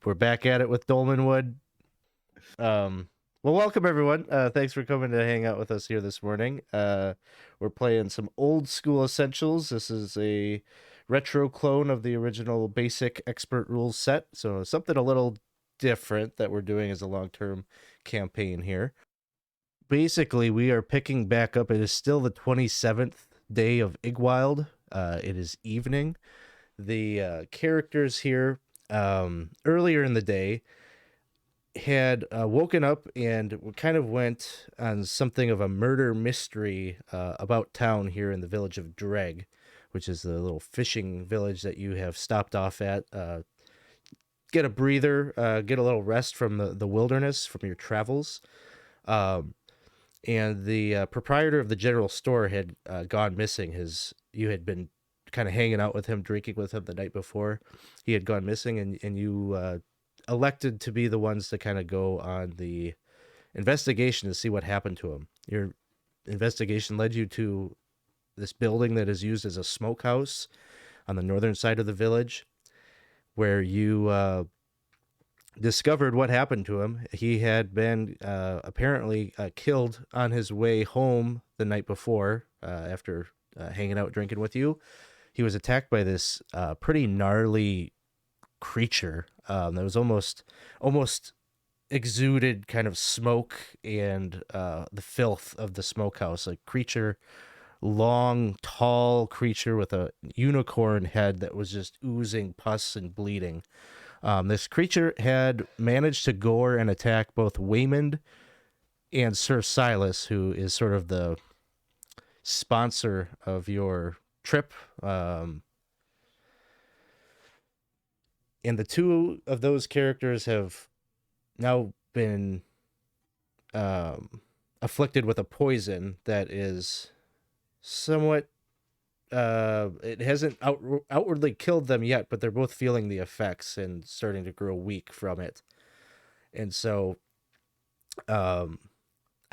We're back at it with Dolmenwood. Well, welcome everyone. Thanks for coming to hang out with us here this morning. We're playing some old school essentials. This is a retro clone of the original basic expert rules set, so something a little different that we're doing as a long-term campaign here. Basically, we are picking back up. It is still the 27th day of Igwild. It is evening. The characters here earlier in the day had woken up and kind of went on something of a murder mystery about town here in the village of Dreg, which is the little fishing village that you have stopped off at. Get a breather, get a little rest from the wilderness, from your travels. And the proprietor of the general store had gone missing. You had been kind of hanging out with him, drinking with him the night before. He had gone missing, and you elected to be the ones to kind of go on the investigation to see what happened to him. Your investigation led you to this building that is used as a smokehouse on the northern side of the village, where you discovered what happened to him. He had been apparently killed on his way home the night before after hanging out drinking with you. He was attacked by this pretty gnarly creature that was almost exuded kind of smoke and the filth of the smokehouse. A creature, long, tall creature with a unicorn head that was just oozing pus and bleeding. This creature had managed to gore and attack both Weymund and Sir Silas, who is sort of the sponsor of your trip. And the two of those characters have now been afflicted with a poison that is somewhat... it hasn't outwardly killed them yet, but they're both feeling the effects and starting to grow weak from it. And so I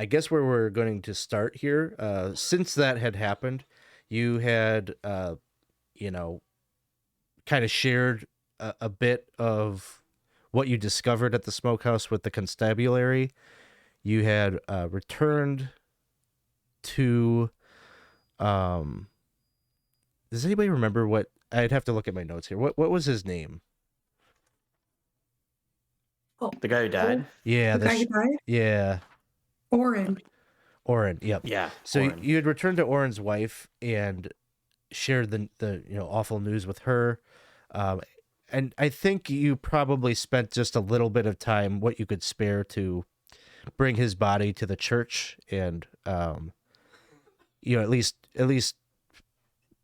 guess where we're going to start here, since that had happened, you had kind of shared a bit of what you discovered at the smokehouse with the constabulary. You had returned to does anybody remember what... I'd have to look at my notes here. What was his name? Oh, the guy who died? Yeah. The guy who died? Yeah. Oren, yep. Yeah. So Oren. you had returned to Oren's wife and shared the awful news with her. And I think you probably spent just a little bit of time, what you could spare, to bring his body to the church and at least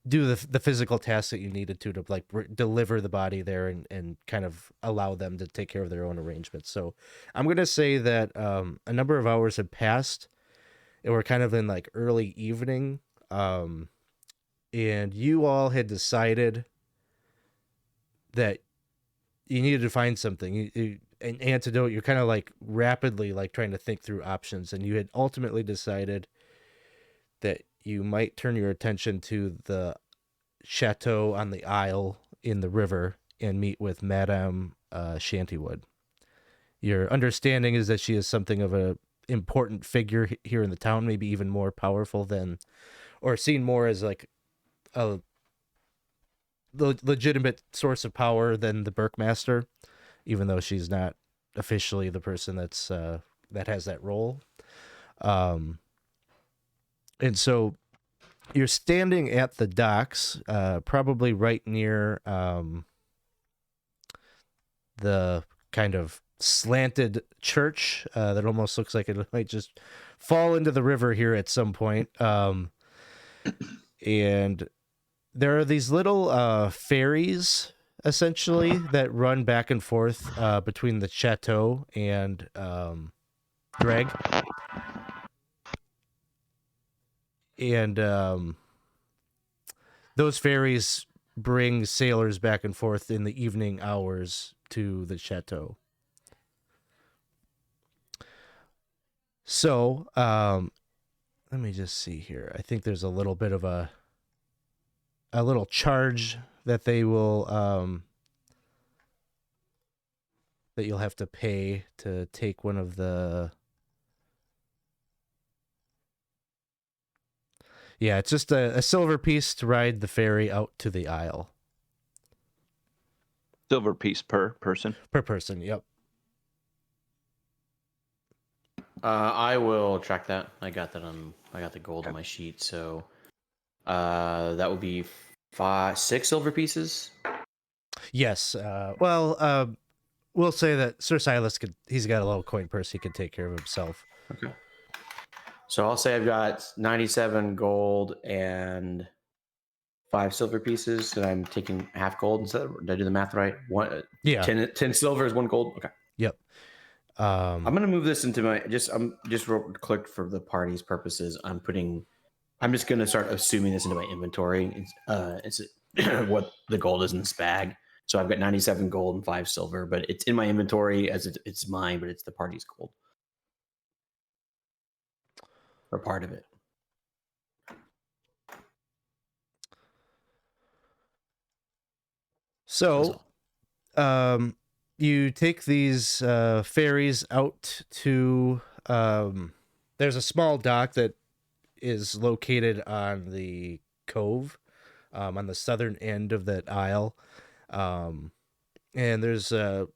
do the physical tasks that you needed to like deliver the body there and kind of allow them to take care of their own arrangements. So I'm going to say that a number of hours had passed and we're kind of in like early evening. And you all had decided that you needed to find something, an antidote. You're kind of like rapidly like trying to think through options, and you had ultimately decided that you might turn your attention to the chateau on the Isle in the river and meet with Madame Shantywood. Your understanding is that she is something of a important figure here in the town, maybe even more powerful than, or seen more as like a legitimate source of power than the Burkmaster, even though she's not officially the person that's that has that role. And so you're standing at the docks, probably right near the kind of slanted church that almost looks like it might just fall into the river here at some point. And there are these little ferries, essentially, that run back and forth between the chateau and Greg. And those ferries bring sailors back and forth in the evening hours to the chateau. So, let me just see here. I think there's a little bit of a little charge that they will that you'll have to pay to take one of the. Yeah, it's just a silver piece to ride the ferry out to the Isle. Silver piece per person. Per person, yep. I will track that. I got the gold on my sheet, so that would be 6 silver pieces. Yes. We'll say that Sir Silas he's got a little coin purse, he could take care of himself. Okay. So I'll say I've got 97 gold and 5 silver pieces, and I'm taking half gold instead. Did I do the math right? Yeah. 10 silver is 1 gold. Okay. Yep. I'm gonna move this into my I'm just clicked for the party's purposes. I'm just gonna start assuming this into my inventory. It's what the gold is in this bag. So I've got 97 gold and 5 silver, but it's in my inventory as it's mine, but it's the party's gold. Or part of it. So, you take these ferries out to. There's a small dock that is located on the cove, on the southern end of that isle, and there's 2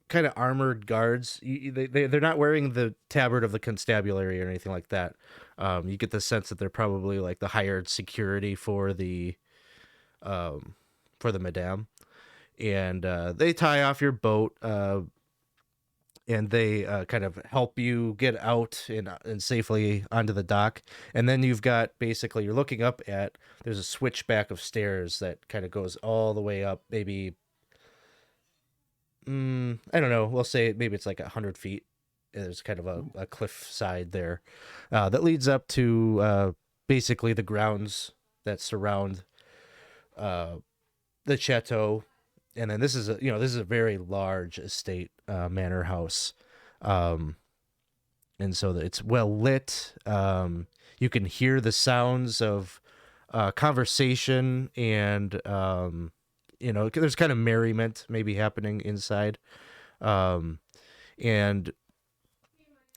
kind of armored guards. They're not wearing the tabard of the constabulary or anything like that. You get the sense that they're probably like the hired security for the madame, and they tie off your boat, and they kind of help you get out and safely onto the dock. And then you've got basically you're looking up at there's a switchback of stairs that kind of goes all the way up, maybe I don't know, we'll say maybe it's like 100 feet. There's kind of a cliff side there that leads up to basically the grounds that surround the chateau. And then this is a very large estate, manor house, and so that it's well lit. You can hear the sounds of conversation, and there's kind of merriment maybe happening inside, and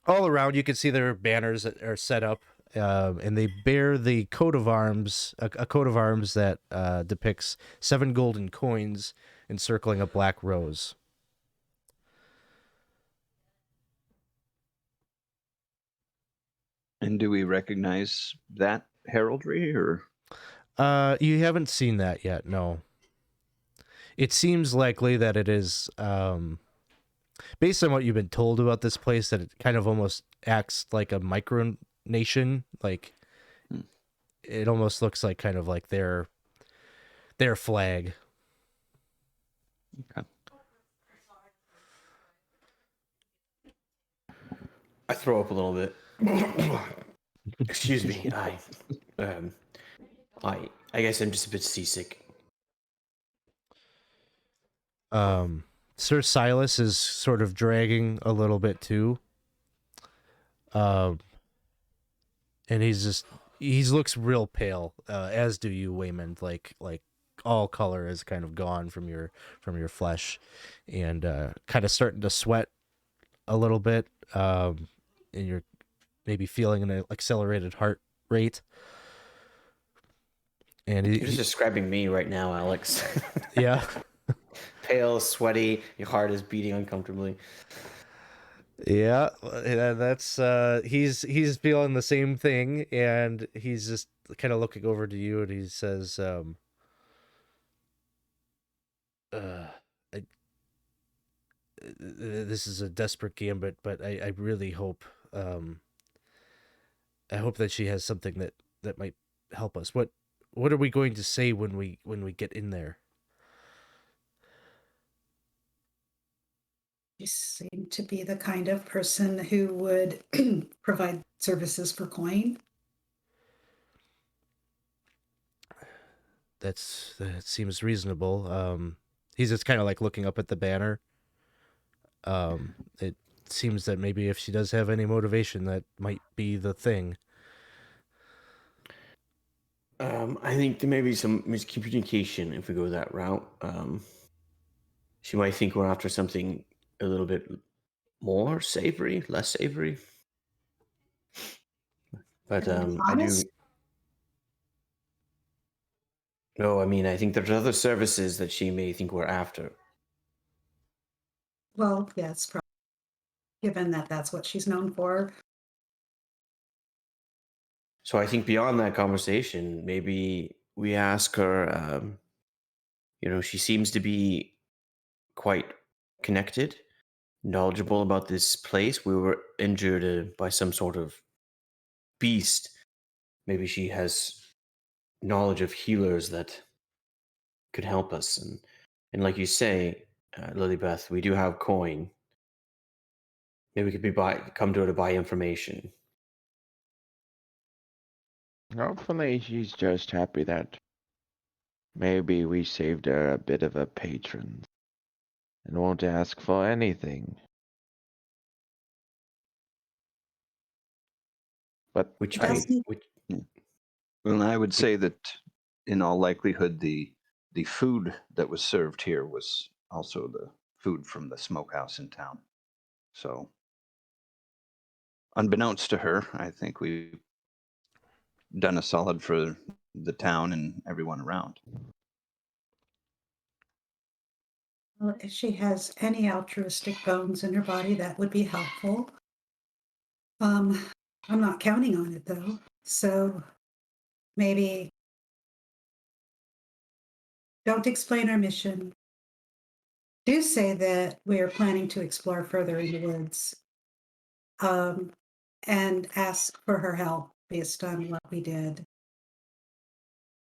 all around you can see there are banners that are set up, and they bear the coat of arms, a coat of arms that depicts 7 golden coins encircling a black rose. And do we recognize that heraldry, or? You haven't seen that yet, no. It seems likely that it is, based on what you've been told about this place, that it kind of almost acts like a micronation. Like, it almost looks like kind of like their flag. Okay. I throw up a little bit. Excuse me. I guess I'm just a bit seasick. Sir Silas is sort of dragging a little bit too. And he looks real pale, as do you, Weymund. Like all color is kind of gone from your flesh, and kind of starting to sweat a little bit. And you're maybe feeling an accelerated heart rate. And You're just describing me right now, Alex. Yeah. Pale, sweaty, your heart is beating uncomfortably. Yeah, that's he's feeling the same thing, and he's just kind of looking over to you, and he says, this is a desperate gambit, but I really hope, I hope that she has something that might help us. What are we going to say when we get in there? You seem to be the kind of person who would provide services for coin. That seems reasonable. He's just kind of like looking up at the banner. It seems that maybe if she does have any motivation, that might be the thing. I think there may be some miscommunication if we go that route. She might think we're after something a little bit more savory, less savory. But I do. Honest? No, I mean, I think there's other services that she may think we're after. Well, yes, probably, given that that's what she's known for. So I think beyond that conversation, maybe we ask her. She seems to be quite connected, knowledgeable about this place. We were injured by some sort of beast. Maybe she has knowledge of healers that could help us. And like you say, Lillibeth, we do have coin. Maybe we could come to her to buy information. Hopefully she's just happy that maybe we saved her a bit of a patron and won't ask for anything. But Which It does need- Well, I would say that in all likelihood, the food that was served here was also the food from the smokehouse in town. So, unbeknownst to her, I think we've done a solid for the town and everyone around. Well, if she has any altruistic bones in her body, that would be helpful. I'm not counting on it though. So maybe don't explain our mission. Do say that we are planning to explore further in the woods. And ask for her help based on what we did.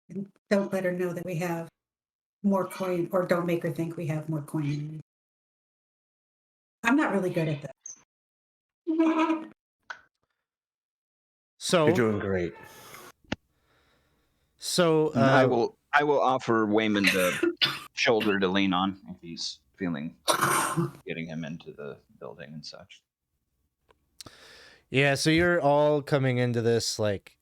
And don't let her know that we have more coin, or don't make her think we have more coin. I'm not really good at this. So You're doing great. So I will offer Weymund a shoulder to lean on if he's feeling getting him into the building and such. yeah, so you're all coming into this like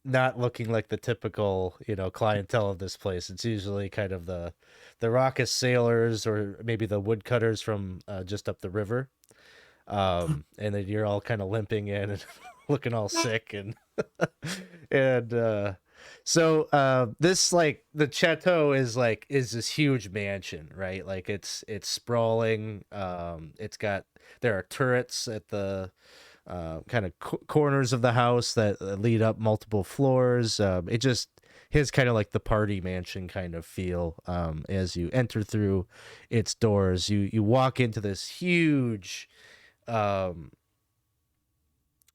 not looking like the typical, clientele of this place. It's usually kind of the raucous sailors or maybe the woodcutters from just up the river. And then you're all kind of limping in and looking all sick and and this like the chateau is this huge mansion, right? Like it's sprawling. There are turrets at the kind of corners of the house that lead up multiple floors. It just has kind of like the party mansion kind of feel. As you enter through its doors, you walk into this huge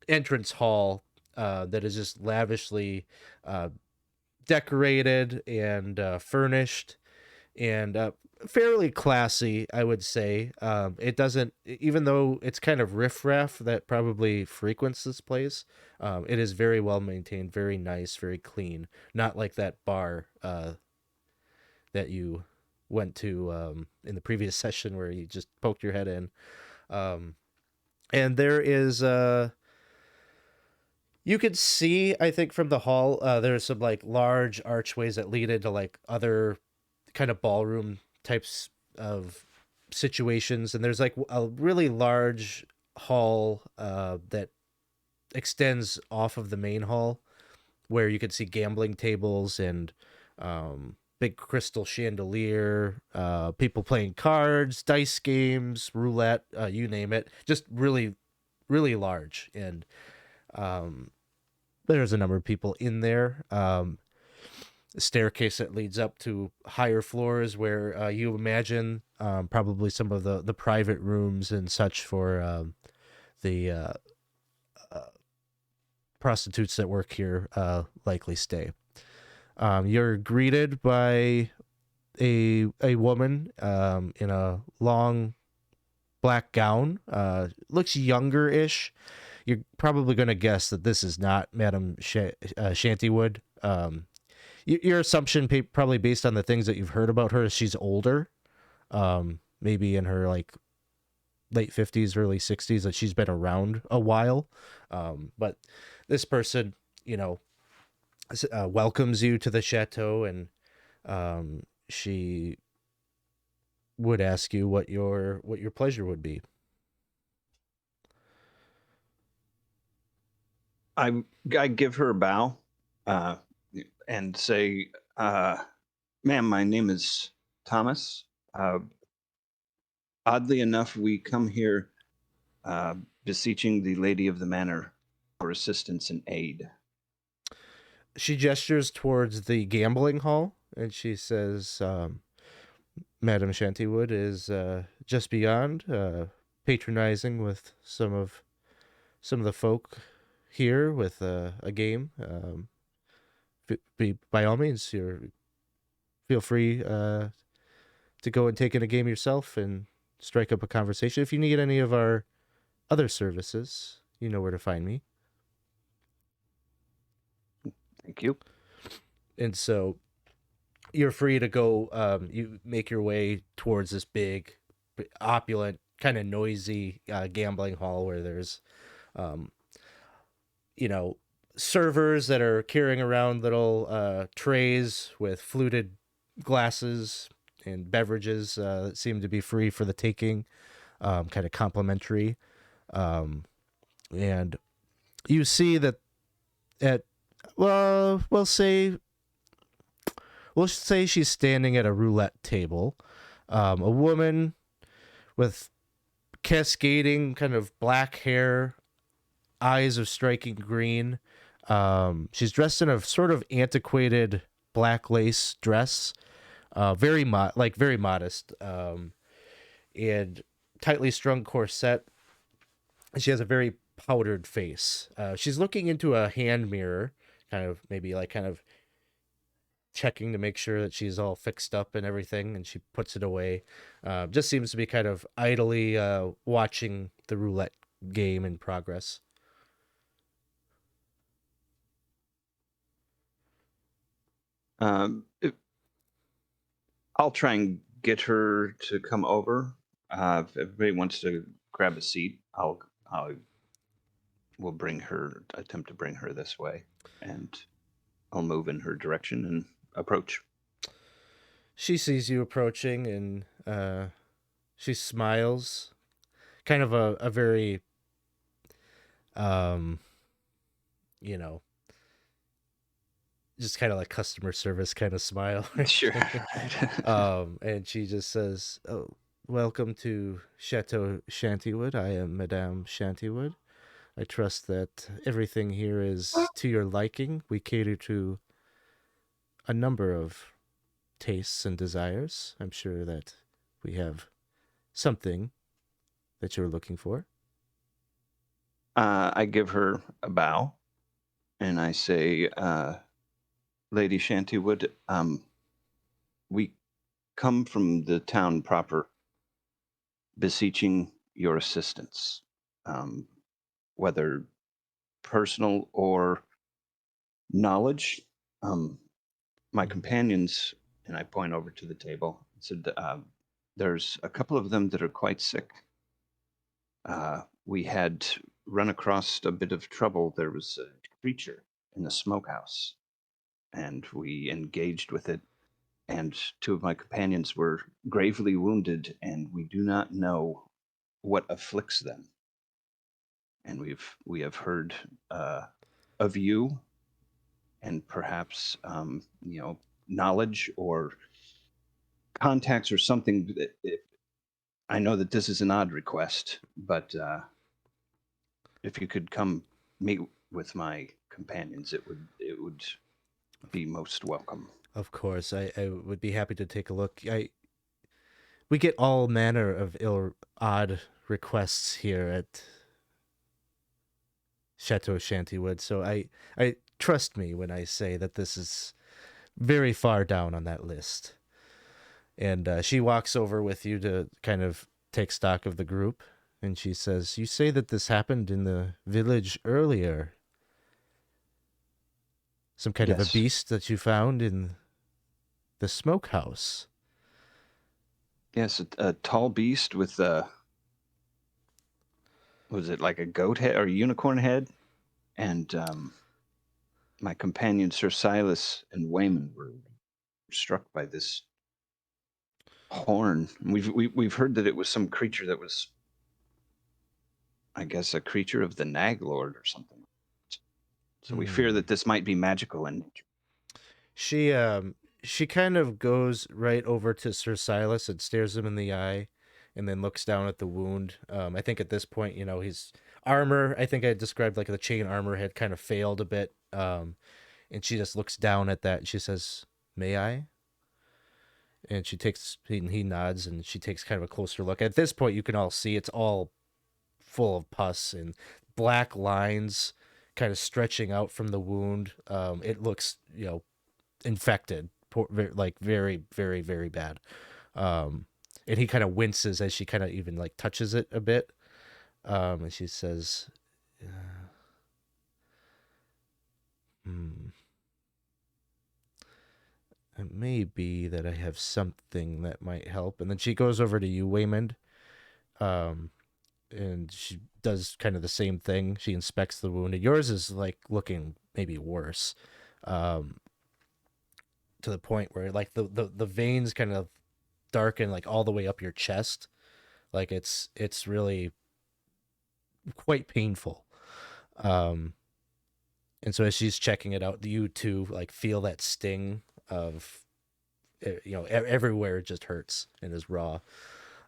entrance hall that is just lavishly decorated and furnished and fairly classy, I would say. It doesn't, even though it's kind of riffraff that probably frequents this place, it is very well maintained, very nice, very clean. Not like that bar that you went to in the previous session where you just poked your head in. And there is you could see, I think, from the hall, there's some like large archways that lead into like other kind of ballroom types of situations, and there's like a really large hall that extends off of the main hall where you could see gambling tables and big crystal chandelier, people playing cards, dice games, roulette, you name it, just really really large. And there's a number of people in there. A staircase that leads up to higher floors where you imagine probably some of the private rooms and such for the prostitutes that work here likely stay. You're greeted by a woman in a long black gown. Looks younger-ish. You're probably going to guess that this is not Madame Shantywood. Your assumption, probably based on the things that you've heard about her, is she's older, maybe in her like late 50s, early 60s, that she's been around a while. But this person, welcomes you to the chateau, and she would ask you what your pleasure would be. I give her a bow, and say, "Ma'am, my name is Thomas. Oddly enough, we come here beseeching the lady of the manor for assistance and aid." She gestures towards the gambling hall and she says, Madame Shantywood is just beyond, patronizing with some of the folk here with a game. By all means, feel free to go and take in a game yourself and strike up a conversation. If you need any of our other services, you know where to find me. Thank you. And so you're free to go. You make your way towards this big, opulent, kind of noisy gambling hall where there's, servers that are carrying around little trays with fluted glasses and beverages that seem to be free for the taking, kind of complimentary. And you see that we'll say she's standing at a roulette table. A woman with cascading kind of black hair, eyes of striking green. She's dressed in a sort of antiquated black lace dress, very modest, and tightly strung corset. She has a very powdered face. She's looking into a hand mirror, kind of checking to make sure that she's all fixed up and everything, and she puts it away. Just seems to be kind of idly watching the roulette game in progress. I'll try and get her to come over. If everybody wants to grab a seat, we'll attempt to bring her this way, and I'll move in her direction and approach. She sees you approaching, and she smiles, kind of a very, just kind of like customer service kind of smile. Sure. And she just says, "Oh, welcome to Chateau Shantywood. I am Madame Shantywood. I trust that everything here is to your liking. We cater to a number of tastes and desires. I'm sure that we have something that you're looking for." I give her a bow, and I say, "Lady Shantywood, we come from the town proper, beseeching your assistance, whether personal or knowledge. My companions," and I point over to the table, said, "there's a couple of them that are quite sick. We had run across a bit of trouble. There was a creature in the smokehouse, and we engaged with it, and two of my companions were gravely wounded, and we do not know what afflicts them. And we have heard of you, and perhaps knowledge or contacts or something. I know that this is an odd request, but if you could come meet with my companions, it would be most welcome." Of course, I would be happy to take a look. We get all manner of odd requests here at Chateau Shantywood, so I trust me when I say that this is very far down on that list. And she walks over with you to kind of take stock of the group, and she says, "You say that this happened in the village earlier. Some kind of a Yes. beast that you found in the smokehouse." Yes, a tall beast with was it like a goat head or a unicorn head? And my companion Sir Silas and Weymund were struck by this horn. We've heard that it was some creature that was, I guess, a creature of the Nag Lord or something. So we fear that this might be magical in nature. She kind of goes right over to Sir Silas and stares him in the eye, and then looks down at the wound. I think at this point, his armor, I think I described like the chain armor had kind of failed a bit. And she just looks down at that and she says, "May I?" And he nods, and she takes kind of a closer look. At this point, you can all see it's all full of pus and black lines kind of stretching out from the wound. It looks, infected, like very, very, very bad. And he kind of winces as she kind of even like touches it a bit. And she says, "It may be that I have something that might help." And then she goes over to you, Weymund. And she does kind of the same thing. She inspects the wound. And yours is like looking maybe worse. To the point where like the veins kind of darken like all the way up your chest. Like it's really quite painful. And so as she's checking it out, you two like feel that sting of, everywhere it just hurts and is raw.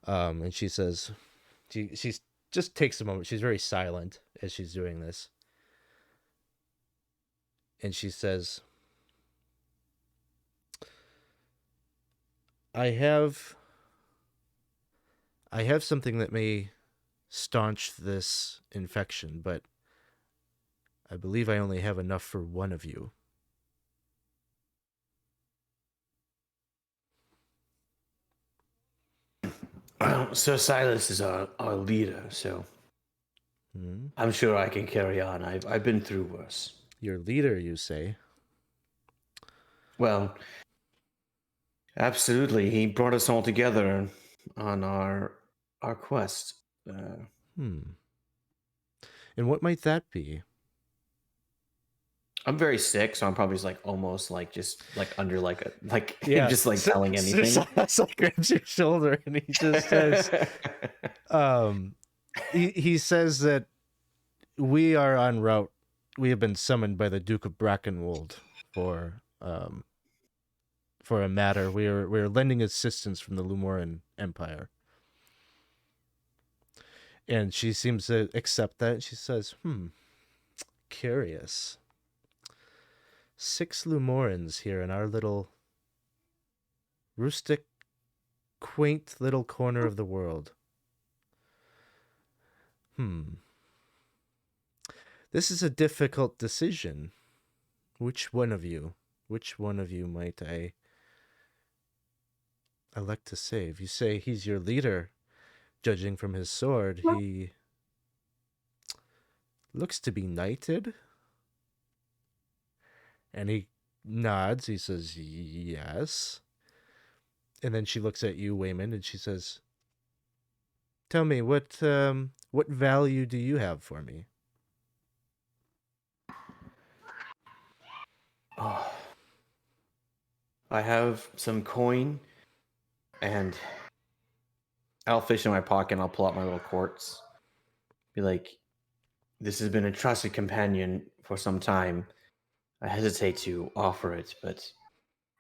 And she says, she's just takes a moment. She's very silent as she's doing this. And she says, I have something that may staunch this infection, but I believe I only have enough for one of you. Well, Sir Silas is our leader, so I'm sure I can carry on. I've been through worse. Your leader, you say? Well, absolutely. He brought us all together on our quest. And what might that be? I'm very sick, so I'm probably just like almost like just like under Yeah, just like telling anything. Silas like grabs your shoulder and he just says, he says that we are en route. We have been summoned by the Duke of Brackenwold for a matter. We are lending assistance from the Lumoran Empire. And she seems to accept that. She says, curious. 6 Lumorans here in our little rustic, quaint little corner of the world. This is a difficult decision. Which one of you might I elect to save? You say he's your leader. Judging from his sword, he looks to be knighted. And he nods. He says, yes. And then she looks at you, Weymund, and she says, tell me, what value do you have for me? Oh, I have some coin, and I'll fish in my pocket and I'll pull out my little quartz. Be like, this has been a trusted companion for some time. I hesitate to offer it, but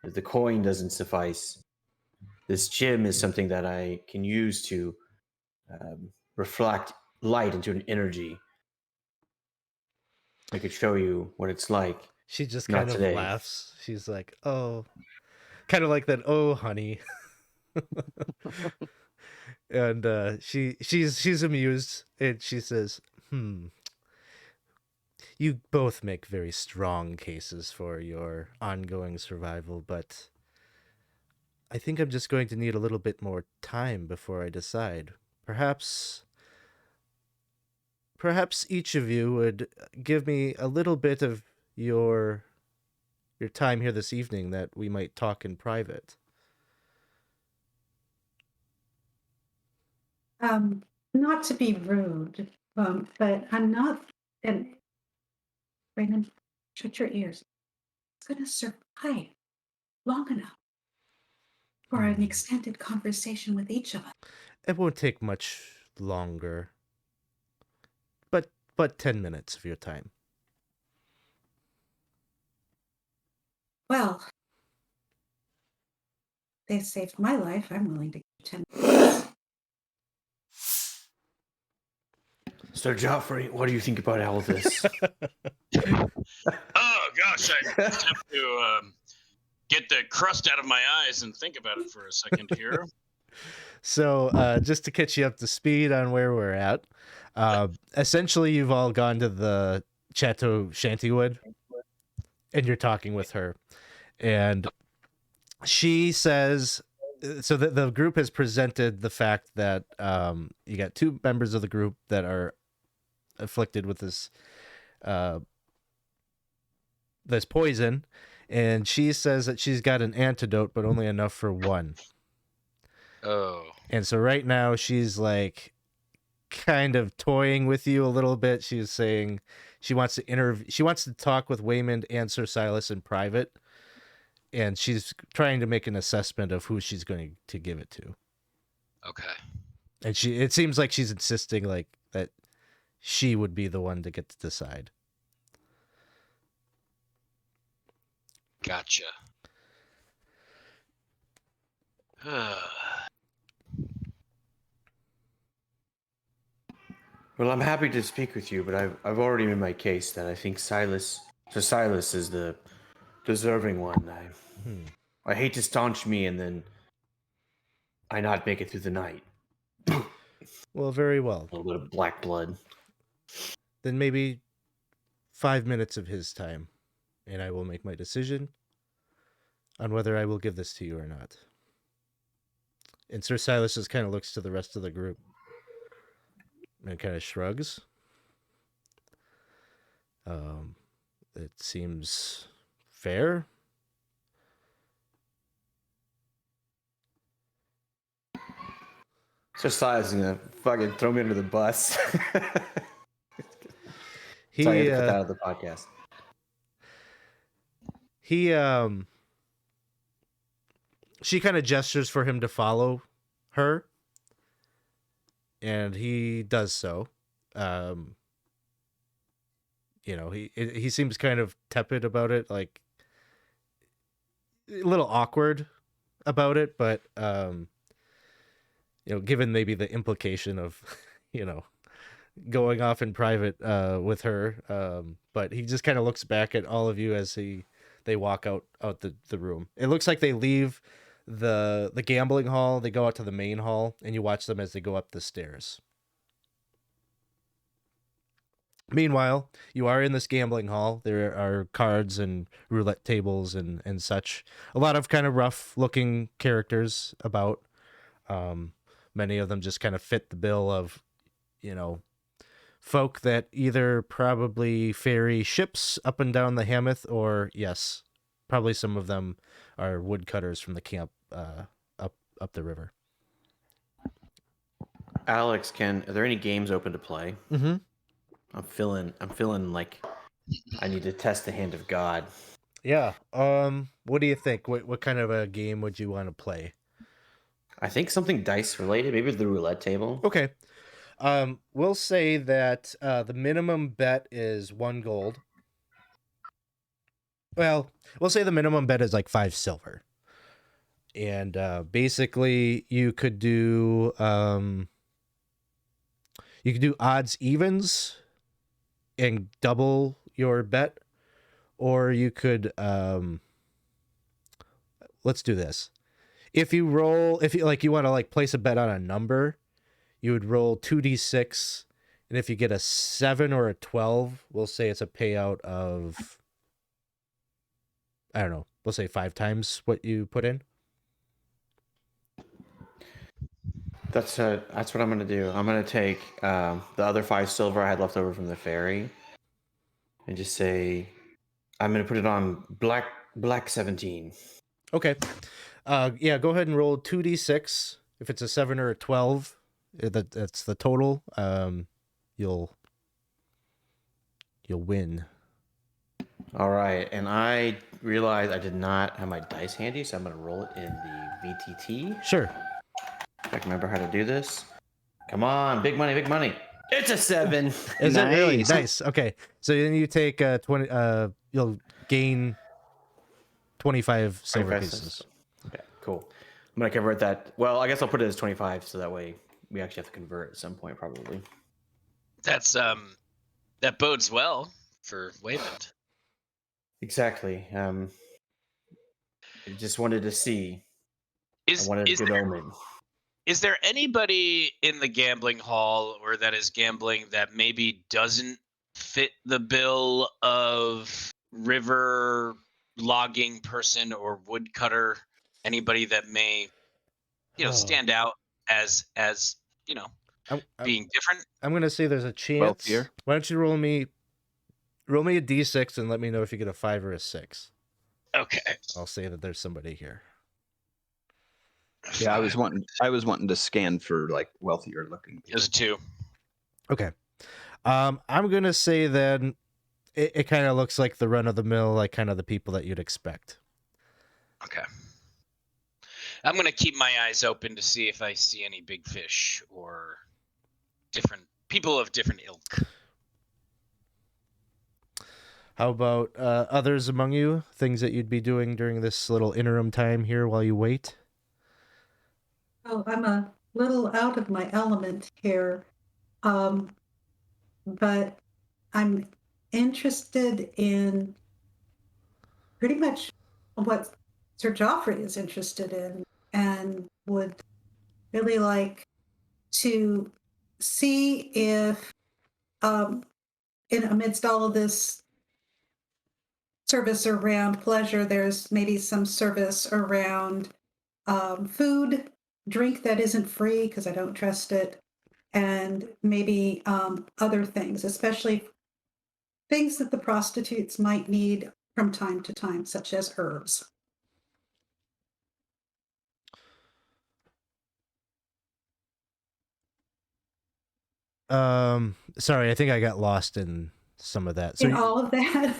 if the coin doesn't suffice, this gem is something that I can use to reflect light into an energy. I could show you what it's like. She just Not kind of today. laughs. She's like, oh, kind of like that, oh, honey. And she's amused, and she says, you both make very strong cases for your ongoing survival, but I think I'm just going to need a little bit more time before I decide. Perhaps each of you would give me a little bit of your time here this evening that we might talk in private. Not to be rude, but I'm not. And Raymond, shut your ears. It's going to survive long enough. for an extended conversation with each of us. It won't take much longer. But 10 minutes of your time. Well, they saved my life. I'm willing to give 10. Sir Geoffrey, what do you think about all this? Oh gosh, I just have to get the crust out of my eyes and think about it for a second here. So, just to catch you up to speed on where we're at, essentially you've all gone to the Chateau Shantywood, and you're talking with her, and she says, so the group has presented the fact that you got 2 members of the group that are afflicted with this poison, and she says that she's got an antidote, but only enough for 1. Oh. And so right now she's like kind of toying with you a little bit. She's saying she wants to talk with Weymund and Sir Silas in private, and she's trying to make an assessment of who she's going to give it to. Okay. And it seems like she's insisting like that she would be the one to get to decide. Gotcha. Well, I'm happy to speak with you, but I've already made my case that I think Sir Silas is the deserving one. I hate to staunch me and then I not make it through the night. Well, very well. A little bit of black blood. Then maybe 5 minutes of his time, and I will make my decision on whether I will give this to you or not. And Sir Silas just kind of looks to the rest of the group and kind of shrugs. It seems fair. Sir Silas is gonna fucking throw me under the bus. He Sorry, I had to cut that out of the podcast. She kind of gestures for him to follow her, and he does so. He seems kind of tepid about it, like a little awkward about it, but given maybe the implication of going off in private with her, but he just kind of looks back at all of you as they walk out the room. It looks like they leave the gambling hall, they go out to the main hall, and you watch them as they go up the stairs. Meanwhile, you are in this gambling hall. There are cards and roulette tables and such. A lot of kind of rough-looking characters about. Many of them just kind of fit the bill of, folk that either probably ferry ships up and down the Hamath, or, yes, probably some of them are woodcutters from the camp up the river. Alex, are there any games open to play? Mm-hmm. I'm feeling like I need to test the hand of God. Yeah. What do you think? What kind of a game would you want to play? I think something dice related, maybe the roulette table. Okay. We'll say that the minimum bet is 1 gold. Well, we'll say the minimum bet is like 5 silver. And basically you could do odds evens and double your bet, or you could let's do this. If you want to place a bet on a number, you would roll 2d6, and if you get a 7 or a 12, we'll say it's a payout of, I don't know, we'll say 5 times what you put in. That's what I'm gonna do. I'm gonna take the other 5 silver I had left over from the ferry, and just say I'm gonna put it on black 17. Okay. Yeah, go ahead and roll 2d6. If it's a 7 or a 12, that's the total. You'll win. All right, and I realized I did not have my dice handy, so I'm going to roll it in the VTT. Sure. If I can remember how to do this. Come on, big money, big money. It's a 7. Is it really Nice. nice? Okay, so then you take 20. You'll gain 25 silver 25 pieces. cents. Okay, cool. I'm going to convert that. Well, I guess I'll put it as 25, so that way we actually have to convert at some point, probably. That's that bodes well for Weymund. Exactly. I just wanted to see. I Is wanted a is good there, omen. is there anybody in the gambling hall or that is gambling that maybe doesn't fit the bill of river logging person or woodcutter? Anybody that may, stand out as I'm, being different? I'm gonna say there's a chance. Wealthier. Why don't you roll me a d6 and let me know if you get a 5 or a 6. Okay. I'll say that there's somebody here. Yeah, I was wanting to scan for like wealthier looking It was a 2. Okay. I'm gonna say then it kind of looks like the run of the mill, like kind of the people that you'd expect. Okay. I'm going to keep my eyes open to see if I see any big fish or different people of different ilk. How about others among you? Things that you'd be doing during this little interim time here while you wait? Oh, I'm a little out of my element here, but I'm interested in pretty much what Sir Geoffrey is interested in and would really like to see if, in amidst all of this service around pleasure, there's maybe some service around food, drink that isn't free because I don't trust it, and maybe other things, especially things that the prostitutes might need from time to time, such as herbs. Sorry, I think I got lost in some of that. So In all of that,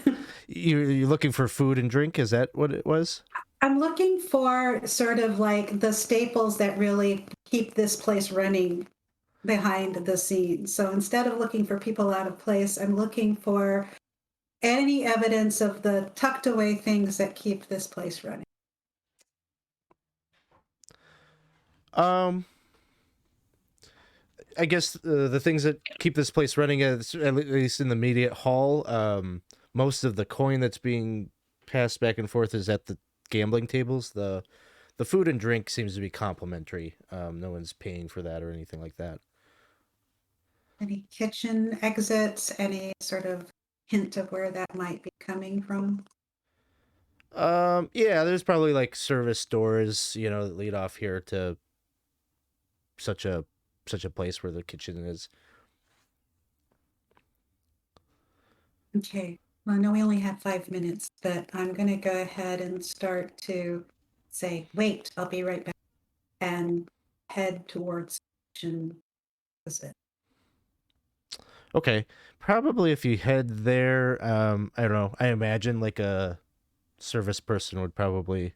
you're looking for food and drink? Is that what it was? I'm looking for sort of like the staples that really keep this place running behind the scenes. So instead of looking for people out of place, I'm looking for any evidence of the tucked away things that keep this place running. I guess the things that keep this place running, at least in the immediate hall, most of the coin that's being passed back and forth is at the gambling tables. The food and drink seems to be complimentary. No one's paying for that or anything like that. Any kitchen exits, any sort of hint of where that might be coming from? Yeah, there's probably like service doors, that lead off here to such a place where the kitchen is. Okay. Well, I know we only have 5 minutes, but I'm going to go ahead and start to say, wait, I'll be right back, and head towards kitchen exit. Okay, probably if you head there, I don't know. I imagine like a service person would probably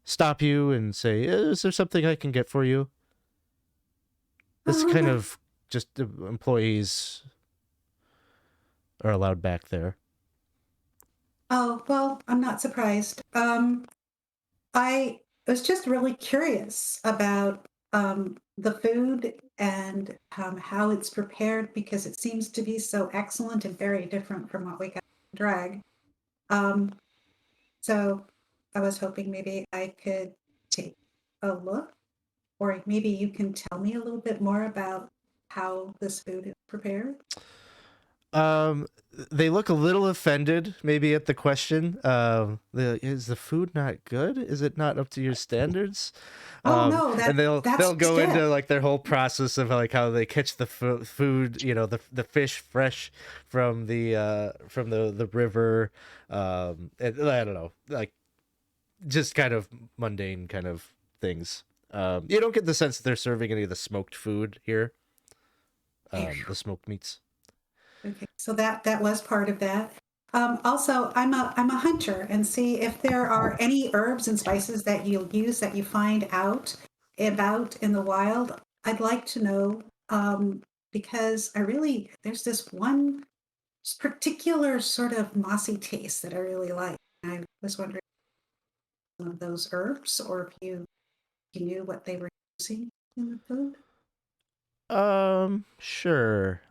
stop you and say, "Is there something I can get for you?" This kind of just employees are allowed back there. Oh, well, I'm not surprised. I was just really curious about the food and how it's prepared because it seems to be so excellent and very different from what we got in drag. So I was hoping maybe I could take a look, or maybe you can tell me a little bit more about how this food is prepared. They look a little offended, maybe at the question. Is the food not good? Is it not up to your standards? Oh no, and they'll that's go it. into like their whole process of like how they catch the food, the fish fresh from the river. And I don't know, like just kind of mundane kind of things. You don't get the sense that they're serving any of the smoked food here. The smoked meats. Okay, so that was part of that. Also, I'm a hunter, and see if there are any herbs and spices that you'll use that you find out about in the wild. I'd like to know, because there's this one particular sort of mossy taste that I really like. I was wondering some of those herbs, or if you knew what they were using in the food. Sure.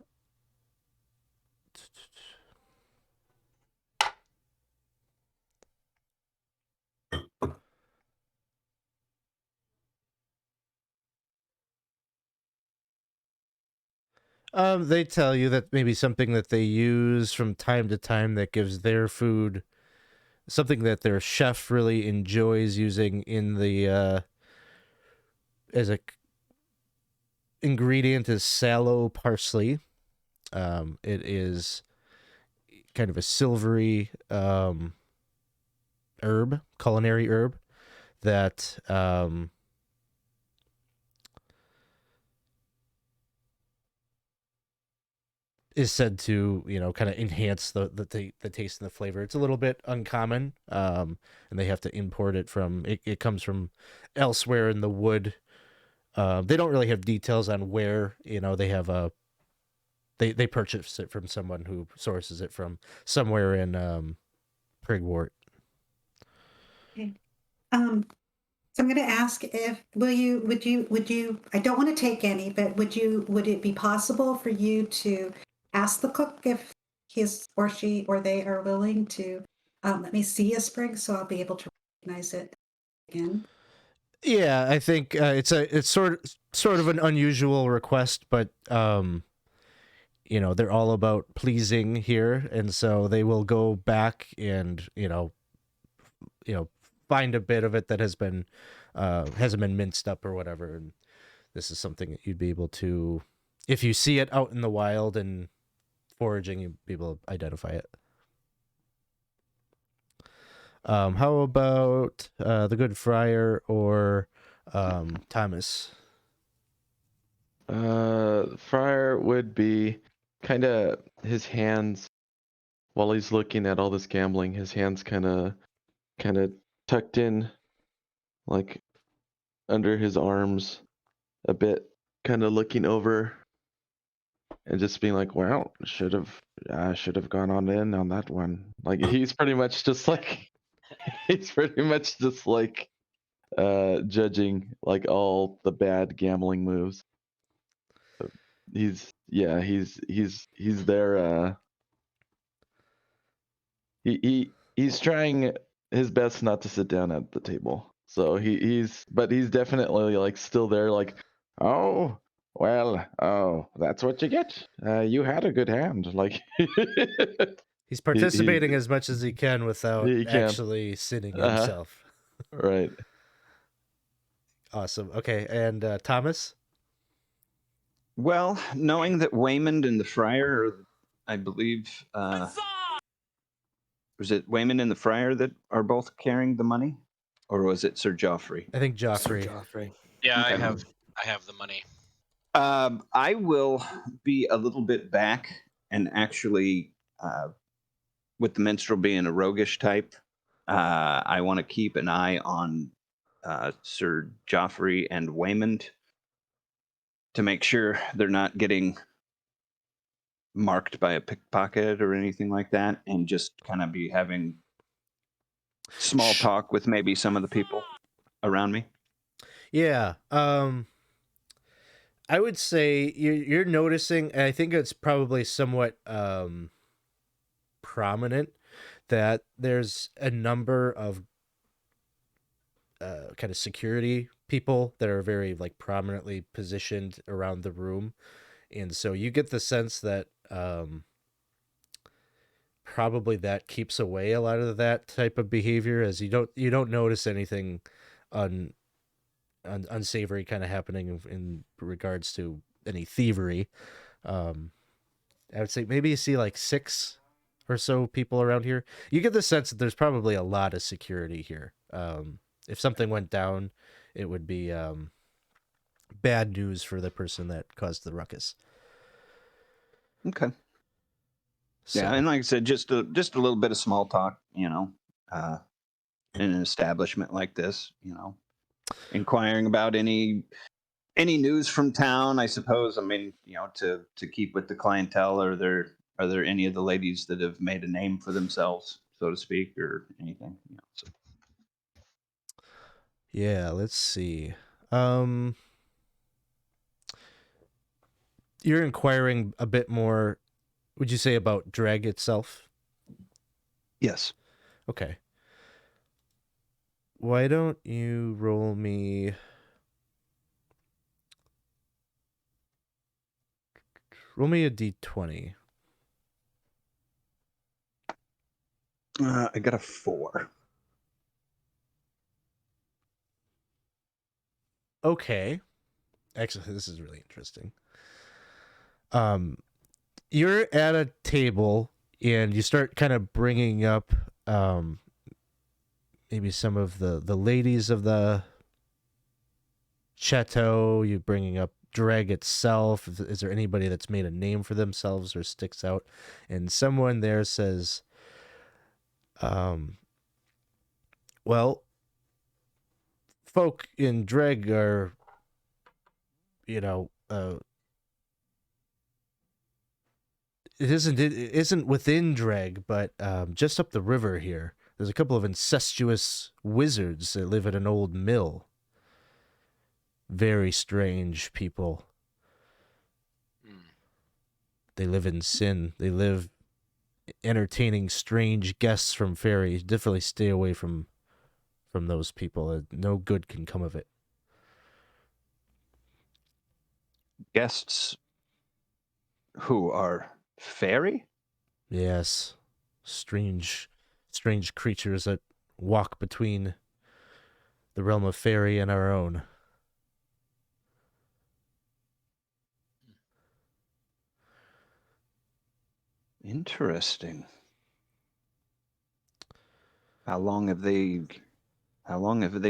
They tell you that maybe something that they use from time to time that gives their food something that their chef really enjoys using in the as a ingredient is sallow parsley. It is kind of a silvery culinary herb that is said to, kind of enhance the taste and the flavor. It's a little bit uncommon, and they have to import it from. It comes from elsewhere in the wood. They don't really have details on where. They have a. They purchase it from someone who sources it from somewhere in Prigwort. Okay. So I'm going to ask if would you I don't want to take any, but would it be possible for you to ask the cook if his or she or they are willing to let me see a sprig so I'll be able to recognize it again? Yeah, I think it's sort of an unusual request, but they're all about pleasing here, and so they will go back and find a bit of it that hasn't been minced up or whatever, and this is something that you'd be able to, if you see it out in the wild and foraging, you'd be able to identify it. How about the good Friar or Thomas? Friar would be kind of his hands while he's looking at all this gambling. His hands kind of tucked in, like under his arms, a bit, kind of looking over, and just being like, "Well, should have gone on in on that one." Like he's pretty much just like judging like all the bad gambling moves. He's there. He's trying his best not to sit down at the table. So he's definitely like still there. Like, oh well, oh that's what you get. You had a good hand. Like He's participating as much as he can without he can. actually sitting Uh-huh. himself. Right. Awesome. Okay, and Thomas? Well, knowing that Weymund and the Friar are, I believe, was it Weymund and the Friar that are both carrying the money? Or was it Sir Geoffrey? I think Geoffrey. Sir Geoffrey. Yeah, Okay. I have the money. I will be a little bit back and actually, with the minstrel being a roguish type, I want to keep an eye on Sir Geoffrey and Weymund to make sure they're not getting marked by a pickpocket or anything like that, and just kind of be having small talk with maybe some of the people around me. Yeah. I would say you're noticing, and I think it's probably somewhat prominent, that there's a number of kind of security people that are very like prominently positioned around the room, and so you get the sense that probably that keeps away a lot of that type of behavior, as you don't notice anything unsavory kind of happening in regards to any thievery. I would say maybe you see like 6 or so people around here. You get the sense that there's probably a lot of security here. If something went down, it would be bad news for the person that caused the ruckus. Okay. So, Yeah, and like I said, just a little bit of small talk, in an establishment like this, inquiring about any news from town, I suppose. I mean, to keep with the clientele. Are there any of the ladies that have made a name for themselves, so to speak, or anything? So. yeah, let's see. You're inquiring a bit more, would you say, about Dreg itself? Yes. Okay. Why don't you roll me... Roll me a d20. I got a 4. Okay. Actually, this is really interesting. You're at a table and you start kind of bringing up maybe some of the ladies of the chateau. You bringing up Dreg itself. Is there anybody that's made a name for themselves or sticks out? And someone there says, well, folk in Dreg are, it isn't within Dreg, but just up the river here, there's a couple of incestuous wizards that live at an old mill. Very strange people. They live in sin. They live entertaining strange guests from ferries. Definitely stay away from those people. No good can come of it. Guests who are fairy? Yes. Strange creatures that walk between the realm of fairy and our own. Interesting. How long have they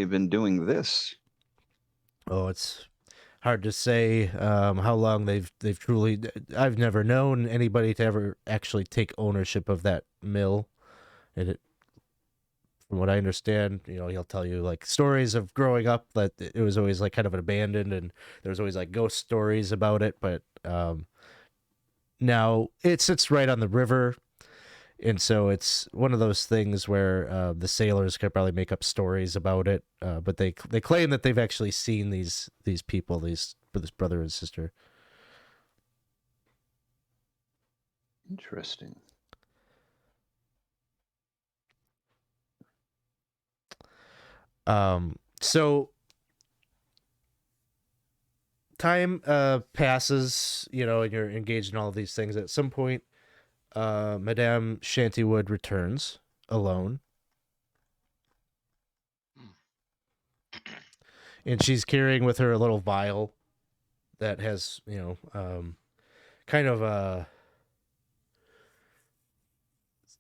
been doing this? Oh, it's hard to say how long they've truly... I've never known anybody to ever actually take ownership of that mill. And from what I understand, he'll tell you like stories of growing up that it was always like kind of abandoned, and there was always like ghost stories about it. But now it sits right on the river, and so it's one of those things where the sailors could probably make up stories about it. But they claim that they've actually seen these people, this brother and sister. Interesting. So time passes, and you're engaged in all of these things. At some point, Madame Shantywood returns alone. And she's carrying with her a little vial that has, kind of a...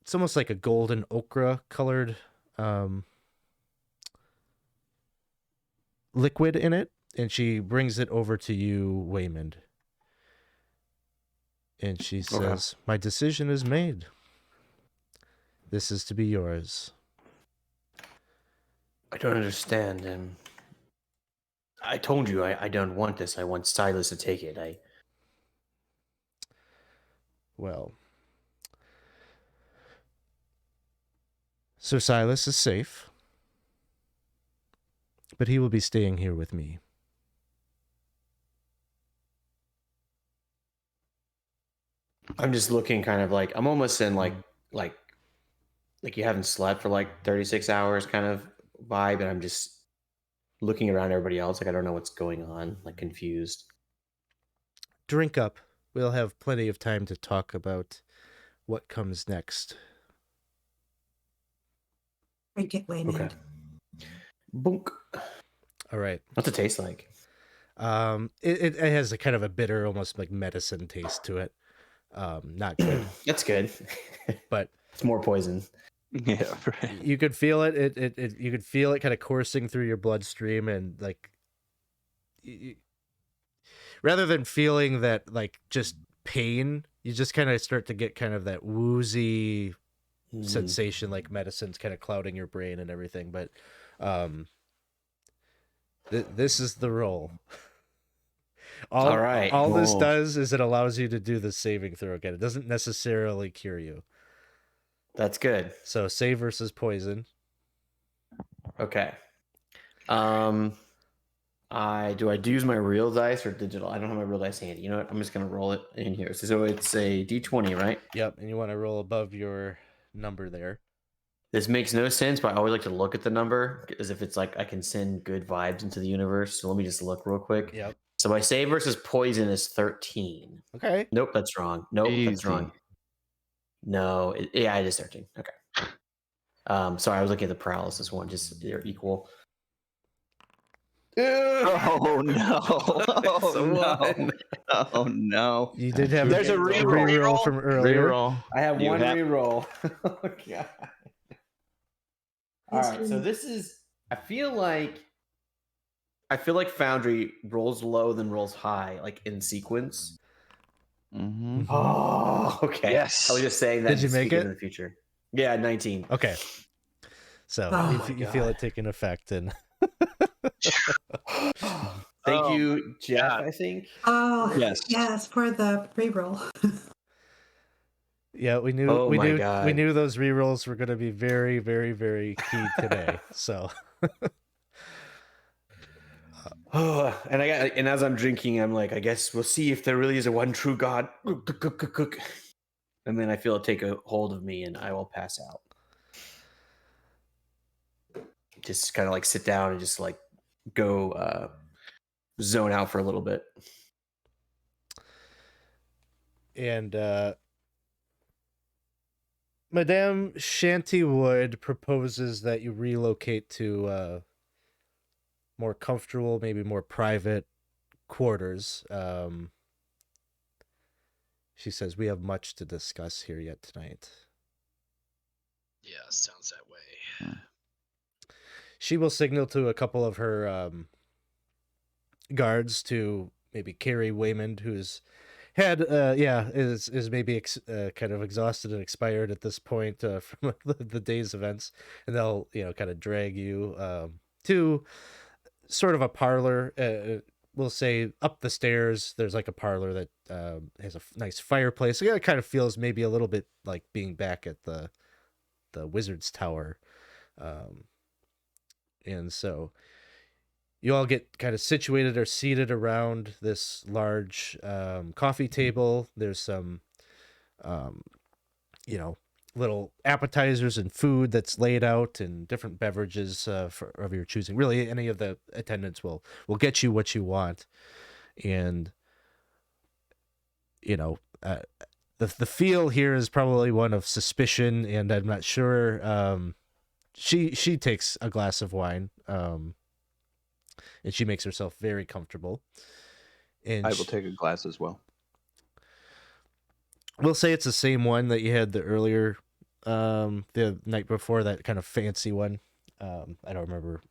It's almost like a golden ochre colored liquid in it. And she brings it over to you, Weymund. And she says, my decision is made. This is to be yours. I don't understand. I told you I don't want this. I want Silas to take it. Well, Sir Silas is safe, but he will be staying here with me. I'm just looking kind of like I'm almost in like you haven't slept for like 36 hours kind of vibe, and I'm just looking around everybody else like I don't know what's going on, like confused. Drink up. We'll have plenty of time to talk about what comes next. Drink it, Weymund. Okay. Boonk. All right. What's it taste like? It has a kind of a bitter, almost like medicine taste to it. Not good. That's good. But it's more poison. Yeah, right. You could feel it. You could feel it kind of coursing through your bloodstream, and like, rather than feeling that like just pain you just kind of start to get kind of that woozy sensation, like medicine's kind of clouding your brain and everything. But this is the roll. All right. All this Cool. does is it allows you to do the saving throw again. It doesn't necessarily cure you. That's good. So save versus poison. Okay. I use my real dice or digital? I don't have my real dice handy. You know what? I'm just gonna roll it in here. So it's a D20, right? Yep, and you want to roll above your number there. This makes no sense, but I always like to look at the number as if it's like I can send good vibes into the universe. So let me just look real quick. Yep. So my save versus poison is 13. Okay. Nope, that's wrong. Nope, that's Easy. wrong. No, it is 13. Okay. Sorry, I was looking at the paralysis one. Just they're equal. Oh no! It's a one. Oh no! You did have There's a reroll from earlier. Reroll. I have You one have- reroll. Oh, God. All right, so this is. I feel like Foundry rolls low then rolls high, like in sequence. Mm-hmm. Oh, okay. Yes. I was just saying that. Did you to make speak it? into the future? Yeah, 19. Okay. So Oh you, my you feel God. it taking effect, and Thank Oh, you, Jeff. God. I think. Oh, Yes. yes, for the reroll. yeah, we knew Oh we my knew God. we knew those rerolls were going to be very, very, very key today. So Oh, and as I'm drinking, I'm like, I guess we'll see if there really is a one true God. And then I feel it take a hold of me, and I will pass out. Just kind of like sit down and just like go zone out for a little bit. and Madame Shantywood proposes that you relocate to more comfortable, maybe more private quarters. She says, we have much to discuss here yet tonight. Yeah, sounds that way. She will signal to a couple of her guards to maybe carry Weymund, who's had is maybe kind of exhausted and expired at this point from the day's events, and they'll kind of drag you to sort of a parlor. We'll say up the stairs there's like a parlor that has a nice fireplace. Yeah, it kind of feels maybe a little bit like being back at the wizard's tower. And so you all get kind of situated or seated around this large coffee table. There's some little appetizers and food that's laid out, and different beverages of your choosing. Really, any of the attendants will get you what you want. And the feel here is probably one of suspicion, and I'm not sure. She takes a glass of wine, and she makes herself very comfortable. And I will take a glass as well. we'll say it's the same one that you had the night before, that kind of fancy one. I don't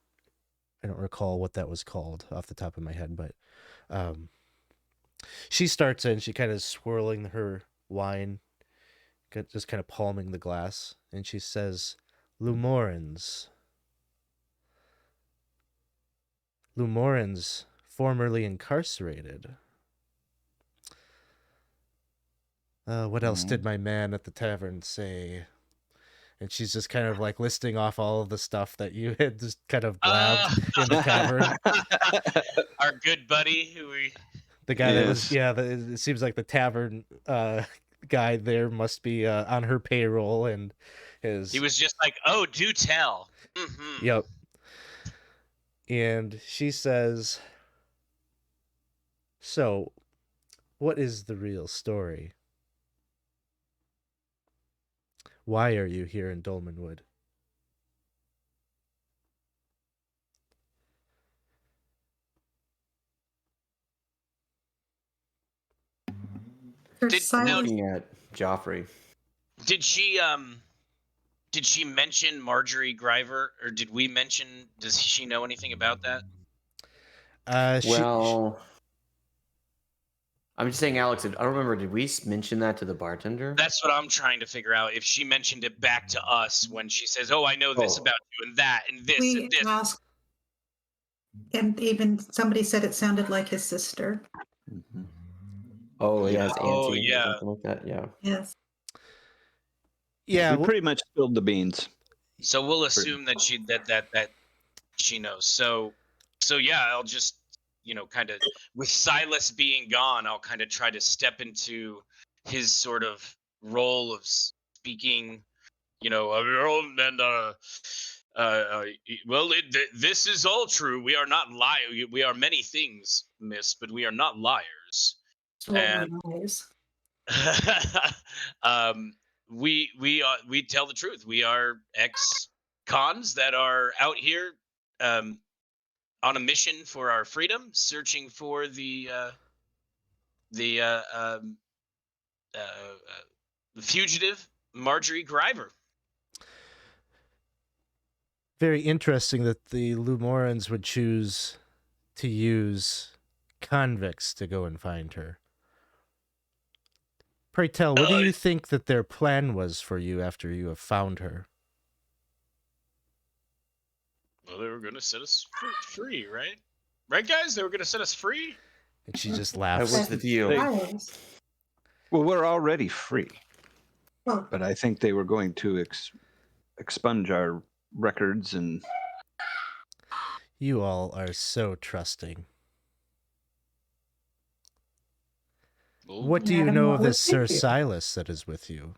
recall what that was called off the top of my head, but she starts in, she kind of swirling her wine, just kind of palming the glass, and she says, Lumorins, formerly incarcerated. What else did my man at the tavern say? And she's just kind of like listing off all of the stuff that you had just kind of blabbed in the tavern. Our good buddy, who we The guy that was, Yes. it seems like the tavern guy there must be on her payroll, and he was just like, "Oh, do tell." Mm-hmm. Yep. And she says, so, what is the real story? Why are you here in Dolmenwood? Sir Did- Silas, Looking at Geoffrey. Did she mention Marjorie Griver, or did we mention? Does she know anything about that? She, Well, I'm just saying, Alex. I don't remember. Did we mention that to the bartender? That's what I'm trying to figure out. If she mentioned it back to us when she says, "Oh, I know this about you and that and this and We this." asked, and even somebody said it sounded like his sister. Mhm. Oh, yeah, his Oh, auntie yeah. or something like that. Yeah. Yes. Yeah, We pretty much spilled the beans. So we'll assume that she knows. So yeah, I'll just kind of, with Silas being gone, I'll kind of try to step into his sort of role of speaking. Well, this is all true. We are not liars. We are many things, miss, but we are not liars. Swollen eyes. um, we tell the truth. We are ex-cons that are out here on a mission for our freedom, searching for the fugitive Marjorie Griver. very interesting that the Lumorans would choose to use convicts to go and find her. Pray tell, what do you think that their plan was for you after you have found her? Well, they were going to set us free, right? Right, guys? They were going to set us free? And she just That laughs. was the deal. Eyes. Well, we're already free, Well, but I think they were going to expunge our records and. You all are so trusting. What do you Madam know of Waller, this Sir thank you. Silas that is with you?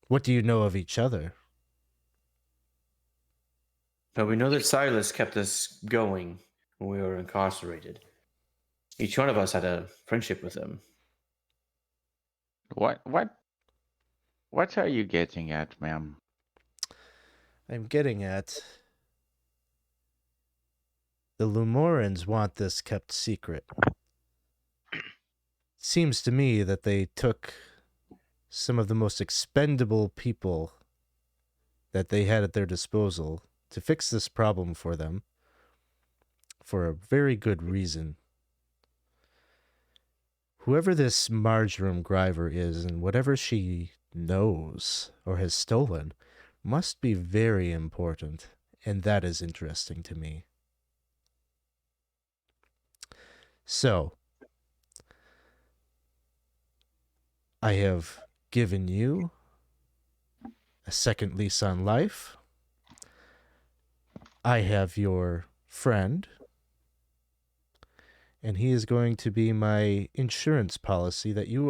What do you know of each other? But we know that Silas kept us going when we were incarcerated. Each one of us had a friendship with him. What are you getting at, ma'am? I'm getting at the Lumorans want this kept secret. Seems to me that they took some of the most expendable people that they had at their disposal to fix this problem for them for a very good reason. Whoever this Marjorie Griver is and whatever she knows or has stolen must be very important, and that is interesting to me. So, I have given you a second lease on life. I have your friend, and he is going to be my insurance policy that you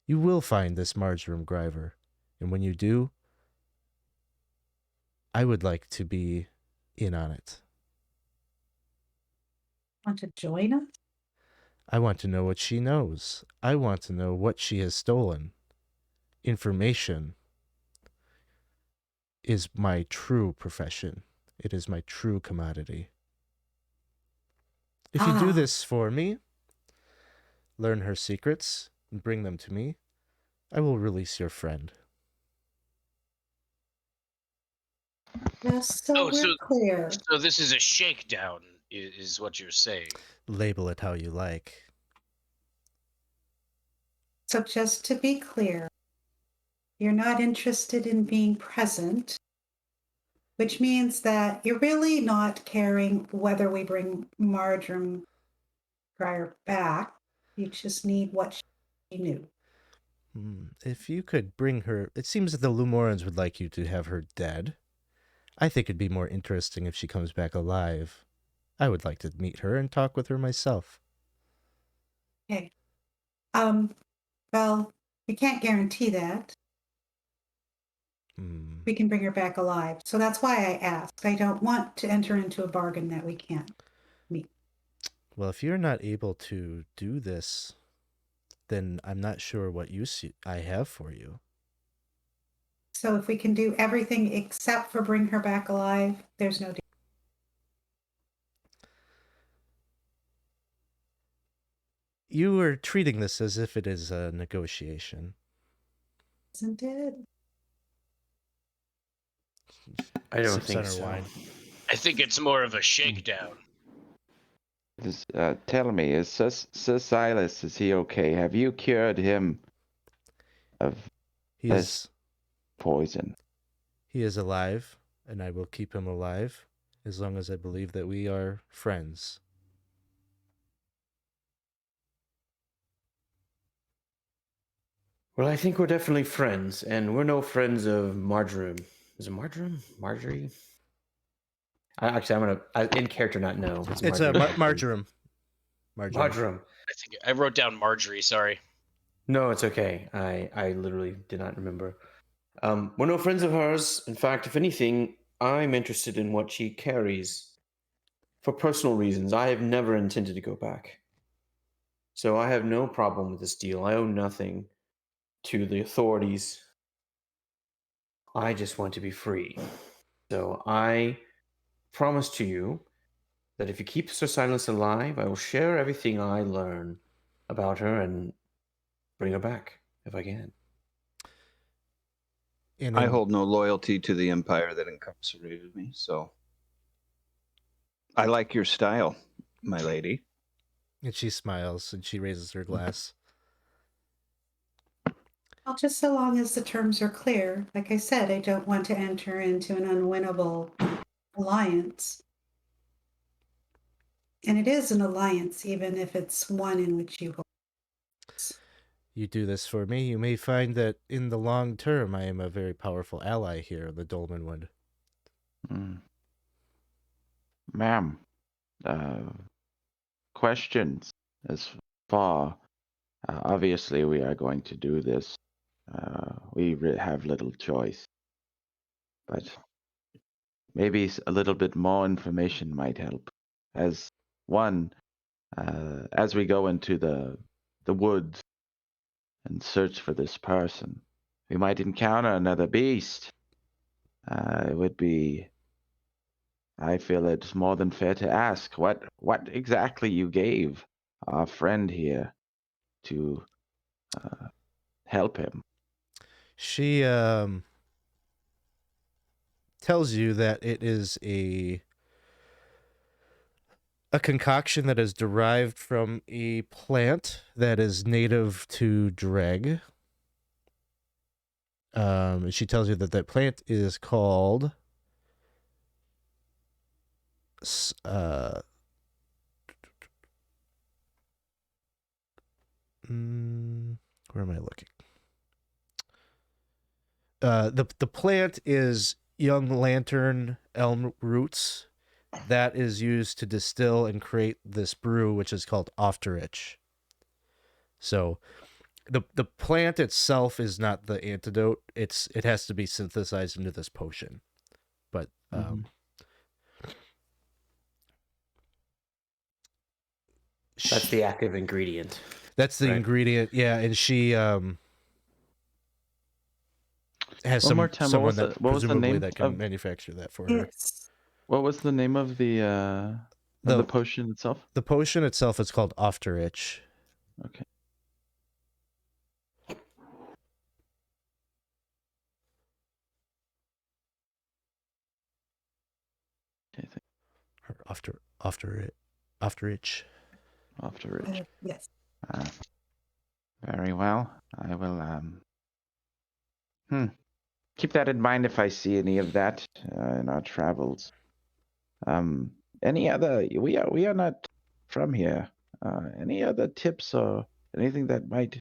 will find this Marjorie Griver. And when you do, I would like to be in on it. Want to join us? I want to know what she knows. I want to know what she has stolen. Information is my true profession. It is my true commodity. If you do this for me, learn her secrets, and bring them to me, I will release your friend. Yes, so we're clear. So this is a shakedown, is what you're saying. Label it how you like. So just to be clear, you're not interested in being present, which means that you're really not caring whether we bring Marjorie Grier back. You just need what she knew. If you could bring her... It seems that the Lumorans would like you to have her dead. I think it'd be more interesting if she comes back alive. I would like to meet her and talk with her myself. Okay. Well, we can't guarantee that. We can bring her back alive. So that's why I asked. I don't want to enter into a bargain that we can't meet. Well, if you're not able to do this, then I'm not sure what use I have for you. So if we can do everything except for bring her back alive, there's no deal. You are treating this as if it is a negotiation. Isn't it? I don't Sips think on her so. wine. I think it's more of a shakedown. Tell me, is Sir Silas, is he okay? Have you cured him of He this is poison? he is alive, and I will keep him alive as long as I believe that we are friends. Well, I think we're definitely friends, and we're no friends of Marjoram. Is it Marjoram? Marjorie? I'm gonna in character not know. It's a Marjoram. Marjoram. I think I wrote down Marjorie. Sorry. No, it's okay. I literally did not remember. We're no friends of hers. In fact, if anything, I'm interested in what she carries. For personal reasons, I have never intended to go back. So I have no problem with this deal. I owe nothing to the authorities. I just want to be free. So I promise to you that if you keep Sir Silas alive, I will share everything I learn about her and bring her back if I can. And I hold no loyalty to the empire that incarcerated me, so I like your style, my lady. And she smiles and she raises her glass. Well, just so long as the terms are clear. Like I said, I don't want to enter into an unwinnable alliance. And it is an alliance, even if it's one in which you hold. You do this for me, you may find that in the long term I am a very powerful ally here in the Dolmenwood. Ma'am, questions as far. Obviously, we are going to do this. We have little choice. But maybe a little bit more information might help. As one, as we go into the woods and search for this person, we might encounter another beast. It would be, I feel it's more than fair to ask what exactly you gave our friend here to help him. She tells you that it is a concoction that is derived from a plant that is native to Dreg. She tells you that that plant is called where am I looking? The plant is young lantern elm roots that is used to distill and create this brew, which is called Ofterich. So the plant itself is not the antidote. It has to be synthesized into this potion. But That's the active ingredient. That's the right? ingredient, yeah. And she has One more time, someone that what was the presumably name that can of manufacture that for her. Yes. what was the name of the potion itself? The potion itself is called Ofterich. Okay. Or Ofterich. Ofterich. Yes. Very well. I will keep that in mind if I see any of that in our travels. Any other? We are not from here. Any other tips or anything that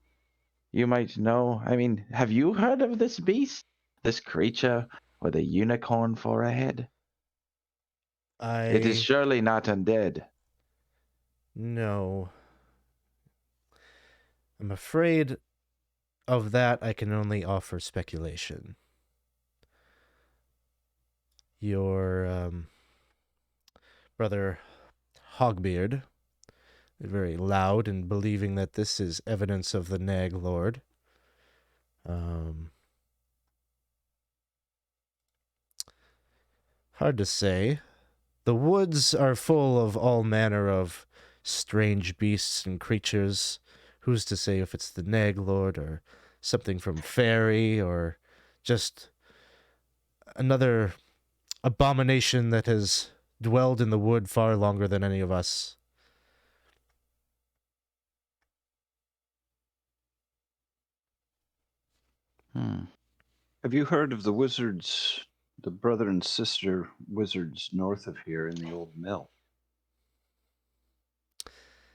you might know? I mean, have you heard of this beast? This creature with a unicorn for a head? It is surely not undead. No. I'm afraid of that I can only offer speculation. Your brother Hogbeard is very loud in believing that this is evidence of the Nag Lord. Hard to say. The woods are full of all manner of strange beasts and creatures. Who's to say if it's the Nag Lord or something from fairy or just another abomination that has dwelled in the wood far longer than any of us. Hmm. Have you heard of the wizards, the brother and sister wizards north of here in the old mill?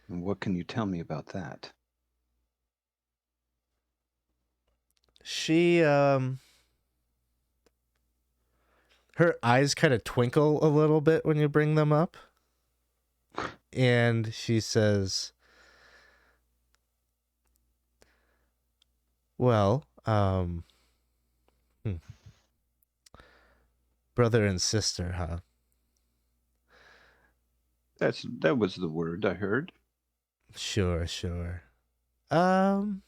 And what can you tell me about that? She her eyes kind of twinkle a little bit when you bring them up. And she says, "Well, brother and sister, huh? That was the word I heard. Sure, sure. Um,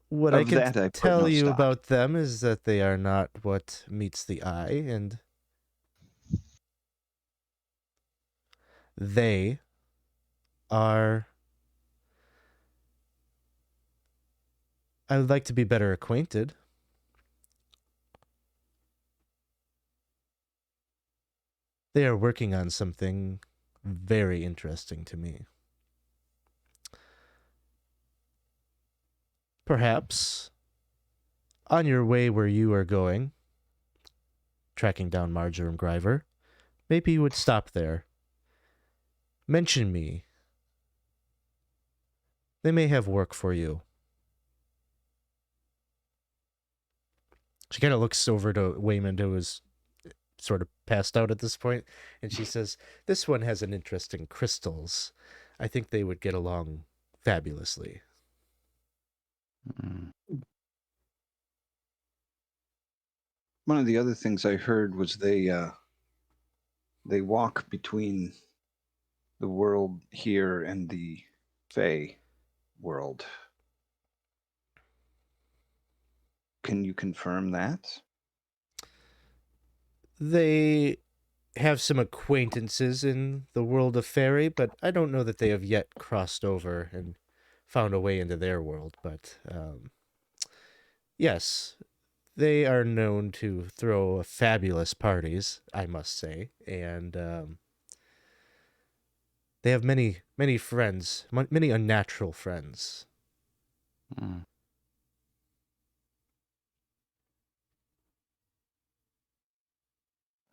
what I Of can that I put tell no you stock. about them is that they are not what meets the eye, and they are. I would like to be better acquainted. They are working on something very interesting to me. Perhaps on your way where you are going, tracking down Marjoram Griver, maybe you would stop there. Mention me. They may have work for you." She kind of looks over to Weymund, who is sort of passed out at this point, and she says, "This one has an interest in crystals. I think they would get along fabulously." Hmm. One of the other things I heard was they walk between the world here and the Fey world. Can you confirm that? They have some acquaintances in the world of fairy, but I don't know that they have yet crossed over and found a way into their world. But yes, they are known to throw fabulous parties, I must say, and they have many, many friends, many unnatural friends. Hmm.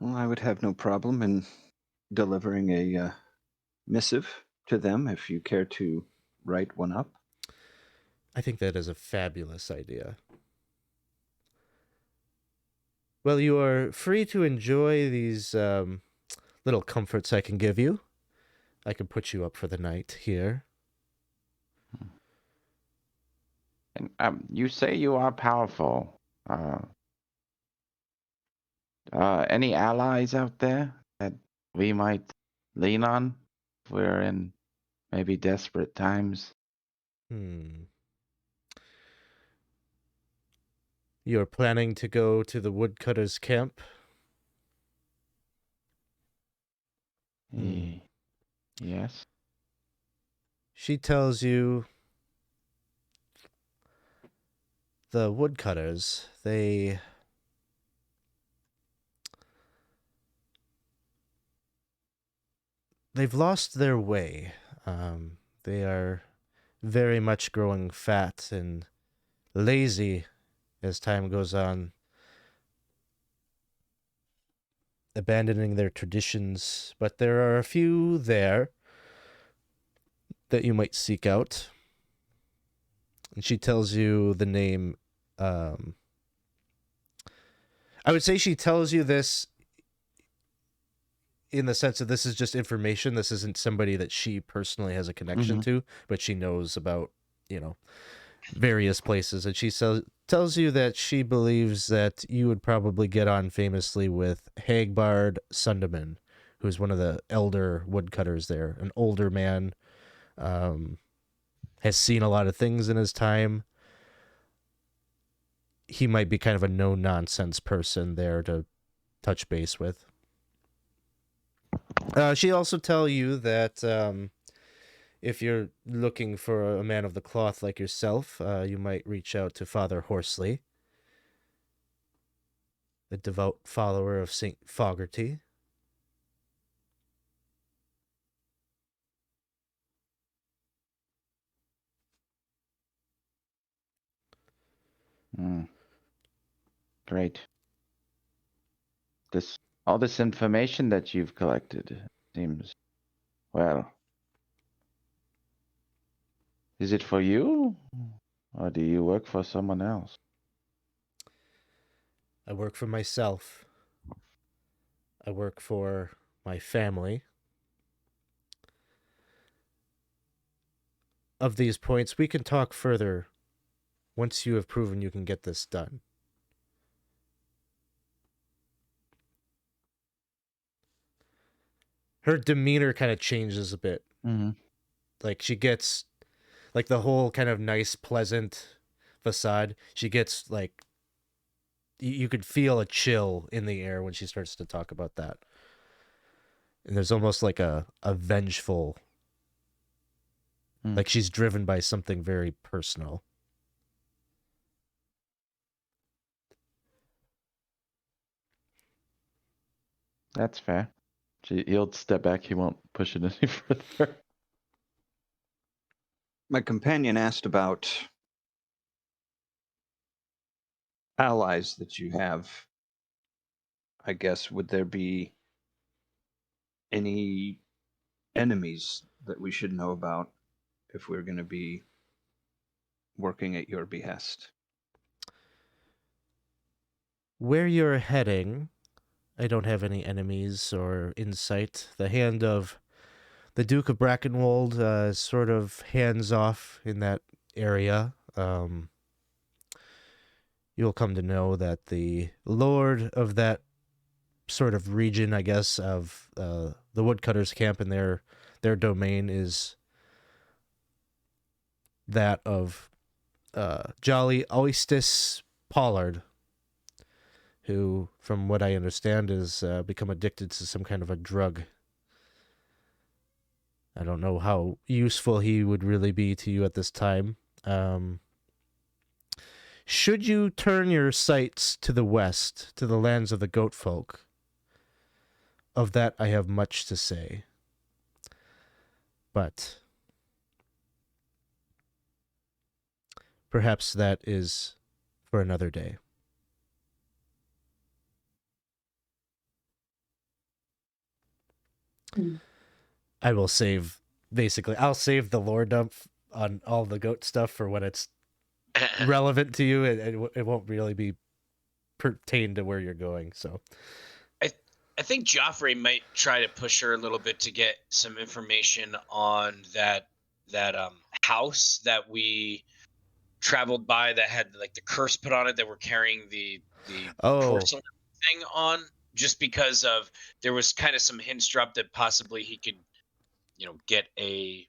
Well, I would have no problem in delivering a missive to them if you care to write one up. I think that is a fabulous idea. Well, you are free to enjoy these little comforts I can give you. I can put you up for the night here. And you say you are powerful. Any allies out there that we might lean on if we're in maybe desperate times? You're planning to go to the woodcutter's camp? Yes. She tells you the woodcutters, they've lost their way. They are very much growing fat and lazy as time goes on, abandoning their traditions. But there are a few there that you might seek out. And she tells you the name. I would say she tells you this in the sense that this is just information. This isn't somebody that she personally has a connection to, but she knows about, various places. And she tells you that she believes that you would probably get on famously with Hagbard Sunderman, who's one of the elder woodcutters there, an older man, has seen a lot of things in his time. He might be kind of a no-nonsense person there to touch base with. She also tell you that if you're looking for a man of the cloth like yourself, you might reach out to Father Horsley, the devout follower of St. Fogarty. Great. All this information that you've collected seems, well, is it for you? Or do you work for someone else? I work for myself. I work for my family. Of these points, we can talk further once you have proven you can get this done. Her demeanor kind of changes a bit. Mm-hmm. Like, she gets, like, the whole kind of nice, pleasant facade, she gets, like, you could feel a chill in the air when she starts to talk about that. And there's almost like a vengeful, like she's driven by something very personal. That's fair. He'll step back. He won't push it any further. My companion asked about allies that you have. I guess, would there be any enemies that we should know about if we're going to be working at your behest? Where you're heading, I don't have any enemies or insight. The hand of the Duke of Brackenwold is sort of hands off in that area. You'll come to know that the lord of that sort of region, I guess, of the woodcutters' camp and their domain is that of Jolly Oistis Pollard, who, from what I understand, has become addicted to some kind of a drug. I don't know how useful he would really be to you at this time. Should you turn your sights to the west, to the lands of the goat folk, of that I have much to say. But perhaps that is for another day. I will save, basically, I'll save the lore dump on all the goat stuff for when it's relevant to you. It won't really be pertained to where you're going, so. I think Geoffrey might try to push her a little bit to get some information on that house that we traveled by that had like the curse put on it that we're carrying the porcelain thing on, just because of there was kind of some hints dropped that possibly he could, get a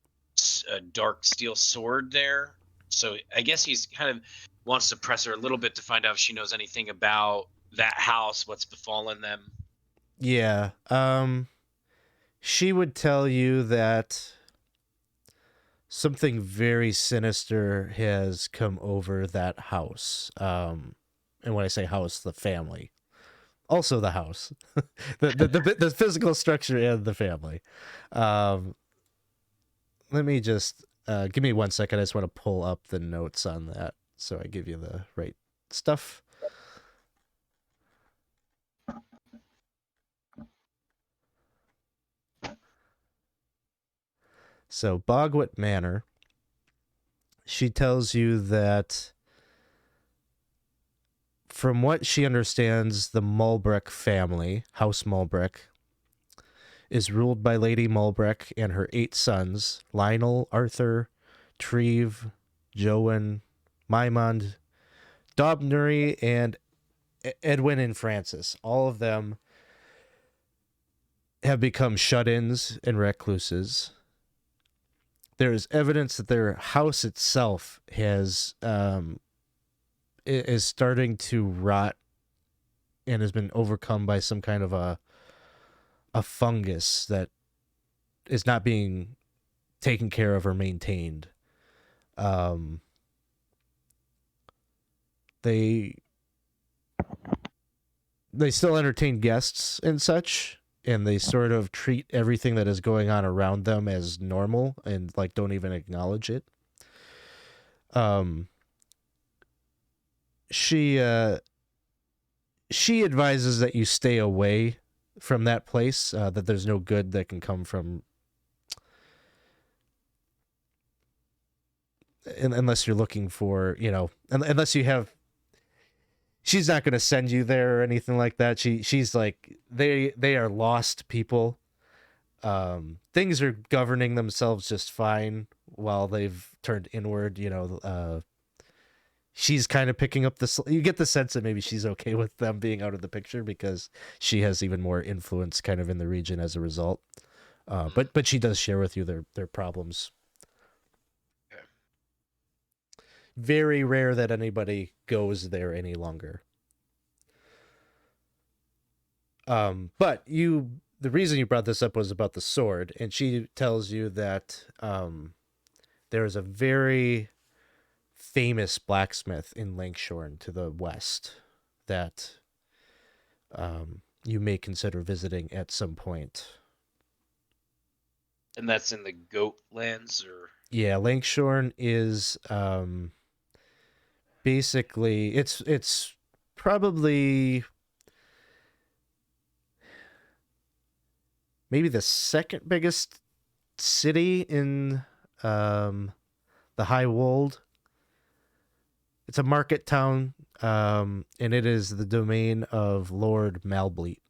dark steel sword there. So I guess he's kind of wants to press her a little bit to find out if she knows anything about that house, what's befallen them. Yeah. She would tell you that something very sinister has come over that house. And when I say house, the family. Also the house. the physical structure and the family. Let me just give me 1 second. I just want to pull up the notes on that so I give you the right stuff. So, Bogwit Manor, she tells you that from what she understands, the Mulbreck family, House Mulbreck, is ruled by Lady Mulbreck and her 8 sons, Lionel, Arthur, Treve, Joan, Maimond, Dobnury, and Edwin and Francis. All of them have become shut-ins and recluses. There is evidence that their house itself is starting to rot and has been overcome by some kind of a fungus that is not being taken care of or maintained. They still entertain guests and such, and they sort of treat everything that is going on around them as normal and like don't even acknowledge it. She she advises that you stay away from that place, that there's no good that can come from, unless you're looking for, unless you have, she's not going to send you there or anything like that. She's like, they are lost people. Things are governing themselves just fine while they've turned inward. She's kind of picking up you get the sense that maybe she's okay with them being out of the picture because she has even more influence kind of in the region as a result. But she does share with you their problems. Okay. Very rare that anybody goes there any longer. But the reason you brought this up was about the sword, and she tells you that there is a very famous blacksmith in Lankshorn to the west that you may consider visiting at some point. And that's in the Goat Lands, or? Yeah, Lankshorn is basically it's probably maybe the second biggest city in the High Wold. It's a market town, and it is the domain of Lord Malbleet.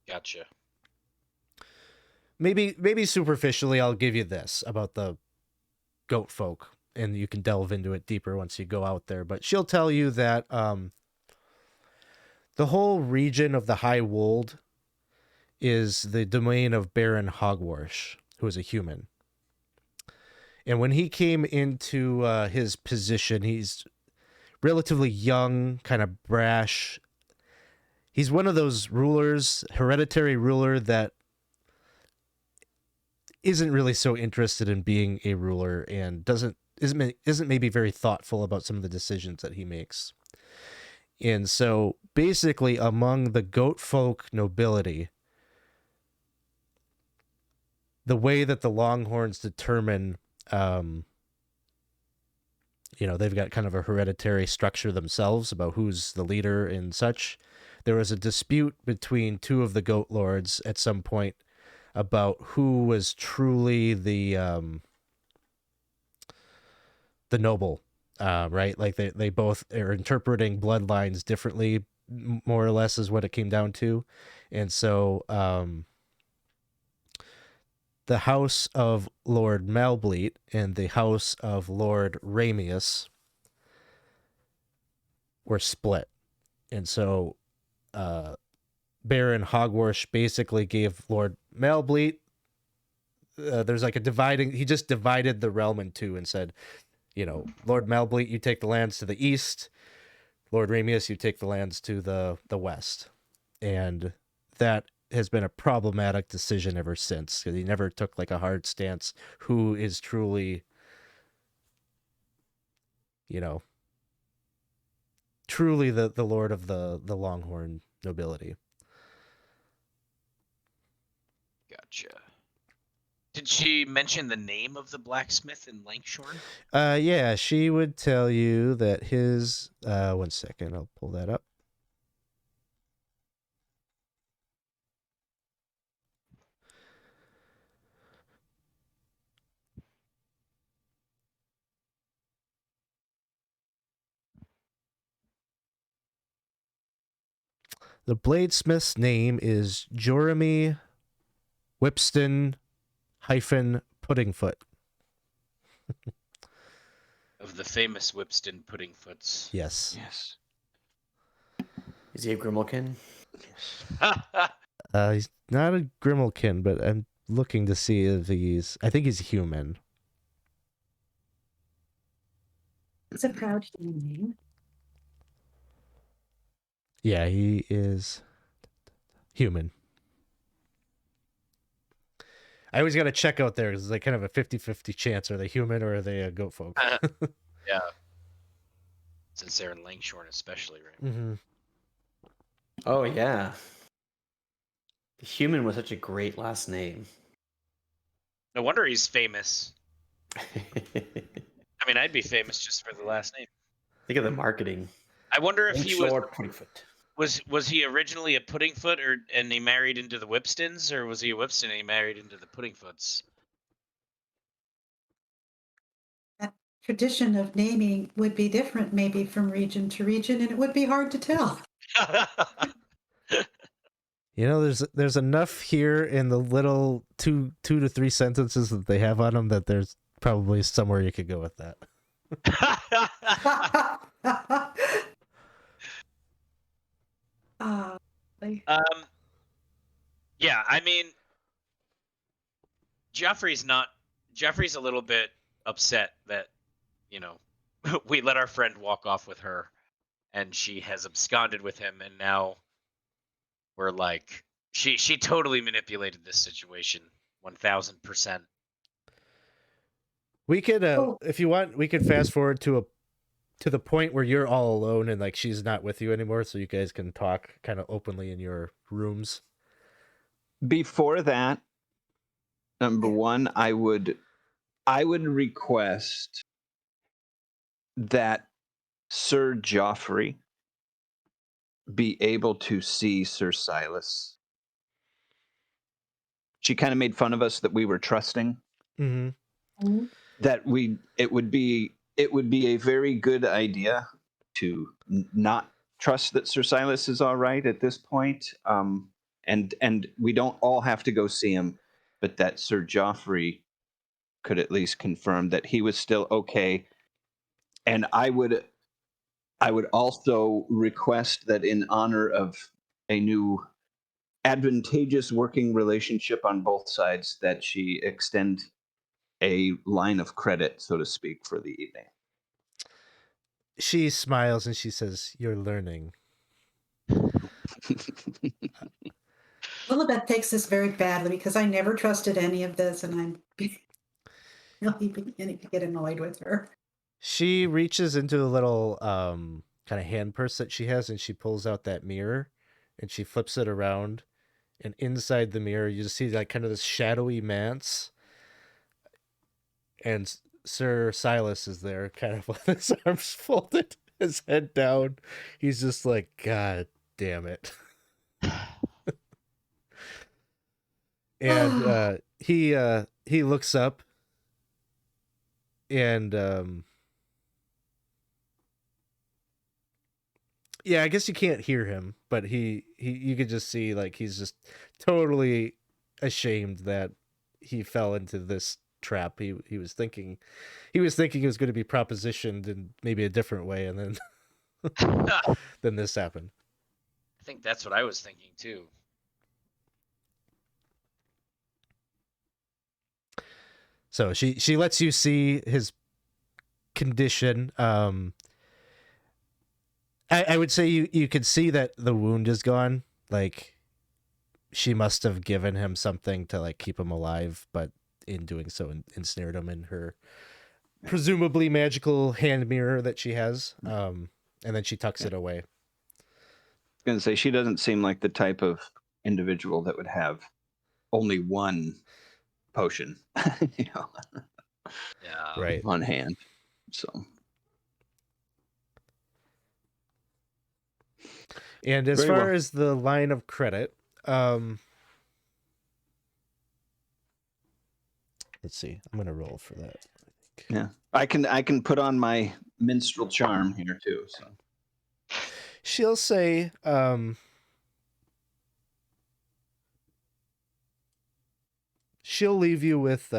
Gotcha. Maybe superficially, I'll give you this about the goat folk, and you can delve into it deeper once you go out there. But she'll tell you that the whole region of the High Wold is the domain of Baron Hogwarsh, who is a human. And when he came into his position, he's relatively young, kind of brash. He's one of those rulers, hereditary ruler, that isn't really so interested in being a ruler and isn't maybe very thoughtful about some of the decisions that he makes. And so basically among the goat folk nobility, the way that the Longhorns determine, they've got kind of a hereditary structure themselves about who's the leader and such. There was a dispute between two of the goat lords at some point about who was truly the noble, right? Like they both are interpreting bloodlines differently, more or less, is what it came down to. And so the house of Lord Malbleet and the house of Lord Ramius were split. And so Baron Hogwarsh basically gave Lord Malbleet, there's like he just divided the realm in two and said, Lord Malbleet, you take the lands to the east. Lord Ramius, you take the lands to the west. And that has been a problematic decision ever since, because he never took like a hard stance who is truly, truly the lord of the Longhorn nobility. Gotcha. Did she mention the name of the blacksmith in Lankshorn? Yeah, she would tell you that his, one second, I'll pull that up. The bladesmith's name is Jeremy Whipston Puddingfoot. Of the famous Whipston Puddingfoots. Yes. Yes. Is he a Grimalkin? He's not a Grimalkin, but I'm looking to see if I think he's human. It's a proud human name. Yeah, he is human. I always got to check out there because it's like kind of a 50-50 chance. Are they human or are they a goat folk? Yeah. Since they're in Lankshorn especially, right? Mm-hmm. Oh, yeah. Human was such a great last name. No wonder he's famous. I mean, I'd be famous just for the last name. Think of the marketing. I wonder if he was Lord Puttyfoot. was he originally a Puddingfoot, and he married into the Whipstons, or was he a Whipston and he married into the Puddingfoots? That tradition of naming would be different maybe from region to region, and it would be hard to tell. You know, there's enough here in the little two to three sentences that they have on them that there's probably somewhere you could go with that. Yeah, I mean, Geoffrey's a little bit upset that, we let our friend walk off with her and she has absconded with him, and now we're like, she totally manipulated this situation 1000%. We could if you want, we could fast forward to the point where you're all alone and like she's not with you anymore, so you guys can talk kind of openly in your rooms. Before that, number one, I would request that Sir Geoffrey be able to see Sir Silas. She kind of made fun of us that we were trusting. Mm-hmm. That it would be a very good idea to not trust that Sir Silas is all right at this point. And we don't all have to go see him, but that Sir Geoffrey could at least confirm that he was still okay. And I would also request that in honor of a new advantageous working relationship on both sides, that she extend a line of credit, so to speak, for the evening. She smiles and she says, "You're learning." Lillibeth takes this very badly because I never trusted any of this, and I'm really beginning to get annoyed with her. She reaches into a little kind of hand purse that she has, and she pulls out that mirror and she flips it around, and inside the mirror you just see like kind of this shadowy manse, and Sir Silas is there kind of with his arms folded, his head down. He's just like, God damn it. And he looks up and yeah, I guess you can't hear him, but he you could just see like he's just totally ashamed that he fell into this trap. He was thinking it was going to be propositioned in maybe a different way, and then then this happened. I think that's what I was thinking too. So she lets you see his condition. I would say you could see that the wound is gone. Like, she must have given him something to like keep him alive, but in doing so ensnared him in her presumably magical hand mirror that she has. And then she tucks it away. I was going to say, she doesn't seem like the type of individual that would have only one potion, Yeah. Right. on hand. So. And as far as the line of credit, let's see. I'm gonna roll for that. Yeah, I can put on my minstrel charm here too. So she'll say, she'll leave you with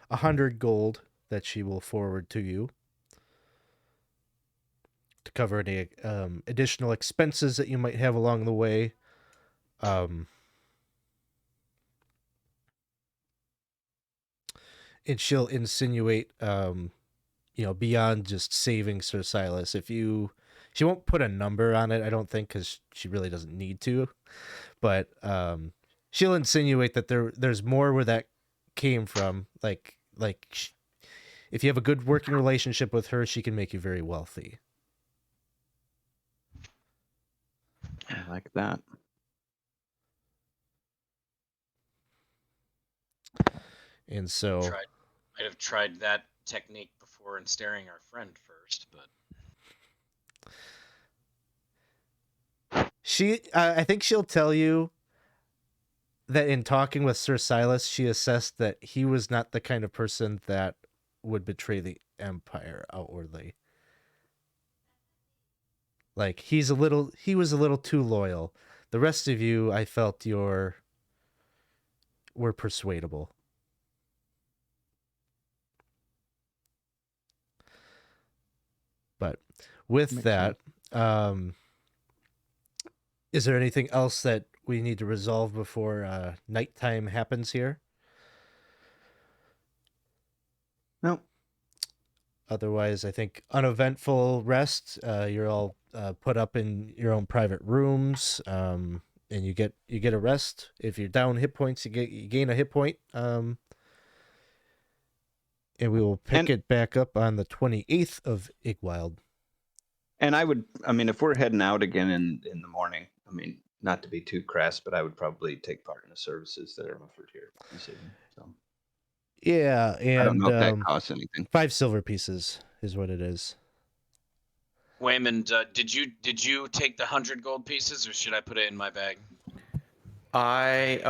100 gold that she will forward to you to cover any additional expenses that you might have along the way. And she'll insinuate, beyond just saving Sir Silas, she won't put a number on it, I don't think, because she really doesn't need to. But she'll insinuate that there's more where that came from. Like if you have a good working relationship with her, she can make you very wealthy. I like that. And so Might have tried that technique before. for and staring our friend first, but I think she'll tell you that in talking with Sir Silas, she assessed that he was not the kind of person that would betray the Empire outwardly. Like he was a little too loyal. The rest of you, I felt were persuadable. But with Makes that, is there anything else that we need to resolve before nighttime happens here? No. Otherwise, I think uneventful rest. You're all put up in your own private rooms, and you get a rest. If you're down hit points, you gain a hit point. And we will pick it back up on the 28th of Igwild. And if we're heading out again in the morning, not to be too crass, but I would probably take part in the services that are offered here this evening. So. Yeah, and I don't know if that costs anything. 5 silver pieces is what it is. Weymund, did you take the 100 gold pieces, or should I put it in my bag? I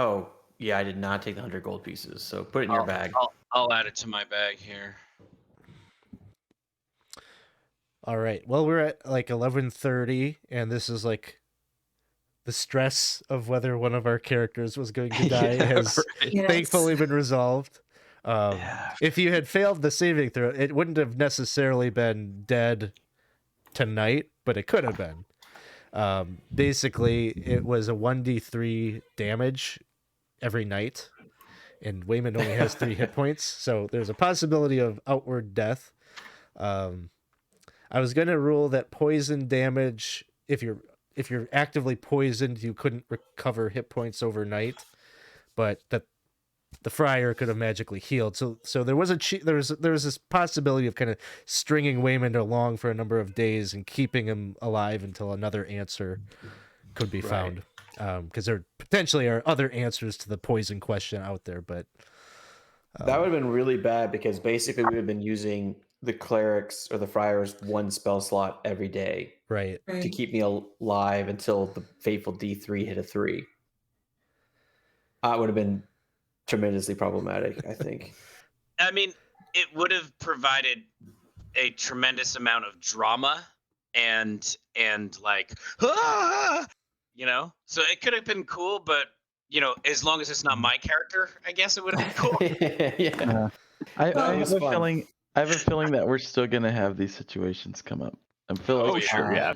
did not take the 100 gold pieces, so put it in your bag. I'll add it to my bag here. All right. Well, we're at like 11:30, and this is like the stress of whether one of our characters was going to die has thankfully been resolved. If you had failed the saving throw, it wouldn't have necessarily been dead tonight, but it could have been. Basically, it was a 1d3 damage every night, and Weymund only has 3 hit points, so there's a possibility of outward death. I was going to rule that poison damage, if you're actively poisoned, you couldn't recover hit points overnight, but that the Friar could have magically healed. So there was there was this possibility of kind of stringing Weymund along for a number of days and keeping him alive until another answer could be found. Because there potentially are other answers to the poison question out there, but that would have been really bad because basically we would have been using the cleric's or the Friar's 1 spell slot every day, right, to keep me alive until the fateful D3 hit a 3. It would have been tremendously problematic, I think. It would have provided a tremendous amount of drama and like, so it could have been cool, but as long as it's not my character, I guess it would have been cool. Yeah. I have a feeling that we're still gonna have these situations come up. I feel like Sure, yeah.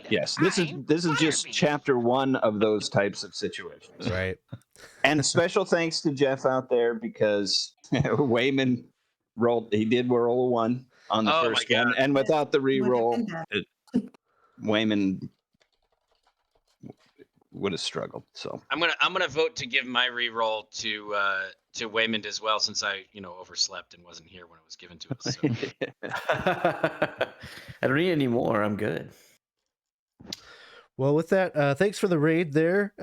Yes, this is just chapter 1 of those types of situations. right. And special thanks to Jeff out there because Weymund did roll a 1 on the first one, and without the re-roll, Weymund would have struggled. So I'm gonna vote to give my re-roll to Weymund as well, since I overslept and wasn't here when it was given to us. So. I don't need any more. I'm good. Well, with that, thanks for the raid there,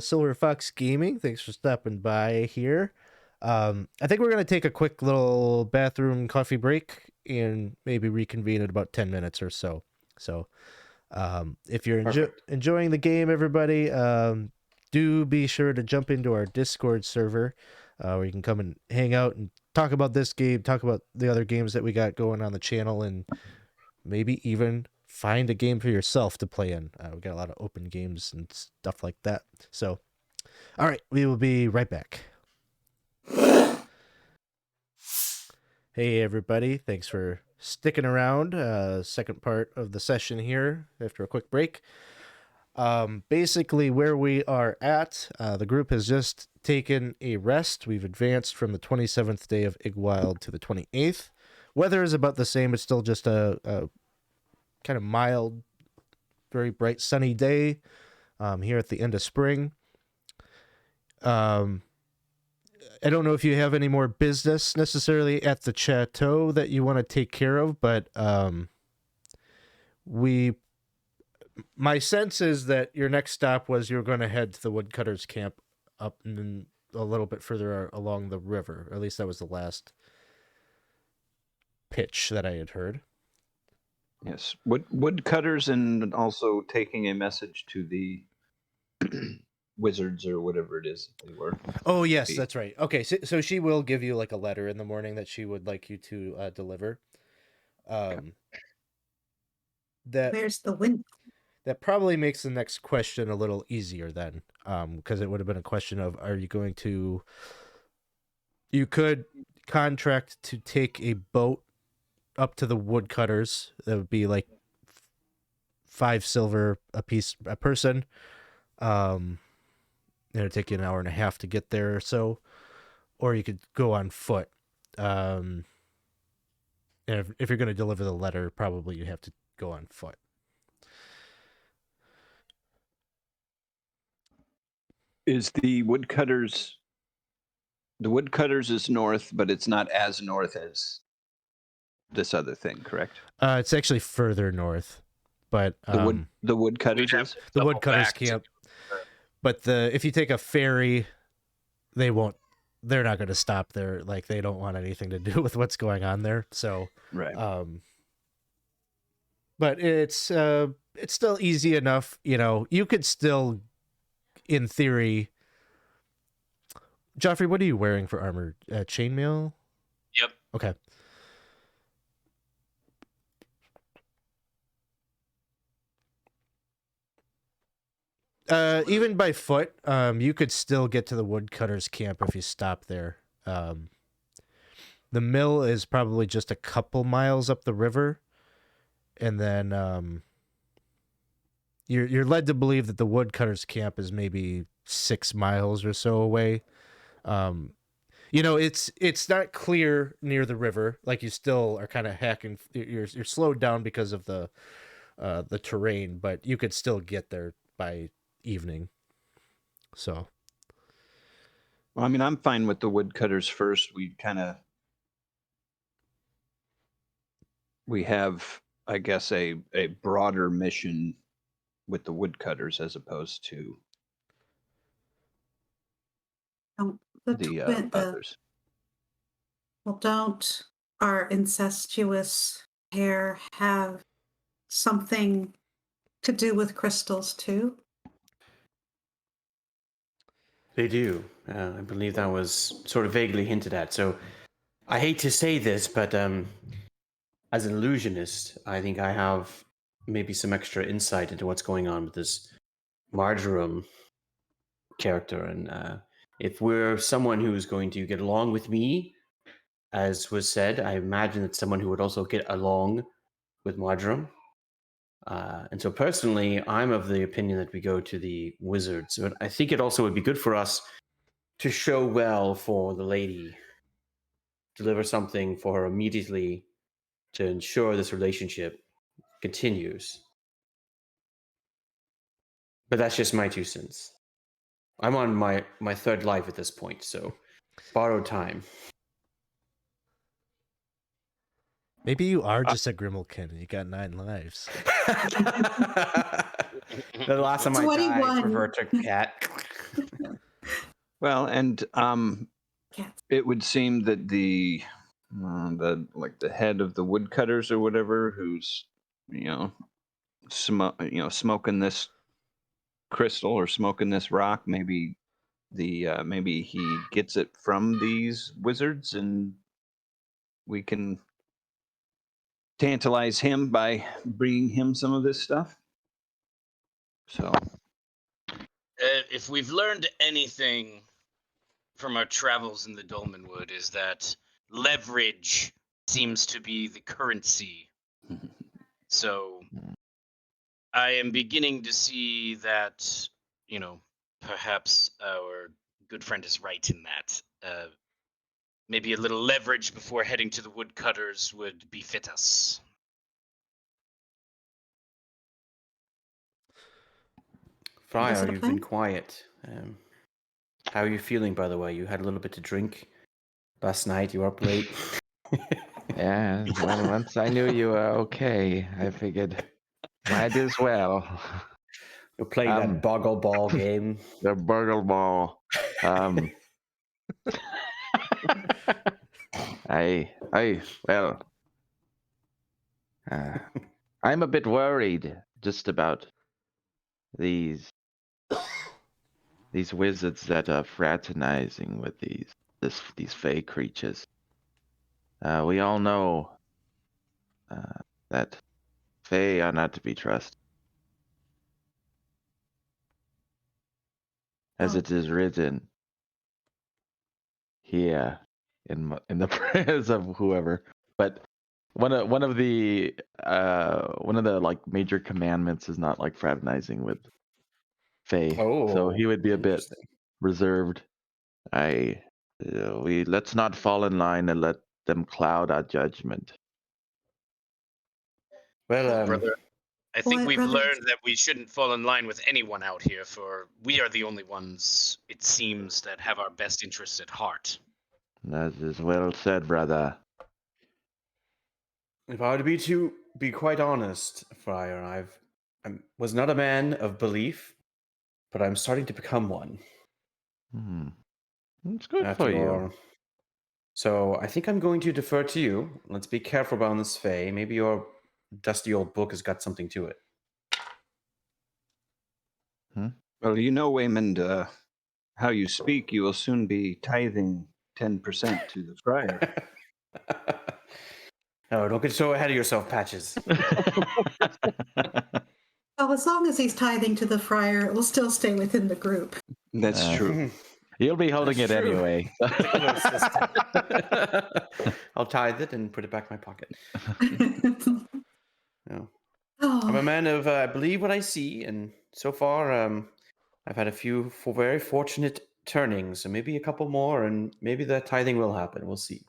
Silver Fox Gaming. Thanks for stopping by here. I think we're going to take a quick little bathroom coffee break and maybe reconvene in about 10 minutes or so. So if you're enjoying the game, everybody, do be sure to jump into our Discord server where you can come and hang out and talk about this game, talk about the other games that we got going on the channel, and maybe even find a game for yourself to play in. We got a lot of open games and stuff like that. So, all right, we will be right back. Hey, everybody. Thanks for sticking around. Second part of the session here after a quick break. Basically, where we are at, the group has just taken a rest. We've advanced from the 27th day of Igwild to the 28th. Weather is about the same. It's still just a kind of mild, very bright, sunny day here at the end of spring. I don't know if you have any more business necessarily at the chateau that you want to take care of, but my sense is that your next stop was you were going to head to the woodcutters camp up and a little bit further along the river. Or at least that was the last pitch that I had heard. Yes, woodcutters, and also taking a message to the wizards or whatever it is they were. Oh yes, that's right. Okay, so she will give you like a letter in the morning that she would like you to deliver. That Where's the wind? that probably makes the next question a little easier then, because it would have been a question of, are you going to? You could contract to take a boat up to the woodcutters. That would be like 5 silver a piece a person. It'd take you an hour and a half to get there or so, or you could go on foot. And if you're going to deliver the letter, probably you have to go on foot. Is the woodcutters is north, but it's not as north as this other thing, correct? It's actually further north, but the woodcutters We'd have is to the double woodcutters back to camp. do But if you take a ferry, they won't. They're not going to stop there. Like, they don't want anything to do with what's going on there. So, right. But it's still easy enough. You know, you could still, in theory. Geoffrey, what are you wearing for armor? Chainmail? Yep. Okay. Even by foot, you could still get to the woodcutters camp if you stop there. The mill is probably just a couple miles up the river, and then you're led to believe that the woodcutters camp is maybe 6 miles or so away. You know, it's not clear near the river. Like, you still are kind of hacking. You're slowed down because of the terrain, but you could still get there by evening. So, Well, I mean, I'm fine with the woodcutters first. We have, I guess, a broader mission with the woodcutters as opposed to the others. Well, don't our incestuous pair have something to do with crystals too? They do. I believe that was sort of vaguely hinted at. So I hate to say this, but as an illusionist, I think I have maybe some extra insight into what's going on with this Marjoram character. And if we're someone who's going to get along with me, as was said, I imagine it's someone who would also get along with Marjoram. And so personally, I'm of the opinion that we go to the wizards. But I think it also would be good for us to show well for the lady, deliver something for her immediately to ensure this relationship continues. But that's just my 2 cents. I'm on my third life at this point, so borrowed time. maybe you are just a Grimalkin and you got 9 lives. The last time I died, revert to cat. Well, and Cats. it would seem that the head of the woodcutters or whatever, who's smoking this crystal or smoking this rock, maybe he gets it from these wizards, and we can tantalize him by bringing him some of this stuff. So if we've learned anything from our travels in the Dolmenwood, is that leverage seems to be the currency. So I am beginning to see that, perhaps our good friend is right in that. Maybe a little leverage before heading to the woodcutters would befit us. Friar, you've been quiet. How are you feeling, by the way? You had a little bit to drink last night. You were up late. Yeah, well, once I knew you were okay, I figured might as well. You're playing that boggle ball game. The burgle ball. Well, I'm a bit worried just about these wizards that are fraternizing with these fey creatures. We all know that fey are not to be trusted, as Oh. it is written here in the prayers of whoever. But one of the like major commandments is not like fraternizing with fey. So he would be a bit interesting. reserved. We let's not fall in line and let them cloud our judgment. Well, Brother, I think Well, we've brother- learned that we shouldn't fall in line with anyone out here, for we are the only ones, it seems, that have our best interests at heart. That is well said, brother. if I were to be quite honest, Friar, I was not a man of belief, but I'm starting to become one. It's good After for all. you. So I think I'm going to defer to you. Let's be careful about this Fae. Maybe your dusty old book has got something to it. Well, you know, Weymund, how you speak, you will soon be tithing 10% to the friar. No, don't get so ahead of yourself, Patches. Well, as long as he's tithing to the friar, it will still stay within the group. That's true. You'll be holding That's it true. anyway. It's a close system. I'll tithe it and put it back in my pocket. No. I'm a Oh, man of I believe what I see, and so far I've had a few very fortunate turnings, so maybe a couple more, and maybe that tithing will happen. We'll see.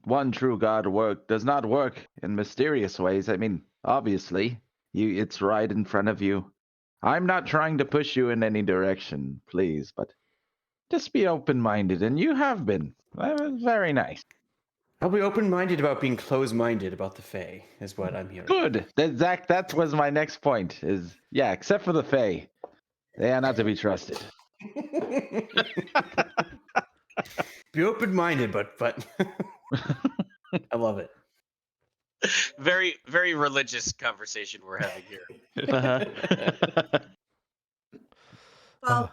One true God does not work in mysterious ways. I mean, obviously, it's right in front of you. I'm not trying to push you in any direction, please, but just be open-minded, and you have been. Very nice. I'll be open-minded about being closed-minded about the Fae, is what I'm hearing. Good. That was my next point. Yeah, except for the Fae, they are not to be trusted. Be open-minded, but I love it. Very, very religious conversation we're having here. well,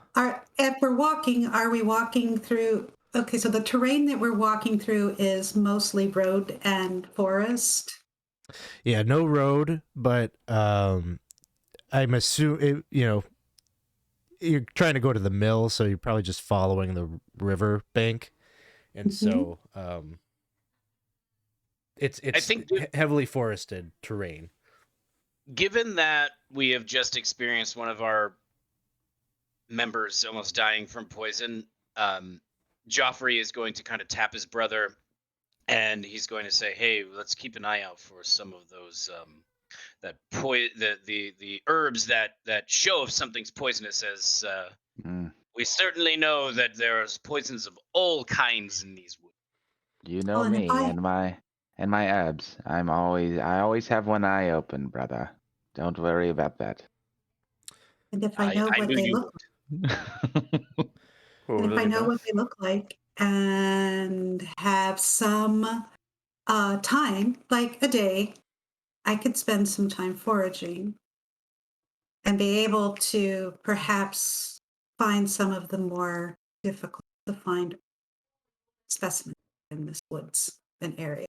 if we're walking, are we walking through? Okay, so the terrain that we're walking through is mostly road and forest. Yeah, no road, but I'm assuming you're trying to go to the mill, so you're probably just following the river bank, and so it's I think heavily forested terrain. Given that we have just experienced one of our members almost dying from poison, Geoffrey is going to kind of tap his brother, and he's going to say, "Hey, let's keep an eye out for some of those the herbs that show if something's poisonous." As we certainly know that there's poisons of all kinds in these woods. You know and if me and my abs. I always have one eye open, brother. Don't worry about that. And if I know what knew they you look and if I know what they look like and have some time, like a day, I could spend some time foraging and be able to perhaps find some of the more difficult to find specimens in this woods and area.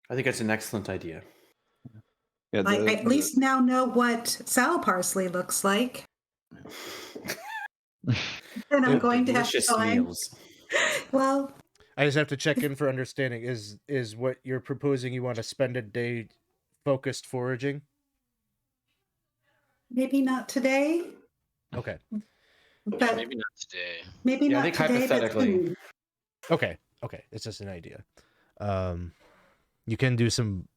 I think that's an excellent idea. Yeah, I at least now know what sow parsley looks like. And I'm going to have to delicious find. meals. Well, I just have to check in for understanding. Is what you're proposing? You want to spend a day focused foraging? maybe not today, Okay. but Maybe not today. maybe Yeah, I not think today, but hypothetically. soon. Okay. It's just an idea. You can do some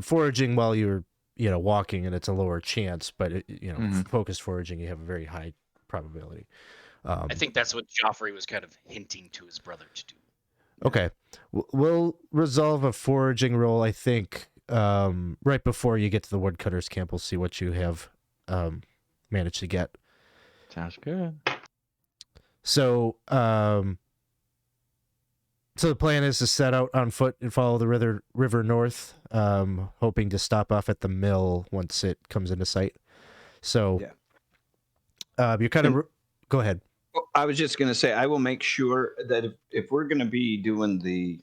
foraging while you're walking, and it's a lower chance. But focused foraging, you have a very high probability. I think that's what Geoffrey was kind of hinting to his brother to do. Okay, we'll resolve a foraging roll. I think right before you get to the woodcutters camp, we'll see what you have managed to get. Sounds good. So, so the plan is to set out on foot and follow the river north, hoping to stop off at the mill once it comes into sight. So, you're kind of... Go ahead. I was just going to say, I will make sure that if we're going to be doing the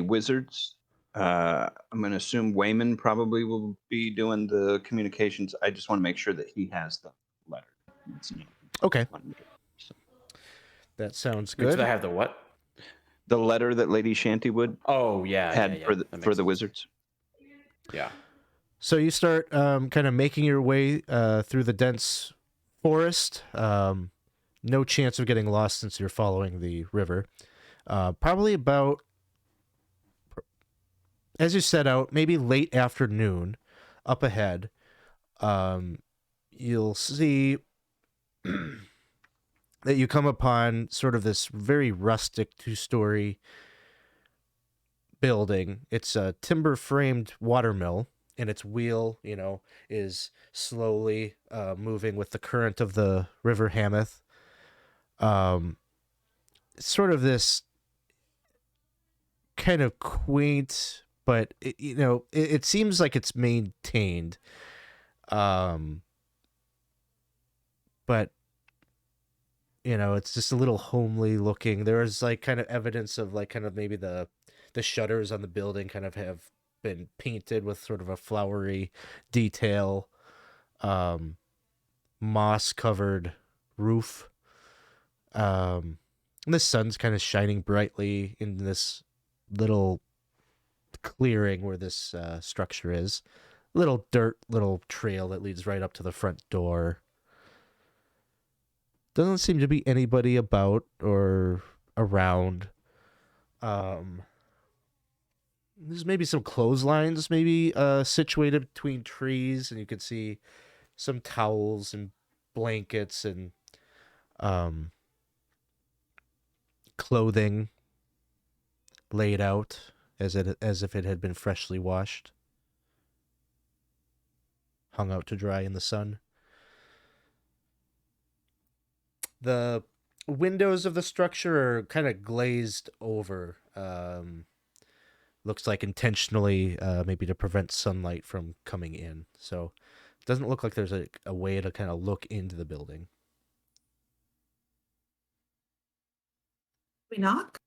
wizards, I'm going to assume Weymund probably will be doing the communications. I just want to make sure that he has the letter. Okay. That sounds good. Did I have the what? The letter that Lady Shantywood had for the wizards. Yeah. So you start kind of making your way through the dense forest. No chance of getting lost since you're following the river. Probably about, as you set out, maybe late afternoon, up ahead, you'll see that you come upon sort of this very rustic 2-story building. It's a timber-framed watermill, and its wheel, is slowly moving with the current of the River Hamath. Sort of this kind of quaint, but it seems like it's maintained. But it's just a little homely looking. There is like kind of evidence of like kind of maybe the shutters on the building kind of have been painted with sort of a flowery detail. Moss covered roof. And the sun's kind of shining brightly in this little clearing where this structure is. Little trail that leads right up to the front door. Doesn't seem to be anybody about or around. There's maybe some clotheslines situated between trees, and you can see some towels and blankets and clothing laid out as if it had been freshly washed, hung out to dry in the sun. The windows of the structure are kind of glazed over. Looks like intentionally, maybe to prevent sunlight from coming in. So it doesn't look like there's a way to kind of look into the building. We knock?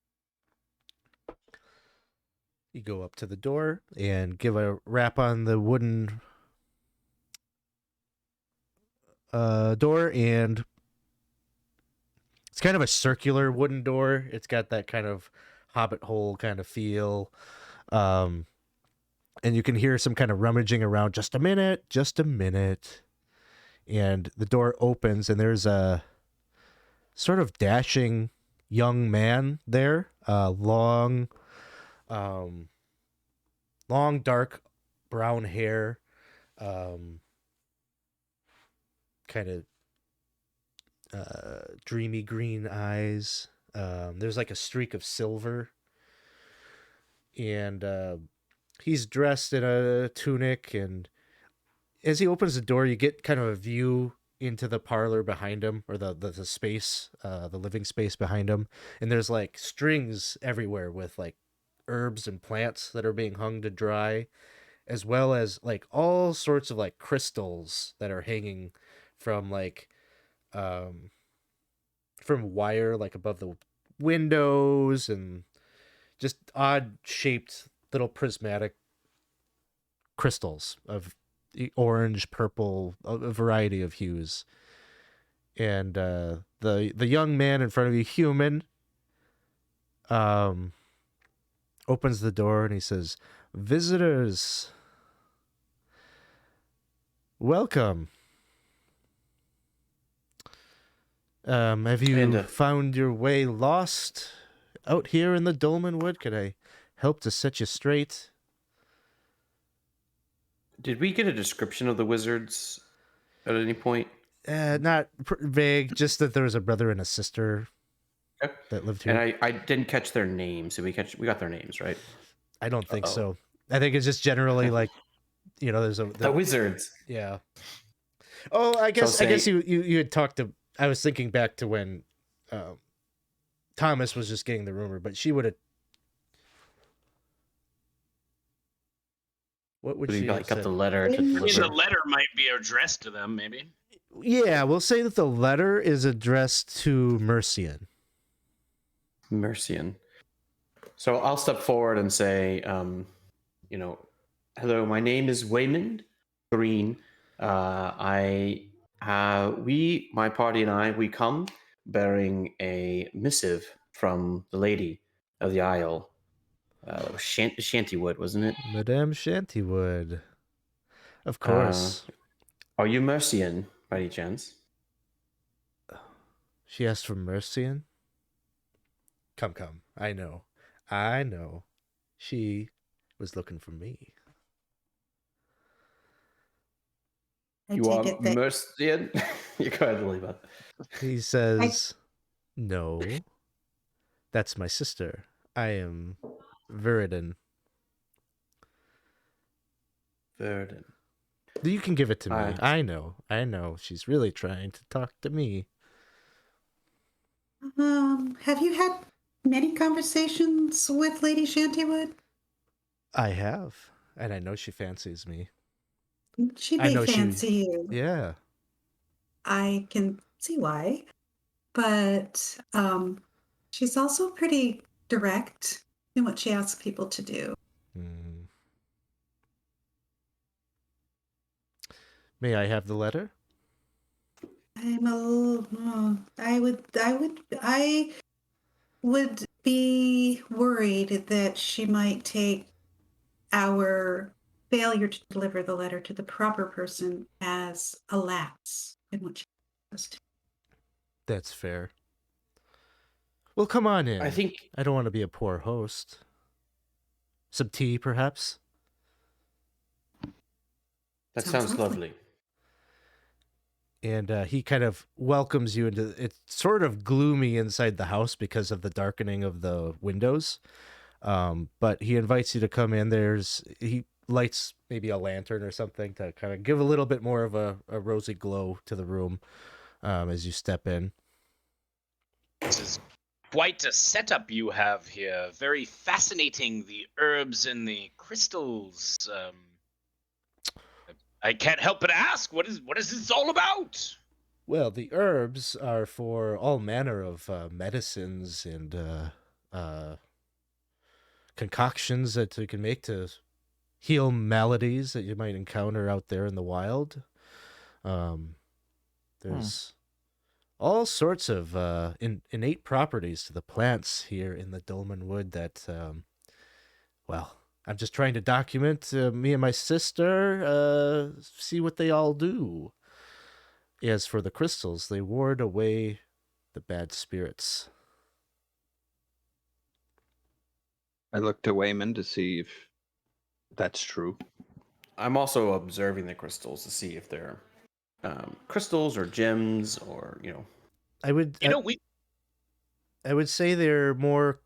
You go up to the door and give a rap on the wooden door, and it's kind of a circular wooden door. It's got that kind of hobbit hole kind of feel. And you can hear some kind of rummaging around. Just a minute. And the door opens, and there's a sort of dashing young man there. Long, dark brown hair. Kind of dreamy green eyes. There's like a streak of silver. And he's dressed in a tunic, and as he opens the door, you get kind of a view into the parlor behind him, or the space, the living space behind him. And there's like strings everywhere with like herbs and plants that are being hung to dry, as well as like all sorts of like crystals that are hanging from like from wire like above the windows, and just odd shaped little prismatic crystals of orange, purple, a variety of hues. And the young man in front of you, human, opens the door and he says, "Visitors, welcome. Have you found your way lost out here in the Dolmenwood? Could I help to set you straight?" Did we get a description of the wizards at any point? Not vague, just that there was a brother and a sister that lived here. And I didn't catch their names. Did we got their names, right? I don't think so. I think it's just generally like, there's the wizards. Yeah. Oh, I guess you had talked to. I was thinking back to when Thomas was just getting the rumor, but she would have. What would Would she you have like got said? the letter to I mean, the deliver? letter might be addressed to them, maybe. Yeah, we'll say that the letter is addressed to Mercian. Mercian. So I'll step forward and say, hello, my name is Weymund Green. My party and I, we come bearing a missive from the Lady of the Isle. Shantywood, wasn't it? Madame Shantywood. Of Uh, course. are you Mercian, by any chance? She asked for Mercian. Come. I know. She was looking for me. You are Mercian? You go ahead, Lillibeth. He says, no, that's my sister. I am Viridin. Verdun. You can give it to me. Aye. I know. She's really trying to talk to me. Have you had many conversations with Lady Shantywood? I have. And I know she fancies me. She I may know fancy you. Yeah. I can see why. But she's also pretty direct in what she asks people to do. Mm. May I have the letter? I'm a little, I would be worried that she might take our failure to deliver the letter to the proper person as a lapse in what she does. That's fair. Well, come on in. I think I don't want to be a poor host. Some tea, perhaps? that Sounds sounds lovely. And he kind of welcomes you into it's sort of gloomy inside the house because of the darkening of the windows. But he invites you to come in. He lights maybe a lantern or something to kind of give a little bit more of a rosy glow to the room as you step in. This is quite a setup you have here. Very fascinating. The herbs and the crystals. I can't help but ask, what is this all about? Well, the herbs are for all manner of medicines and concoctions that you can make to heal maladies that you might encounter out there in the wild. There's all sorts of innate properties to the plants here in the Dolmenwood that, I'm just trying to document me and my sister, see what they all do. As for the crystals, they ward away the bad spirits. I look to Weymund to see if that's true. I'm also observing the crystals to see if they're crystals or gems or I would say they're more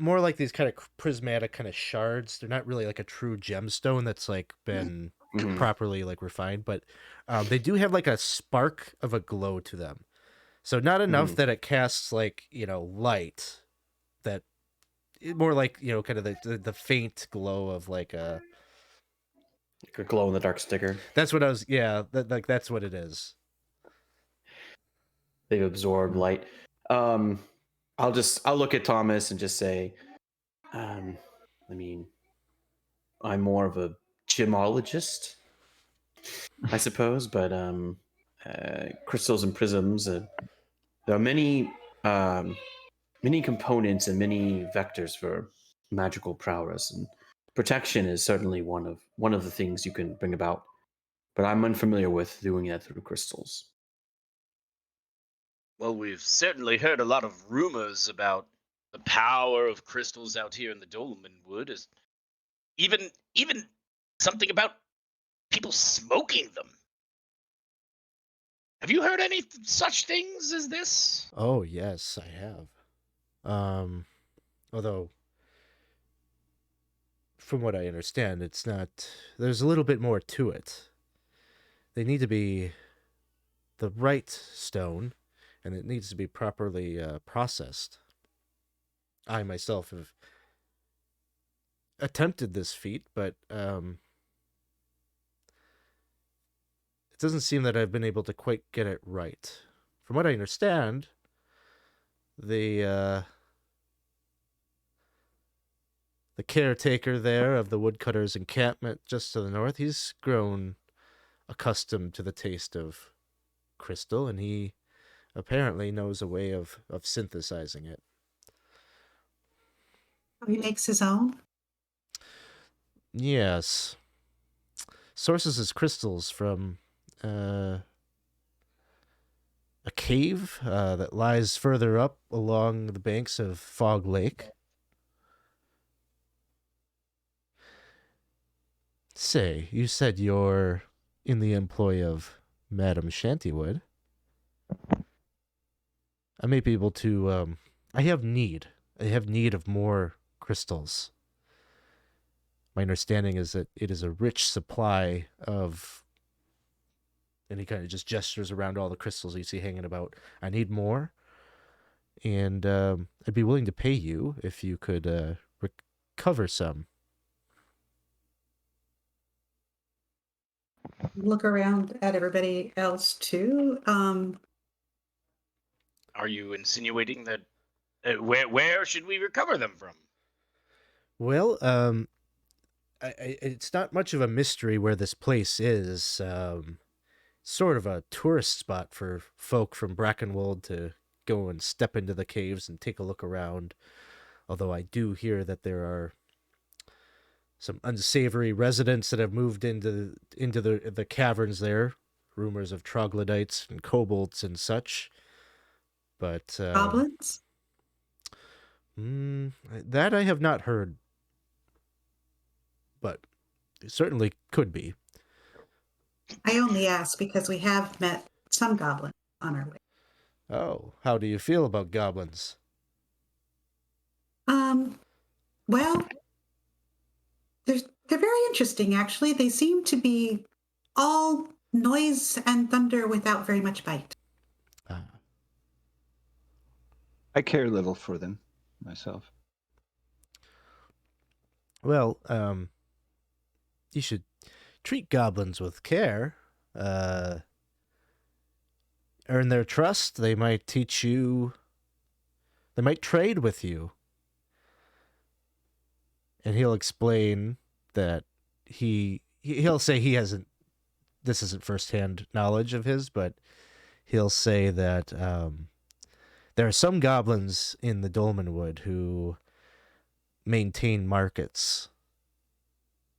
like these kind of prismatic kind of shards. They're not really like a true gemstone that's like been properly like refined, but they do have like a spark of a glow to them. So not enough that it casts like, light, that more like, kind of the faint glow of like a glow in the dark sticker. That's what I was, that's what it is. They've absorbed light. I'll look at Thomas and just say, I'm more of a gemologist, I suppose, but crystals and prisms, there are many components and many vectors for magical prowess, and protection is certainly one of the things you can bring about, but I'm unfamiliar with doing that through crystals. Well, we've certainly heard a lot of rumors about the power of crystals out here in the Dolmenwood. Is even something about people smoking them. Have you heard any such things as this? Oh yes, I have. Although from what I understand, it's not, there's a little bit more to it. They need to be the right stone, and it needs to be properly processed. I myself have attempted this feat, but it doesn't seem that I've been able to quite get it right. From what I understand, the caretaker there of the woodcutters' encampment just to the north, he's grown accustomed to the taste of crystal, and he apparently knows a way of synthesizing it. He makes his own. Yes. Sources his crystals from a cave that lies further up along the banks of Fog Lake. Say, you said you're in the employ of Madame Shantywood. I may be able to, I have need of more crystals. My understanding is that it is a rich supply of, and he kind of just gestures around all the crystals you see hanging about. I need more, and I'd be willing to pay you if you could recover some. Look around at everybody else too. Are you insinuating that where should we recover them from? Well, it's not much of a mystery where this place is. Sort of a tourist spot for folk from Brackenwold to go and step into the caves and take a look around. Although I do hear that there are some unsavory residents that have moved into the caverns there. Rumors of troglodytes and kobolds and such. But Goblins? That I have not heard. But it certainly could be. I only ask because we have met some goblins on our way. Oh, how do you feel about goblins? Well, they're very interesting, actually. They seem to be all noise and thunder without very much bite. I care little for them myself. Well, you should treat goblins with care. Earn their trust. They might teach you. They might trade with you. And he'll explain that he'll say he hasn't. This isn't firsthand knowledge of his, but he'll say that there are some goblins in the Dolmenwood who maintain markets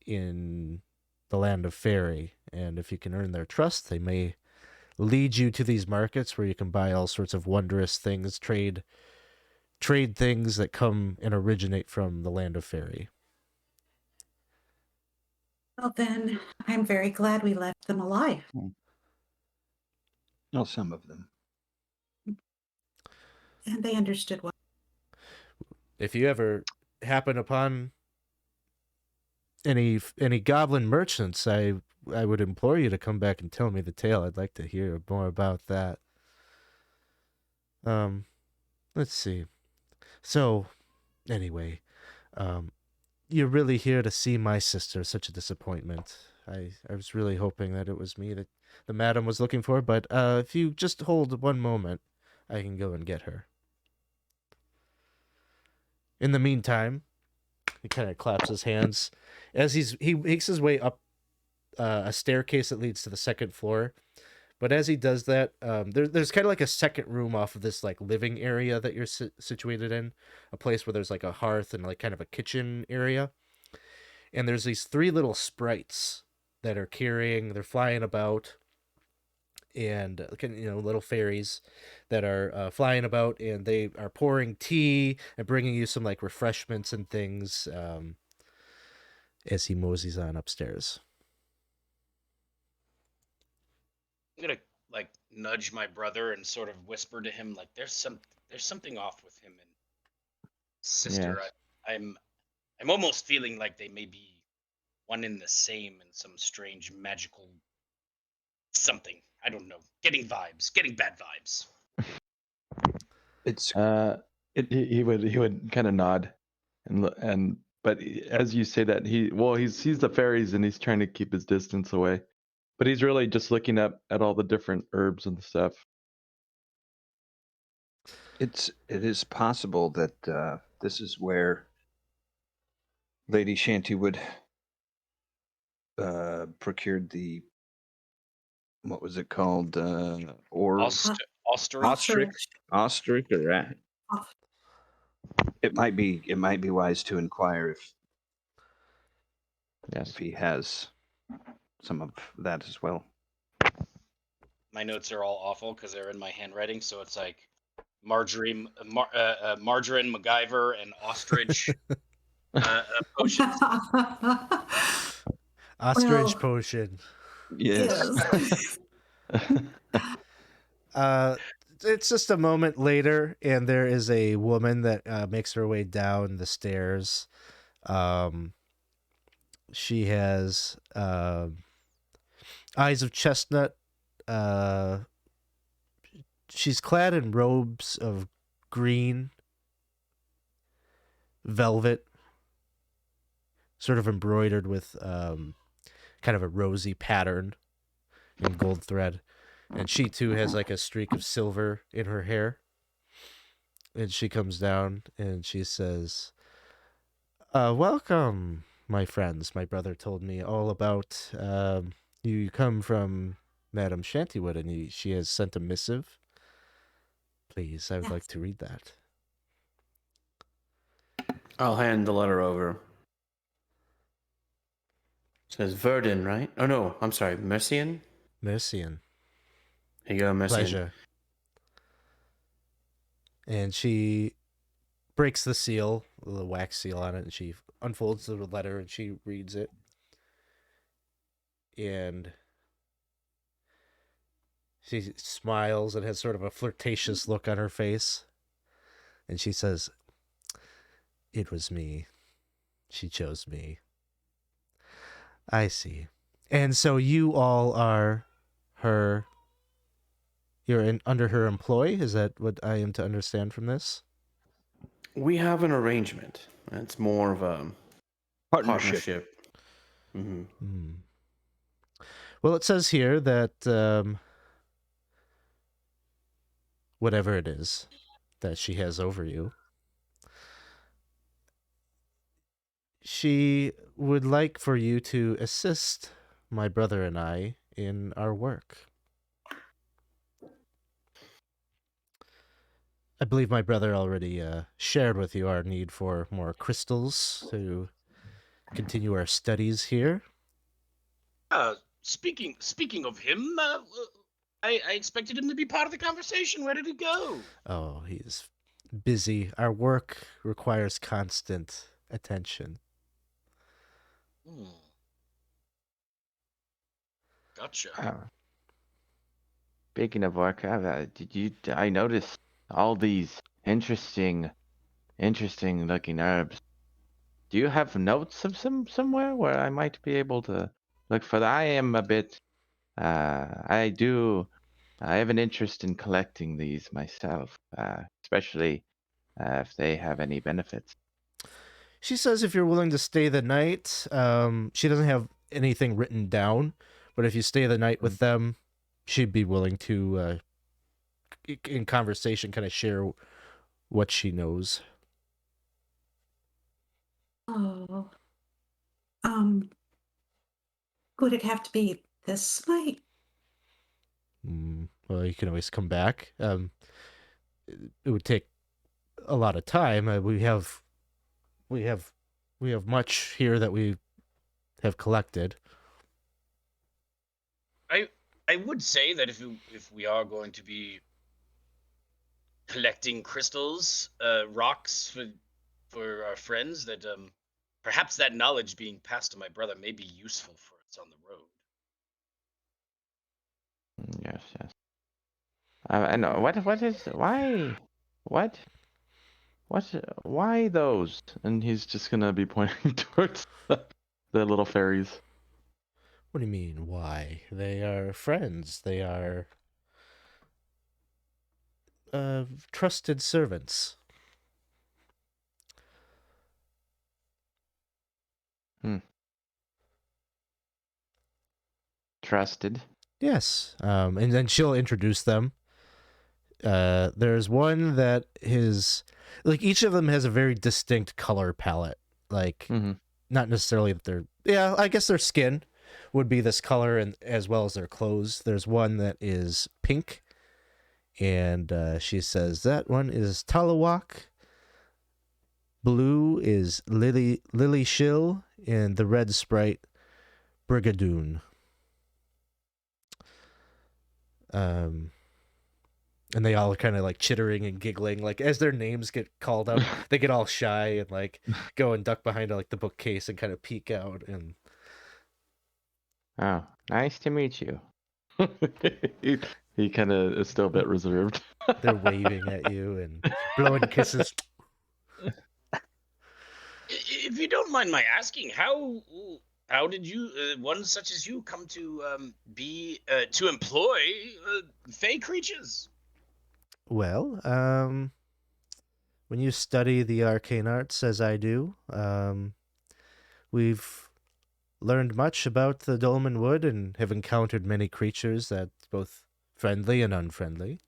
in the land of Fairy, and if you can earn their trust, they may lead you to these markets where you can buy all sorts of wondrous things, trade things that come and originate from the land of Fairy. Well, then, I'm very glad we left them alive. Well, some of them. And they understood what. If you ever happen upon any goblin merchants, I would implore you to come back and tell me the tale. I'd like to hear more about that. Let's see. So, anyway, you're really here to see my sister. Such a disappointment. I was really hoping that it was me that the madam was looking for, but if you just hold one moment, I can go and get her. In the meantime, he kind of claps his hands as he makes his way up a staircase that leads to the second floor. But as he does that, there's kind of like a second room off of this like living area that you're situated in, a place where there's like a hearth and like kind of a kitchen area. And there's these three little sprites that are they're flying about, and little fairies that are flying about, and they are pouring tea and bringing you some like refreshments and things as he moseys on upstairs. I'm gonna like nudge my brother and sort of whisper to him like there's something off with him and sister. Yes. I'm almost feeling like they may be one in the same in some strange magical something. I don't know. Getting bad vibes. It's He would kind of nod, but as you say that he sees the fairies and he's trying to keep his distance away, but he's really just looking at all the different herbs and stuff. it is possible that this is where Lady Shantywood procured the, what was it called? Or Ostrich. ostrich or rat. Off. It might be wise to inquire Yes. if he has some of that as well. My notes are all awful because they're in my handwriting, so it's like margarine, MacGyver, and ostrich potions. Ostrich Well, potion. Yes. It's just a moment later, and there is a woman that makes her way down the stairs. She has eyes of chestnut. She's clad in robes of green velvet, sort of embroidered with kind of a rosy pattern in gold thread. And she too has like a streak of silver in her hair. And she comes down and she says, welcome, my friends. My brother told me all about you come from Madame Shantywood, and she has sent a missive. Please, I would like to read that. I'll hand the letter over. It says Verdun, right? Oh no, I'm sorry, Mercian. Mercian. Here you go, Mercian. Pleasure. And she breaks the seal, the wax seal on it, and she unfolds the letter and she reads it. And she smiles and has sort of a flirtatious look on her face. And she says, "It was me. She chose me. I see. And so you all are you're under her employ? Is that what I am to understand from this?" We have an arrangement. It's more of a partnership. Mm-hmm. Hmm. Well, it says here that whatever it is that she has over you, she would like for you to assist my brother and I in our work. I believe my brother already shared with you our need for more crystals to continue our studies here. Speaking of him, I expected him to be part of the conversation. Where did he go? Oh, he's busy. Our work requires constant attention. Gotcha. Speaking of work, I noticed all these interesting looking herbs. Do you have notes of somewhere where I might be able to look for that? I am a bit, I have an interest in collecting these myself, especially if they have any benefits. She says if you're willing to stay the night, she doesn't have anything written down, but if you stay the night with them, she'd be willing to, in conversation, kind of share what she knows. Oh. Would it have to be this night? Well, you can always come back. It would take a lot of time. We have much here that we have collected. I would say that if we are going to be collecting crystals, rocks for our friends, that perhaps that knowledge being passed to my brother may be useful for us on the road. Yes. And Why those? And he's just gonna be pointing towards the little fairies. What do you mean, why? They are friends. They are... trusted servants. Trusted. Yes. And then she'll introduce them. There's one that like each of them has a very distinct color palette. Like Mm-hmm. not necessarily that I guess their skin would be this color and as well as their clothes. There's one that is pink, and she says that one is Talawak. Blue is Lily Shill, and the red sprite Brigadoon. And they all kind of like chittering and giggling, like as their names get called out, they get all shy and like go and duck behind like the bookcase and kind of peek out. And Oh, nice to meet you. he kind of is still a bit reserved. they're waving at you and blowing kisses. If you don't mind my asking, how did you, one such as you, come to be to employ fey creatures? Well, when you study the arcane arts as I do, we've learned much about the Dolmenwood and have encountered many creatures that's both friendly and unfriendly.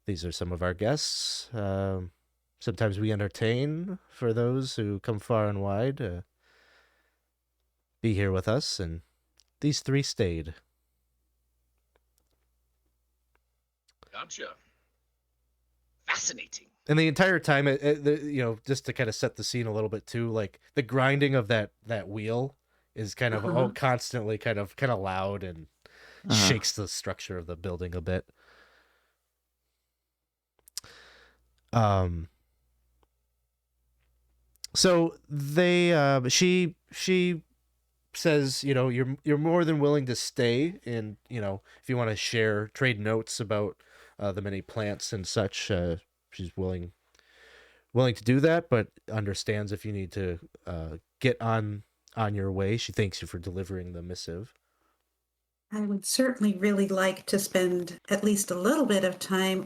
These are some of our guests. Sometimes we entertain for those who come far and wide to be here with us, and these three stayed. Gotcha. Fascinating. And the entire time, just to kind of set the scene a little bit too, like the grinding of that wheel is kind of constantly kind of loud and shakes the structure of the building a bit. So they she says, you're more than willing to stay, and if you want to trade notes about the many plants and such, she's willing to do that, but understands if you need to get on your way. She thanks you for delivering the missive. I would certainly really like to spend at least a little bit of time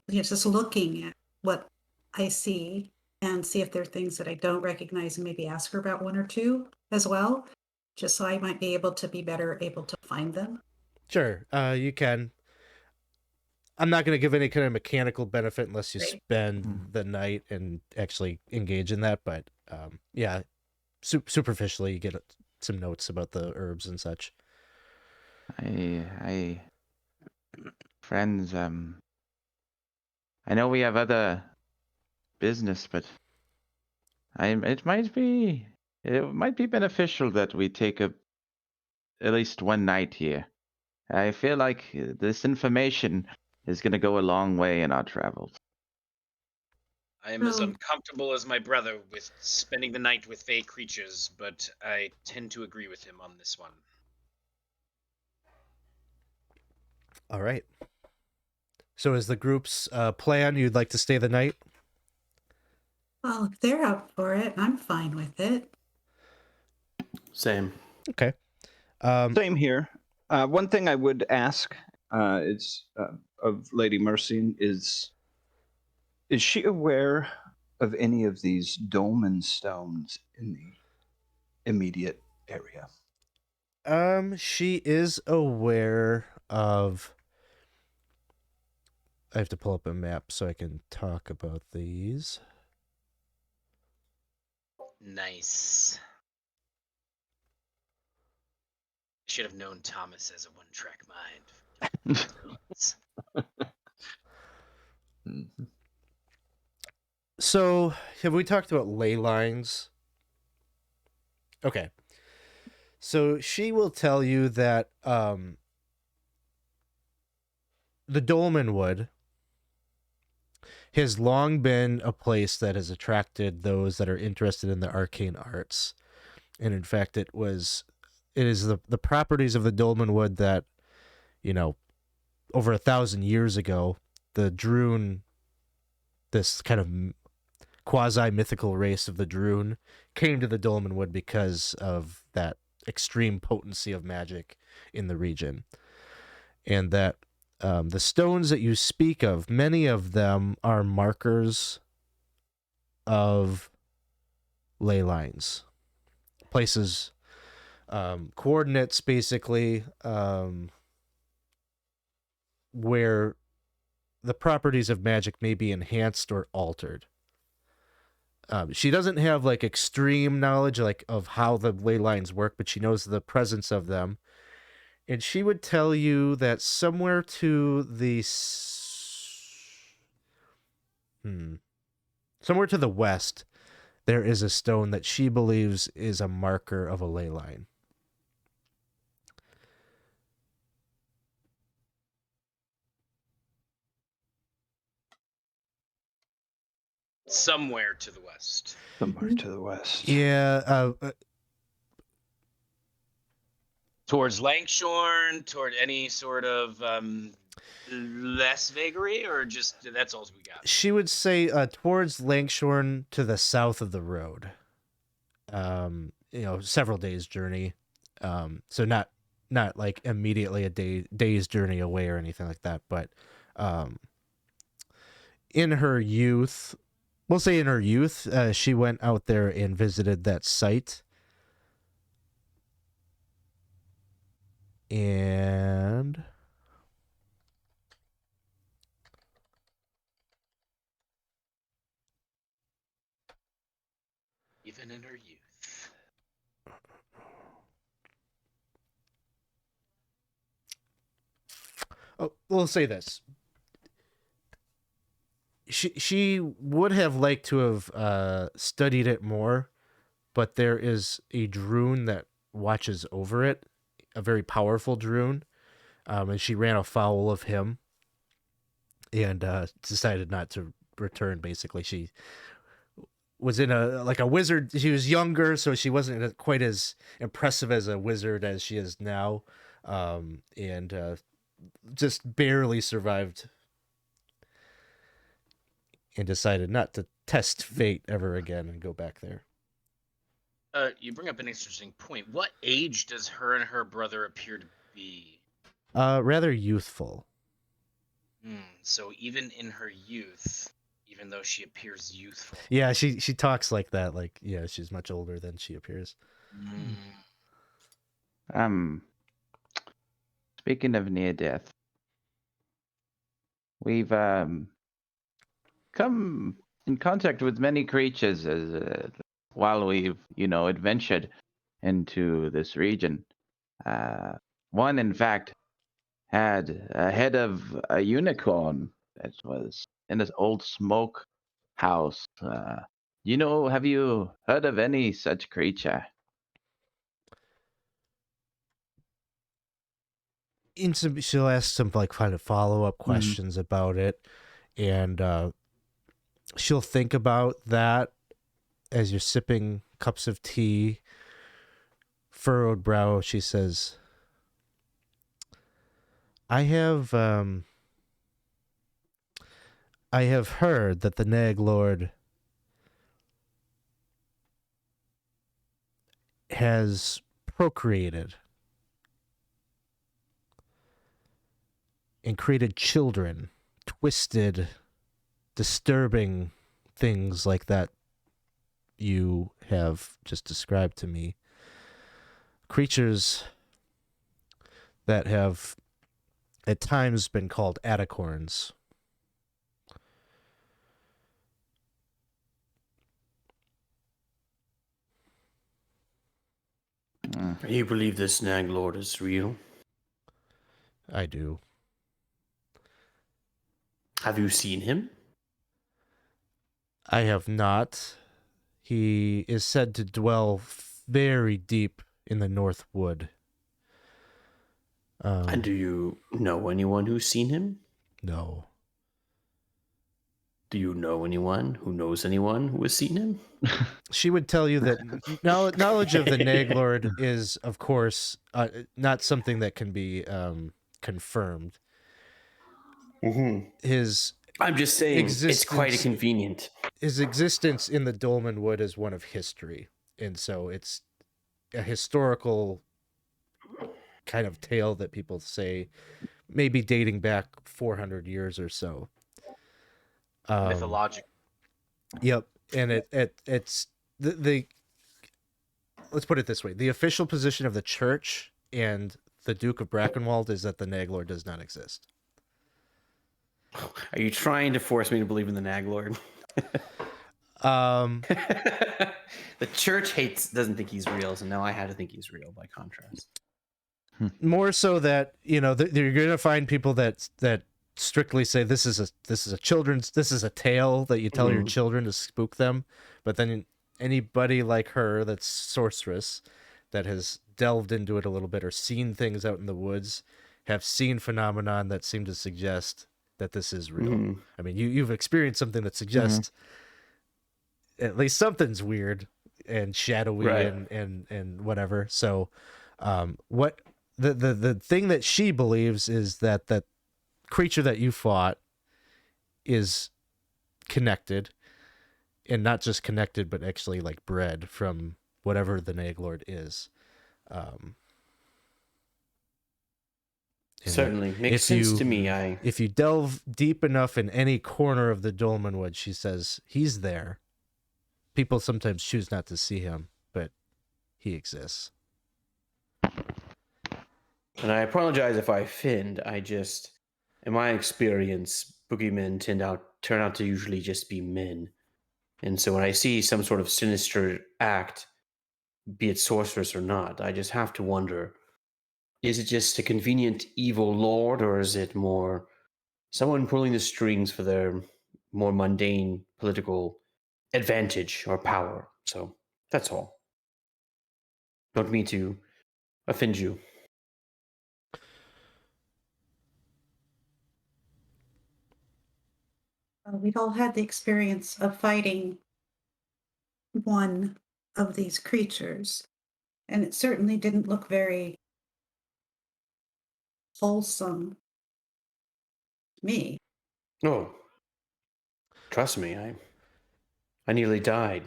just looking at what I see and see if there are things that I don't recognize and maybe ask her about one or two as well, just so I might be able to be better able to find them. Sure, you can. I'm not going to give any kind of mechanical benefit unless you spend the night and actually engage in that, but yeah, superficially you get some notes about the herbs and such. Friends, I know we have other business, but it might be beneficial that we take at least one night here. I feel like this information is going to go a long way in our travels. I am as uncomfortable as my brother with spending the night with fey creatures, but I tend to agree with him on this one. All right. So is the group's plan you'd like to stay the night? Well, if they're up for it, I'm fine with it. Same. Okay. Same here. One thing I would ask is of Lady Mercy is she aware of any of these dolmen stones in the immediate area? She is aware of. I have to pull up a map so I can talk about these. Nice. Should have known Thomas as a one-track mind. So, have we talked about ley lines? Okay. So she will tell you that the Dolmenwood has long been a place that has attracted those that are interested in the arcane arts. And in fact, it is the properties of the Dolmenwood that, over 1,000 years ago, the Droon, this kind of quasi-mythical race of the Droon, came to the Dolmenwood because of that extreme potency of magic in the region. And that The stones that you speak of, many of them are markers of ley lines, places, coordinates, basically, where the properties of magic may be enhanced or altered. She doesn't have like extreme knowledge like of how the ley lines work, but she knows the presence of them. And she would tell you that somewhere to the somewhere to the west, there is a stone that she believes is a marker of a ley line. Somewhere to the west. Somewhere to the west. Yeah, Towards Langshorn, toward any sort of less vagary, or just that's all we got? she would say towards Langshorn to the south of the road. Several days journey. So not like immediately a day's journey away or anything like that, but in her youth, we'll say in her youth, she went out there and visited that site. And Even in her youth. oh, we'll say this. She would have liked to have studied it more, but there is a droon that watches over it, a very powerful droon, and she ran afoul of him and decided not to return. Basically, she was in a wizard. She was younger, so she wasn't quite as impressive as a wizard as she is now, and just barely survived and decided not to test fate ever again and go back there. You bring up an interesting point. What age does her and her brother appear to be? Rather youthful. So even in her youth, even though she appears youthful. Yeah, she talks like that. Like, yeah, she's much older than she appears. Speaking of near death, we've come in contact with many creatures as while we've adventured into this region. One, in fact, had a head of a unicorn that was in this old smoke house. Have you heard of any such creature? She'll ask some kind of follow-up questions about it, and she'll think about that as you're sipping cups of tea. Furrowed brow, she says, I have heard that the Nag Lord has procreated and created children, twisted, disturbing things like that you have just described to me. Creatures that have at times been called atacorns. You believe this Nag Lord is real? I do. Have you seen him? I have not. He is said to dwell very deep in the North Wood. And do you know anyone who's seen him? No. Do you know anyone who knows anyone who has seen him? She would tell you that knowledge of the Nag Lord is, of course, not something that can be confirmed. His I'm just saying, it's quite convenient. His existence in the Dolmenwood is one of history, and so it's a historical kind of tale that people say maybe dating back 400 years or so. Mythological. Yep, and it's the let's put it this way: the official position of the church and the Duke of Brackenwald is that the Nag Lord does not exist. Are you trying to force me to believe in the Nag Lord? Um, The church doesn't think he's real, so now I had to think he's real by contrast. more so that you're gonna find people that strictly say this is a tale that you tell your children to spook them, but then anybody like her that's sorceress that has delved into it a little bit or seen things out in the woods have seen phenomenon that seem to suggest that this is real. I mean, you've experienced something that suggests at least something's weird and shadowy, Right. and whatever. So what the thing that she believes is that creature that you fought is connected, and not just connected but actually like bred from whatever the Nag Lord is. And Certainly. Makes if sense you- to me. if you delve deep enough in any corner of the Dolmenwood, she says he's there. People sometimes choose not to see him, but he exists. And I apologize if I offend. I just, in my experience, boogeymen turn out to usually just be men. And so when I see some sort of sinister act, be it sorceress or not, I just have to wonder, is it just a convenient evil lord, or is it more someone pulling the strings for their more mundane political advantage or power? So that's all. Don't mean to offend you. We've all had the experience of fighting one of these creatures, and it certainly didn't look very wholesome to me. Oh, trust me, I nearly died.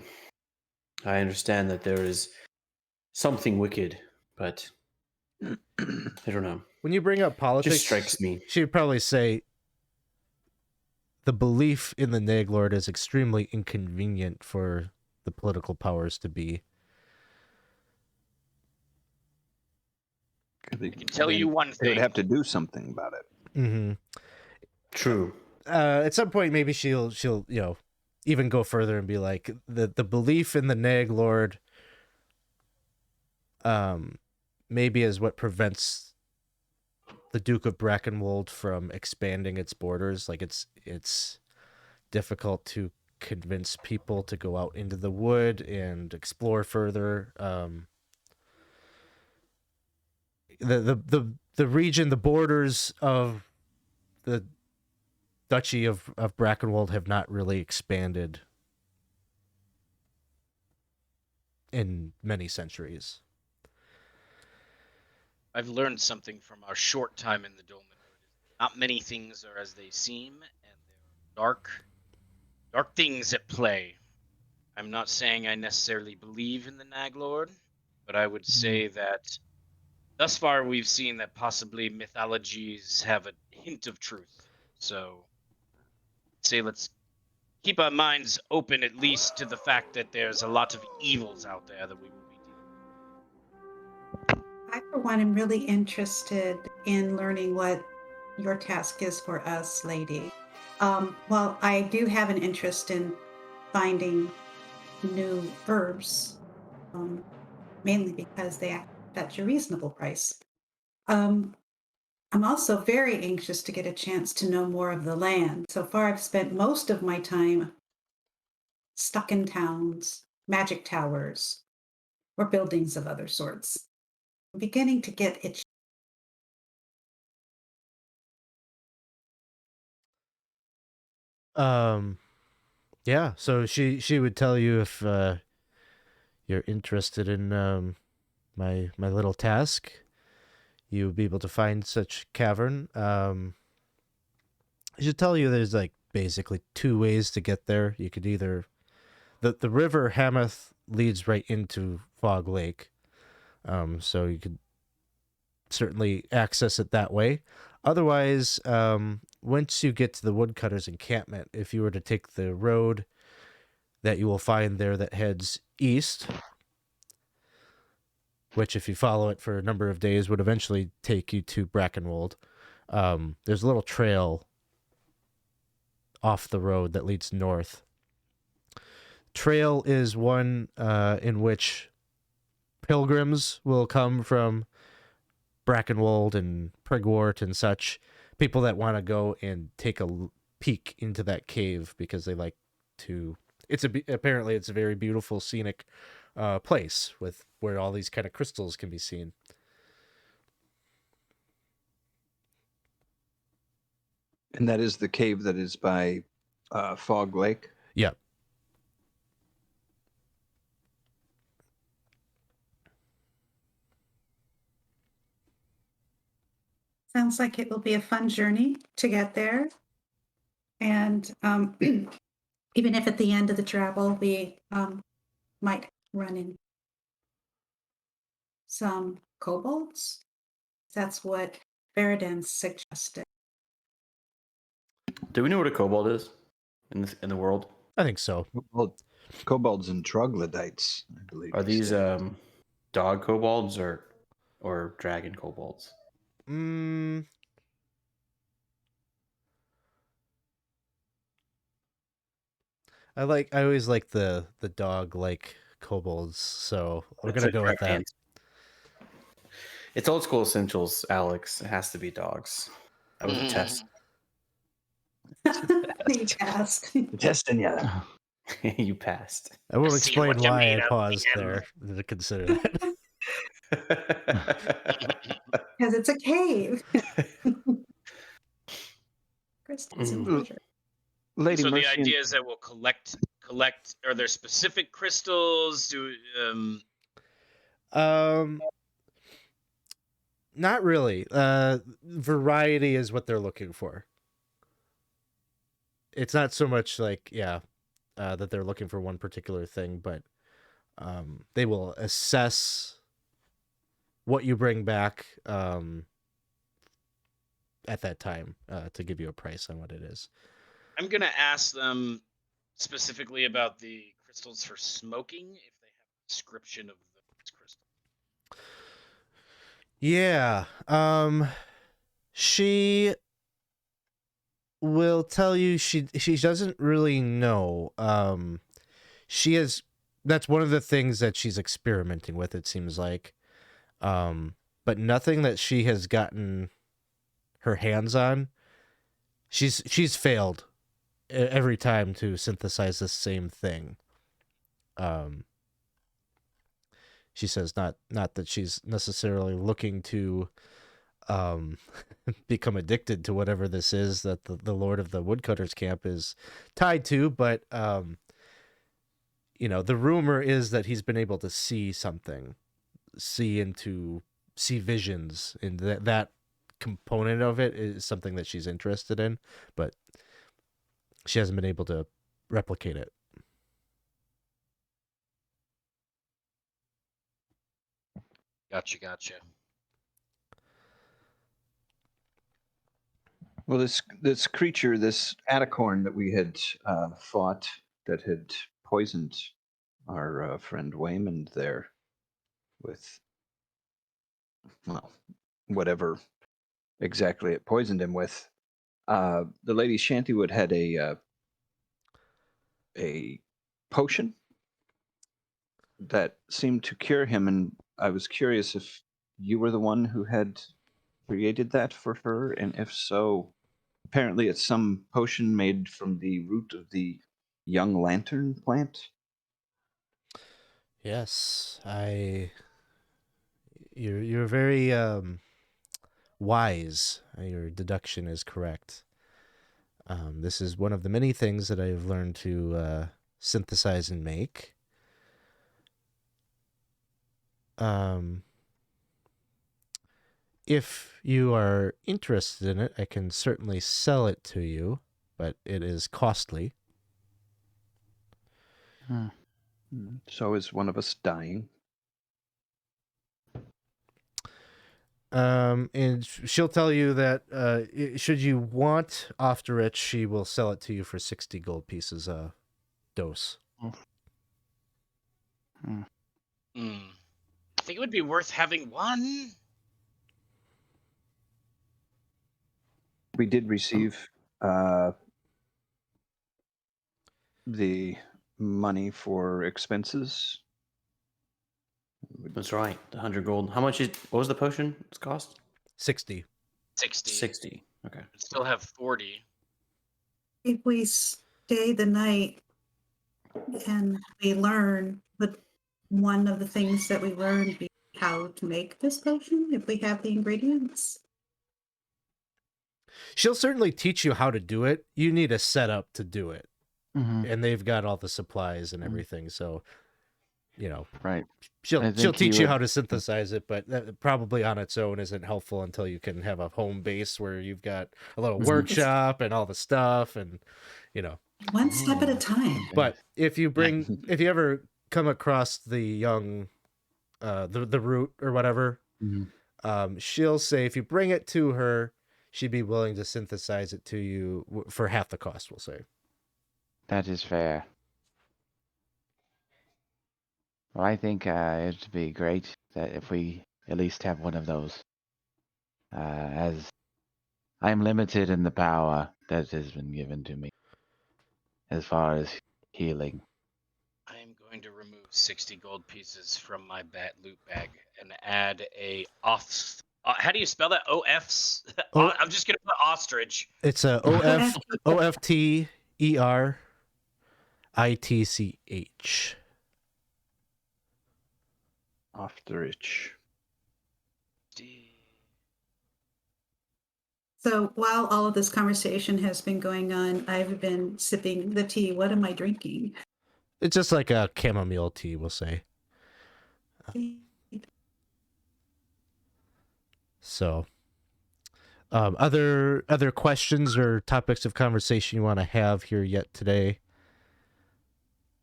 I understand that there is something wicked, but I don't know. When you bring up politics, Just strikes me. she would probably say the belief in the Nag Lord is extremely inconvenient for the political powers to be. I can tell you one They would thing. have to do something about it. Mm-hmm. True. At some point, maybe she'll even go further and be like the belief in the Nag Lord maybe is what prevents the Duke of Brackenwold from expanding its borders. Like it's difficult to convince people to go out into the wood and explore further. The region, the borders of the Duchy of Brackenwold have not really expanded in many centuries. I've learned something from our short time in the Dolmenwood. Not many things are as they seem, and there are dark things at play. I'm not saying I necessarily believe in the Nag Lord, but I would say that thus far we've seen that possibly mythologies have a hint of truth. So, say let's keep our minds open at least to the fact that there's a lot of evils out there that we will be dealing with. I, for one, am really interested in learning what your task is for us, lady. While I do have an interest in finding new herbs, mainly because they fetch a reasonable price. I'm also very anxious to get a chance to know more of the land. So far, I've spent most of my time stuck in towns, magic towers, or buildings of other sorts. I'm beginning to get itchy. Yeah, so she would tell you if you're interested in my little task, you would be able to find such cavern. I should tell you there's like basically two ways to get there. You could either the river Hamath leads right into Fog Lake. So you could certainly access it that way. Otherwise, once you get to the woodcutters' encampment, if you were to take the road that you will find there that heads east, which if you follow it for a number of days would eventually take you to Brackenwold, there's a little trail off the road that leads north. Trail is one in which pilgrims will come from Brackenwold and Prigwort and such, people that want to go and take a peek into that cave because they like to. Apparently it's a very beautiful scenic place with where all these kind of crystals can be seen. And that is the cave that is by Fog Lake. Yeah. Sounds like it will be a fun journey to get there. And even if at the end of the travel we might run in some kobolds, that's what Veridan suggested. Do we know what a kobold is in the world? I think so. Well, kobolds and troglodytes, I believe. Are you these said. dog kobolds or dragon kobolds? I always like the dog like kobolds, so we're gonna go with that. It's old school essentials, Alex. It has to be dogs. That was a test. You passed. Testing you. You passed. I will See explain what you why made I of, paused man. there to consider that. Because it's a cave. Crystals and treasure. Lady So the Mercy. idea is that we'll collect. Are there specific crystals? Not really. Variety is what they're looking for. It's not so much like that they're looking for one particular thing, but they will assess what you bring back at that time to give you a price on what it is. I'm gonna ask them specifically about the crystals for smoking, if they have a description of those crystals. Yeah. She will tell you she doesn't really know. That's one of the things that she's experimenting with, it seems like. But nothing that she has gotten her hands on. She's failed every time to synthesize the same thing. She says not that she's necessarily looking to become addicted to whatever this is that the Lord of the Woodcutters camp is tied to, but the rumor is that he's been able to see something, see visions, and that component of it is something that she's interested in, but she hasn't been able to replicate it. Gotcha. Well, this creature, this Atacorn that we had fought, that had poisoned our friend Weymund there with, well, whatever exactly it poisoned him with. The Lady Shantywood had a potion that seemed to cure him, and I was curious if you were the one who had created that for her, and if so, apparently it's some potion made from the root of the young lantern plant. Yes, you're very wise. Your deduction is correct. This is one of the many things that I've learned to synthesize and make. If you are interested in it, I can certainly sell it to you, but it is costly. So is one of us dying? And she'll tell you that should you want Ofterich, she will sell it to you for 60 gold pieces a dose. I think it would be worth having one. We did receive the money for expenses. That's right. The 100 gold. How much is? What was the potion? Its cost? 60. 60. 60. Okay. I'd still have 40. If we stay the night and we learn, but one of the things that we learned be how to make this potion if we have the ingredients. She'll certainly teach you how to do it. You need a setup to do it. And they've got all the supplies and everything. So, you know, Right. she'll think teach he you would- how to synthesize it, but that probably on its own isn't helpful until you can have a home base where you've got a little workshop and all the stuff and, you know. One step at a time. But if you ever come across the young, the root or whatever, she'll say if you bring it to her, she'd be willing to synthesize it to you for half the cost, we'll say. That is fair. Well, I think it'd be great that if we at least have one of those. As I'm limited in the power that has been given to me as far as healing. I am going to remove 60 gold pieces from my loot bag and add a off. How do you spell that? OFs? Oh. I'm just going to put ostrich. It's a OFTERITCH. Ofterich. So while all of this conversation has been going on, I've been sipping the tea. What am I drinking? It's just like a chamomile tea, we'll say. So, other questions or topics of conversation you want to have here yet today,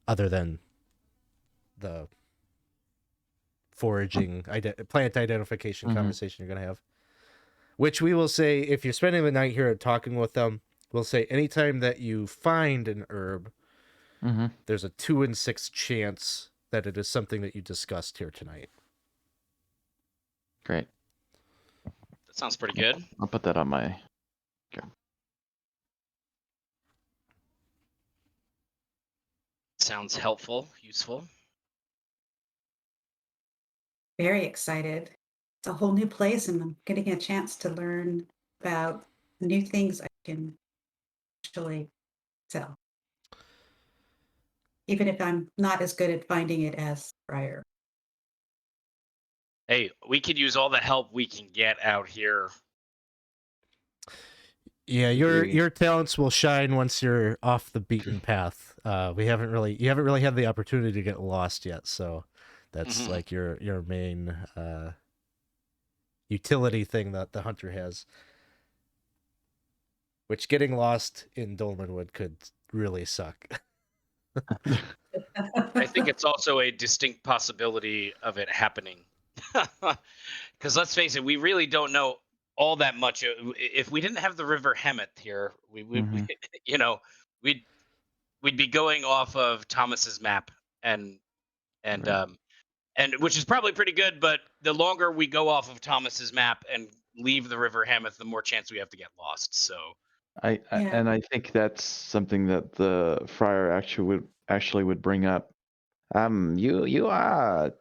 other than the foraging plant identification conversation you're going to have, which we will say if you're spending the night here talking with them, we'll say anytime that you find an herb, there's a 2 in 6 chance that it is something that you discussed here tonight. Great. That sounds pretty good. I'll put that on my. Sounds helpful, useful. Very excited. It's a whole new place, and I'm getting a chance to learn about new things I can actually sell. Even if I'm not as good at finding it as Friar. Hey, we could use all the help we can get out here. Yeah, your talents will shine once you're off the beaten path. You haven't really had the opportunity to get lost yet, so that's like your main utility thing that the hunter has. Which getting lost in Dolmenwood could really suck. I think it's also a distinct possibility of it happening. Because let's face it, we really don't know all that much. If we didn't have the River Hemeth here, we we'd be going off of Thomas's map and which is probably pretty good. But the longer we go off of Thomas's map and leave the River Hemeth, the more chance we have to get lost. So And I think that's something that the friar actually would bring up. You are.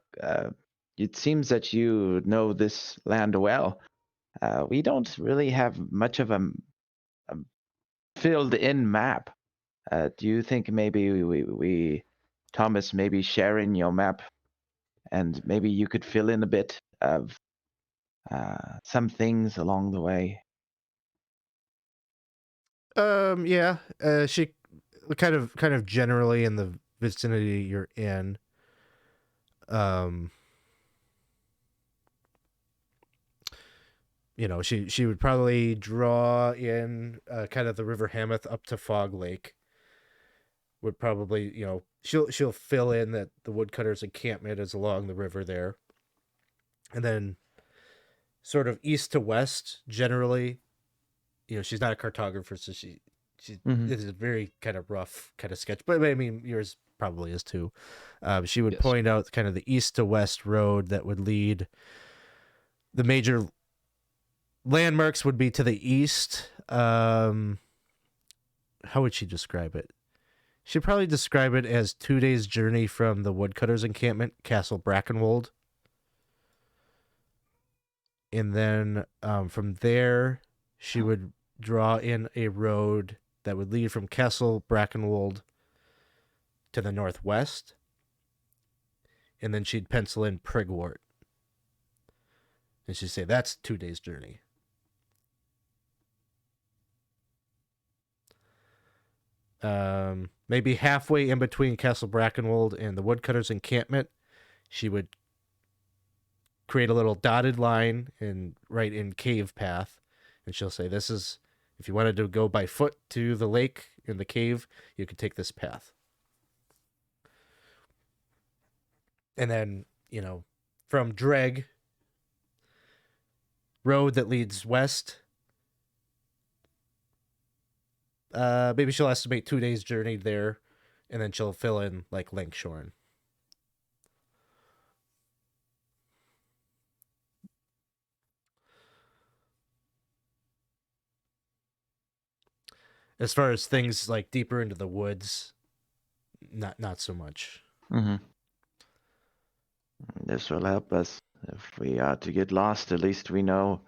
It seems that you know this land well. We don't really have much of a filled-in map. Do you think maybe we Thomas, maybe sharing your map, and maybe you could fill in a bit of some things along the way? Yeah. She kind of generally in the vicinity you're in. You know, she would probably draw in kind of the River Hemeth up to Fog Lake. Would probably, you know, she'll fill in that the woodcutters' encampment is along the river there. And then sort of east to west generally. She's not a cartographer, so she this is a very kind of rough kind of sketch, but I mean yours probably is too. She would point out kind of the east to west road that would lead. The major landmarks would be to the east. How would she describe it? She'd probably describe it as 2 days' journey from the woodcutters' encampment, Castle Brackenwold. And then from there, she would draw in a road that would lead from Castle Brackenwold to the northwest. And then she'd pencil in Prigwort. And she'd say, that's 2 days' journey. Maybe halfway in between Castle Brackenwold and the woodcutters' encampment, she would create a little dotted line and write in cave path. And she'll say, this is, if you wanted to go by foot to the lake in the cave, you could take this path. And then, from Dreg, road that leads west, maybe she'll estimate 2 days' journey there, and then she'll fill in, like, Lankshorn. As far as things, like, deeper into the woods, not so much. Mm-hmm. This will help us. If we are to get lost, at least we know,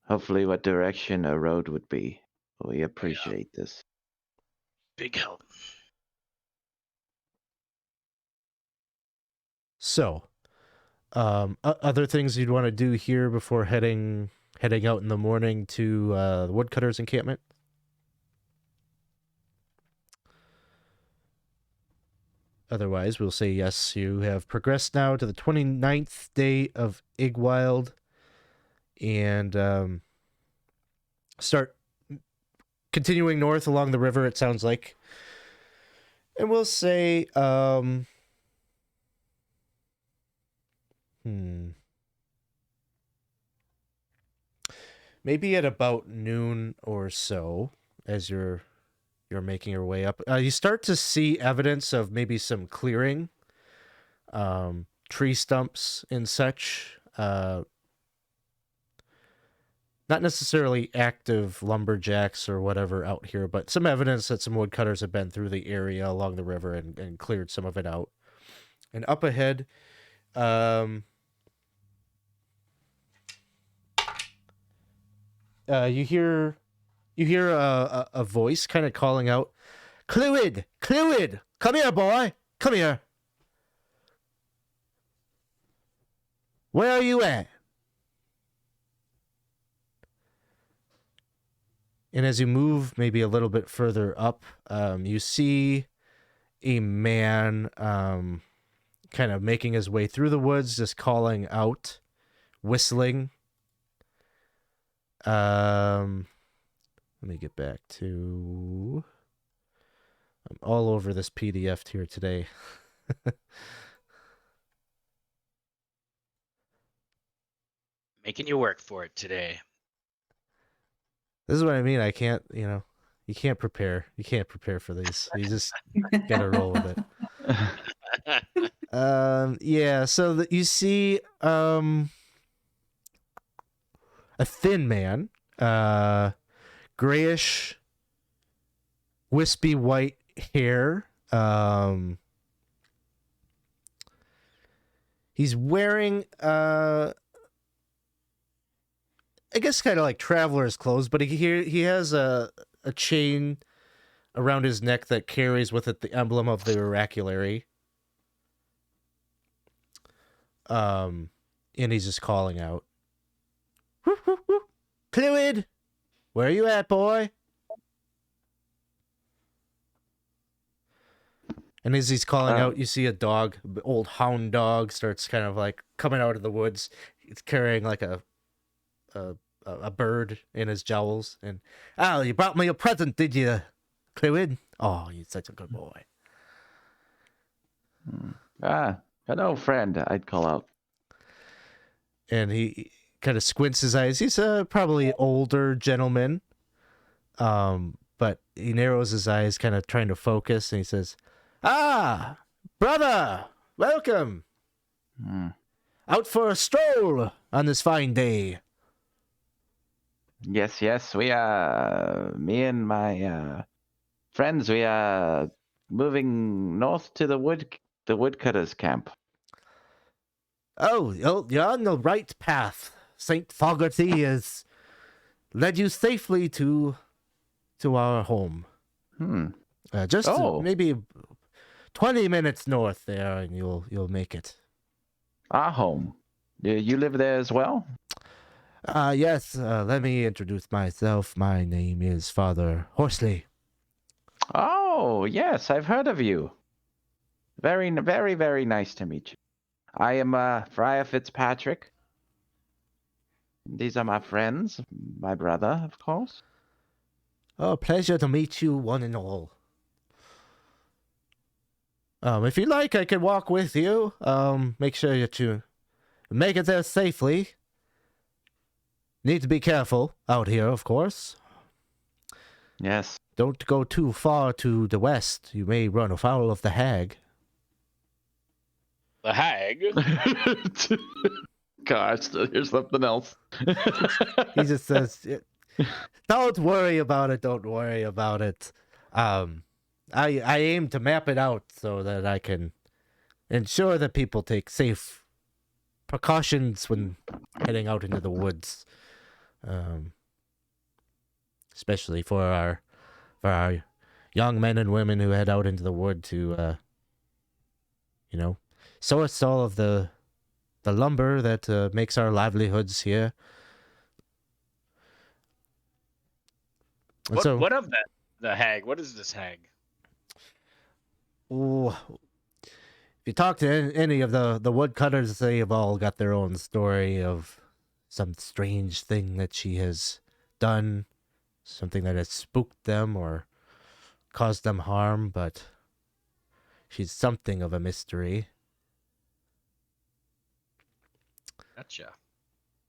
hopefully, what direction a road would be. We appreciate this. Big help. So, other things you'd want to do here before heading out in the morning to the woodcutters' encampment? Otherwise, we'll say yes, you have progressed now to the 29th day of Igwild and start continuing north along the river, it sounds like. And we'll say, maybe at about noon or so, as you're making your way up, you start to see evidence of maybe some clearing, tree stumps and such. Not necessarily active lumberjacks or whatever out here, but some evidence that some woodcutters have been through the area along the river and cleared some of it out. And up ahead, you hear a voice kind of calling out, Clywyd, come here, boy, come here. Where are you at? And as you move maybe a little bit further up, you see a man kind of making his way through the woods, just calling out, whistling. Let me get back to... I'm all over this PDF here today. Making you work for it today. This is what I mean. I can't, you can't prepare. You can't prepare for these. You just gotta roll with it. Yeah, so you see a thin man, grayish, wispy white hair. He's wearing I guess kind of like traveler's clothes, but he has a chain around his neck that carries with it the emblem of the oraculary. And he's just calling out, Clywyd, where are you at, boy? And as he's calling out, you see a dog, old hound dog, starts kind of like coming out of the woods. It's carrying like a bird in his jowls. And, oh, you brought me a present, did you, Clywyd? Oh, you're such a good boy. Hello, friend, I'd call out. And he kind of squints his eyes. He's a probably older gentleman, but he narrows his eyes, kind of trying to focus, and he says, "Ah, brother, welcome. Out for a stroll on this fine day." Yes, yes. We are, me and my friends, we are moving north to the woodcutters camp. Oh, you're on the right path. Saint Fogarty has led you safely to our home. Just maybe 20 minutes north there, and you'll make it. Our home. You live there as well? Yes. Let me introduce myself. My name is Father Horsley. Oh, yes, I've heard of you. Very, very, very nice to meet you. I am Friar Fitzpatrick. These are my friends, my brother, of course. Oh, pleasure to meet you, one and all. If you like, I can walk with you. Make sure that you make it there safely. Need to be careful out here, of course. Yes. Don't go too far to the west. You may run afoul of the hag. The hag? Gosh, here's something else. He just says, "Don't worry about it. Don't worry about it." I aim to map it out so that I can ensure that people take safe precautions when heading out into the woods, especially for our young men and women who head out into the wood to, source all of the lumber that makes our livelihoods here. And What of that? The hag? What is this hag? Ooh, if you talk to any of the woodcutters, they have all got their own story of some strange thing that she has done, something that has spooked them or caused them harm, but she's something of a mystery. Gotcha.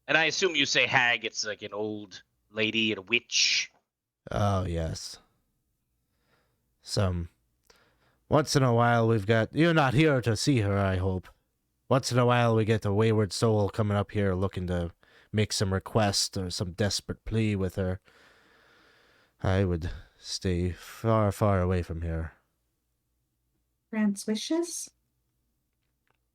And I assume you say hag, it's like an old lady, a witch. Oh, yes. Once in a while we've got... You're not here to see her, I hope. Once in a while we get a wayward soul coming up here looking to make some request or some desperate plea with her. I would stay far, far away from here. Grant's wishes?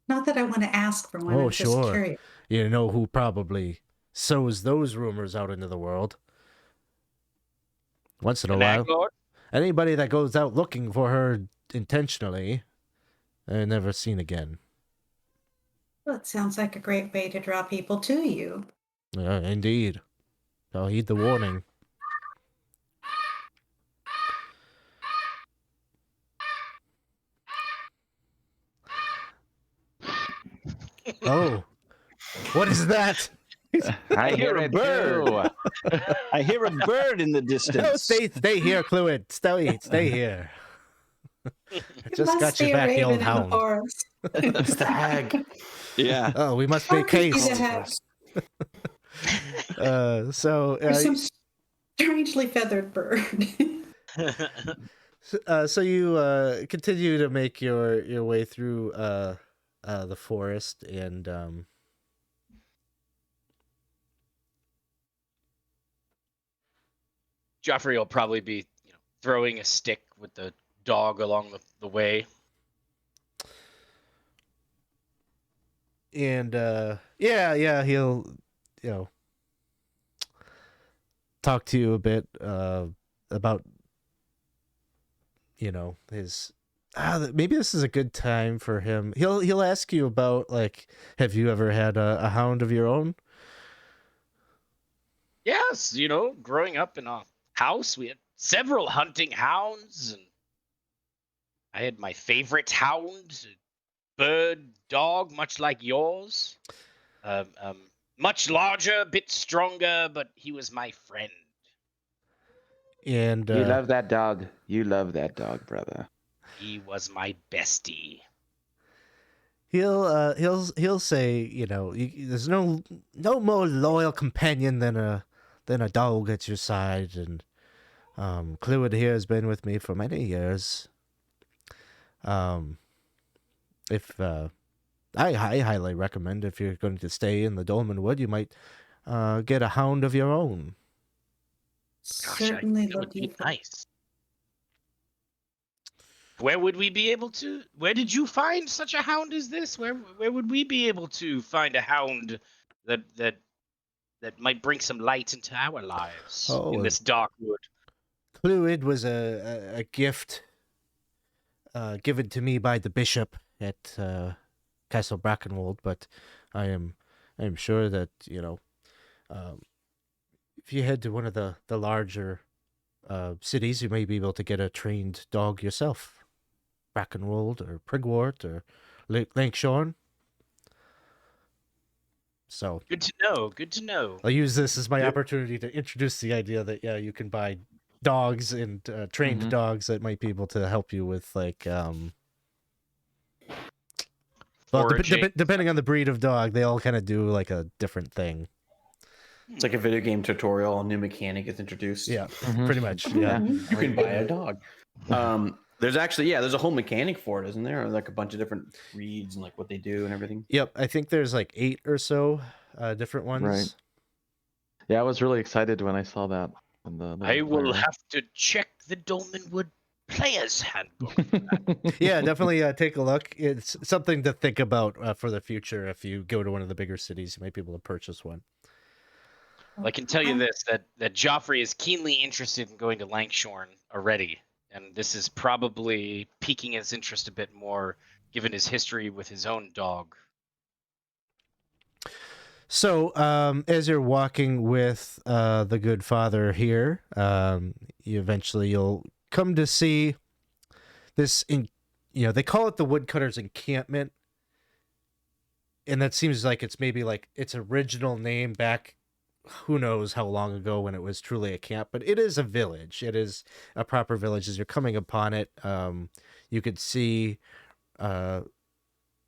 Not that I want to ask for one. Oh, I'm just sure. curious. You know who probably sows those rumors out into the world. Once in a while. Nag Lord? Anybody that goes out looking for her intentionally, they're never seen again. Well, it sounds like a great way to draw people to you. Indeed. I'll heed the warning. Oh, what is that? I hear a bird. I hear a bird in the Oh, distance. stay here, Cluid. Stay here. I just got your back, the old hound. It's the hag. Yeah. Oh, we must How make could be haste. the hag? So Some strangely feathered bird. so you continue to make your way through the forest, and Geoffrey will probably be throwing a stick with the dog along the way. And yeah, he'll talk to you a bit about his maybe this is a good time for him. He'll ask you about, like, have you ever had a hound of your own? Yes, growing up in a house, we had several hunting hounds, and I had my favorite hound, bird dog, much like yours. Much larger, a bit stronger, but he was my friend. And You love that dog. You love that dog, brother. He was my bestie. He'll say, you know, there's no more loyal companion than a dog at your side, and Cluid here has been with me for many years. If I highly recommend, if you're going to stay in the Dolmenwood, you might get a hound of your own. Certainly that would looking be for. nice. Where would we be able to? Where did you find such a hound as this? Where would we be able to find a hound that might bring some light into our lives in this dark wood? Cluid was a gift given to me by the bishop at Castle Brackenwold, but I am sure that, you know, if you head to one of the larger cities, you may be able to get a trained dog yourself. Brackenwold or Prigwort or Lankshorn. So Good to know. Good to know. I'll use this as my opportunity to introduce the idea that, yeah, you can buy dogs and trained dogs that might be able to help you with, like, well, depending on the breed of dog, they all kind of do like a different thing. It's like a video game tutorial. A new mechanic is introduced. Yeah, pretty much. Yeah, you can buy a dog. There's actually, there's a whole mechanic for it, isn't there? Like a bunch of different breeds and like what they do and everything. Yep, I think there's like 8 or so different ones. Right. Yeah, I was really excited when I saw that. I will have to check the Dolmenwood Player's Handbook. Yeah, definitely take a look. It's something to think about for the future. If you go to one of the bigger cities, you might be able to purchase one. I can tell you this, that Geoffrey is keenly interested in going to Lankshorn already, and this is probably piquing his interest a bit more, given his history with his own dog. So, as you're walking with the good father here, you'll come to see this. They call it the Woodcutters' Encampment, and that seems like it's maybe like its original name back, who knows how long ago, when it was truly a camp. But it is a village. It is a proper village. As you're coming upon it, you could see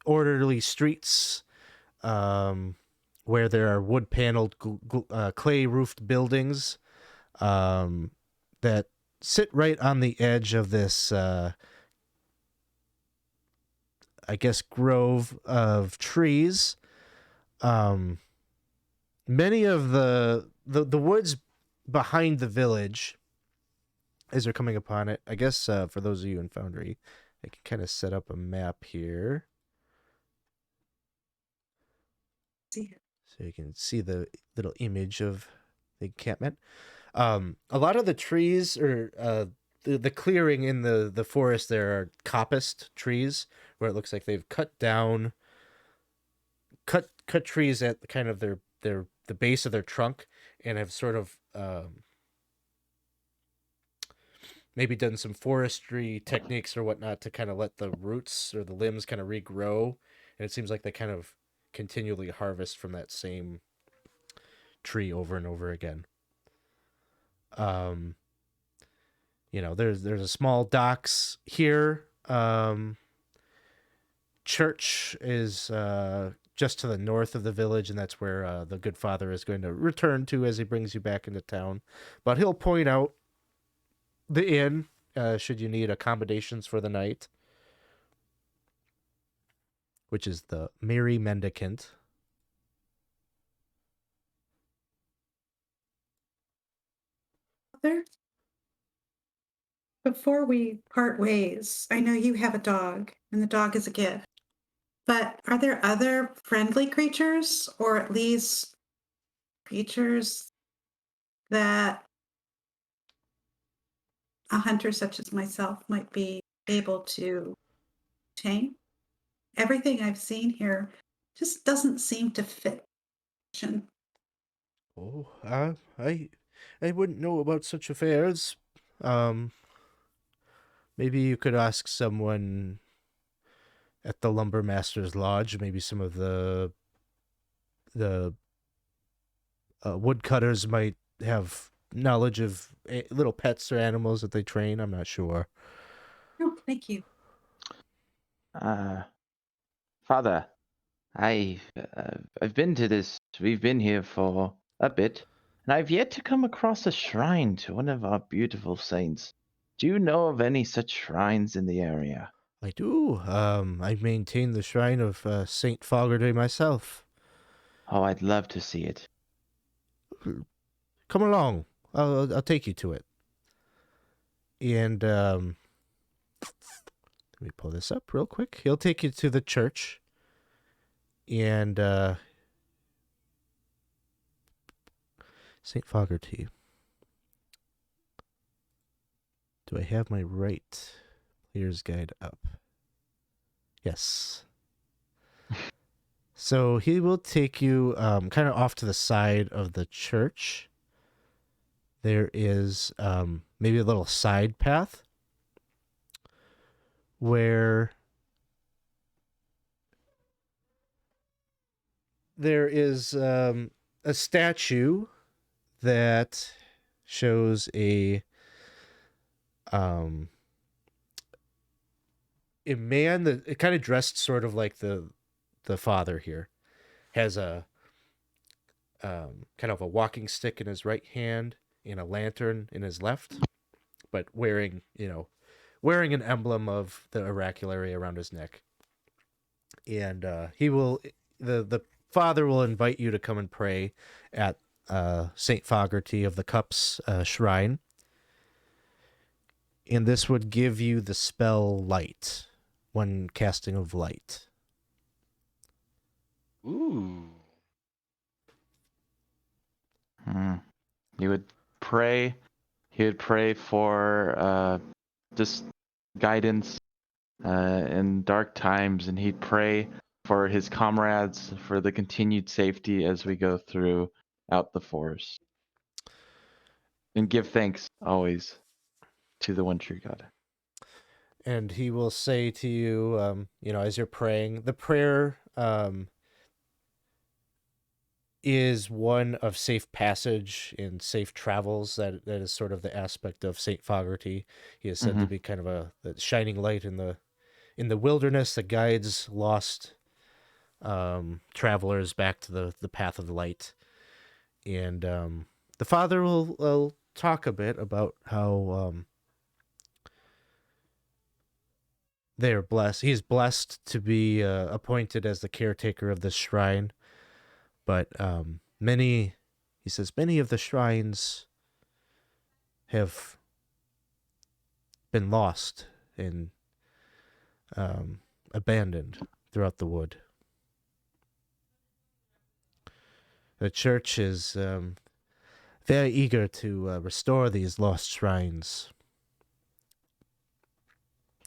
orderly streets. Where there are wood-paneled, clay-roofed buildings that sit right on the edge of this, I guess, grove of trees. Many of the woods behind the village, as you're coming upon it, I guess for those of you in Foundry, I can kind of set up a map here. See it. So you can see the little image of the encampment. A lot of the trees, or the clearing in the forest, there are coppiced trees where it looks like they've cut trees at kind of the base of their trunk, and have sort of maybe done some forestry techniques or whatnot to kind of let the roots or the limbs kind of regrow. And it seems like they kind of continually harvest from that same tree over and over again. There's a small docks here. Church is just to the north of the village, and that's where the good father is going to return to as he brings you back into town. But he'll point out the inn should you need accommodations for the night, which is the Merry Mendicant. Father, before we part ways, I know you have a dog, and the dog is a gift. But are there other friendly creatures, or at least creatures that a hunter such as myself might be able to tame? Everything I've seen here just doesn't seem to fit. Oh, I wouldn't know about such affairs. Maybe you could ask someone at the Lumbermaster's Lodge. Maybe some of the woodcutters might have knowledge of little pets or animals that they train. I'm not sure. No, thank you. Father, I've been to this. We've been here for a bit, and I've yet to come across a shrine to one of our beautiful saints. Do you know of any such shrines in the area? I do. I maintain the shrine of Saint Fogarty myself. Oh, I'd love to see it. Come along. I'll take you to it. And let me pull this up real quick. He'll take you to the church. And Saint Fogarty. Do I have my right player's guide up? Yes. So he will take you kind of off to the side of the church. There is maybe a little side path where there is a statue that shows a man that it kind of dressed sort of like the father here, has a kind of a walking stick in his right hand and a lantern in his left, but wearing an emblem of the oraculary around his neck. And the father will invite you to come and pray at Saint Fogarty of the Cups shrine. And this would give you the spell Light, one casting of light. Ooh. You would pray. He would pray for just guidance in dark times, and he'd pray for his comrades for the continued safety as we go through out the forest, and give thanks always to the one true God. And he will say to you, as you're praying, the prayer is one of safe passage and safe travels. That is sort of the aspect of Saint Fogarty. He is said to be kind of the shining light in the wilderness that guides lost travelers back to the path of the light. And the father will talk a bit about how they are blessed. He's blessed to be appointed as the caretaker of this shrine. But many of the shrines have been lost and abandoned throughout the wood. The church is very eager to restore these lost shrines.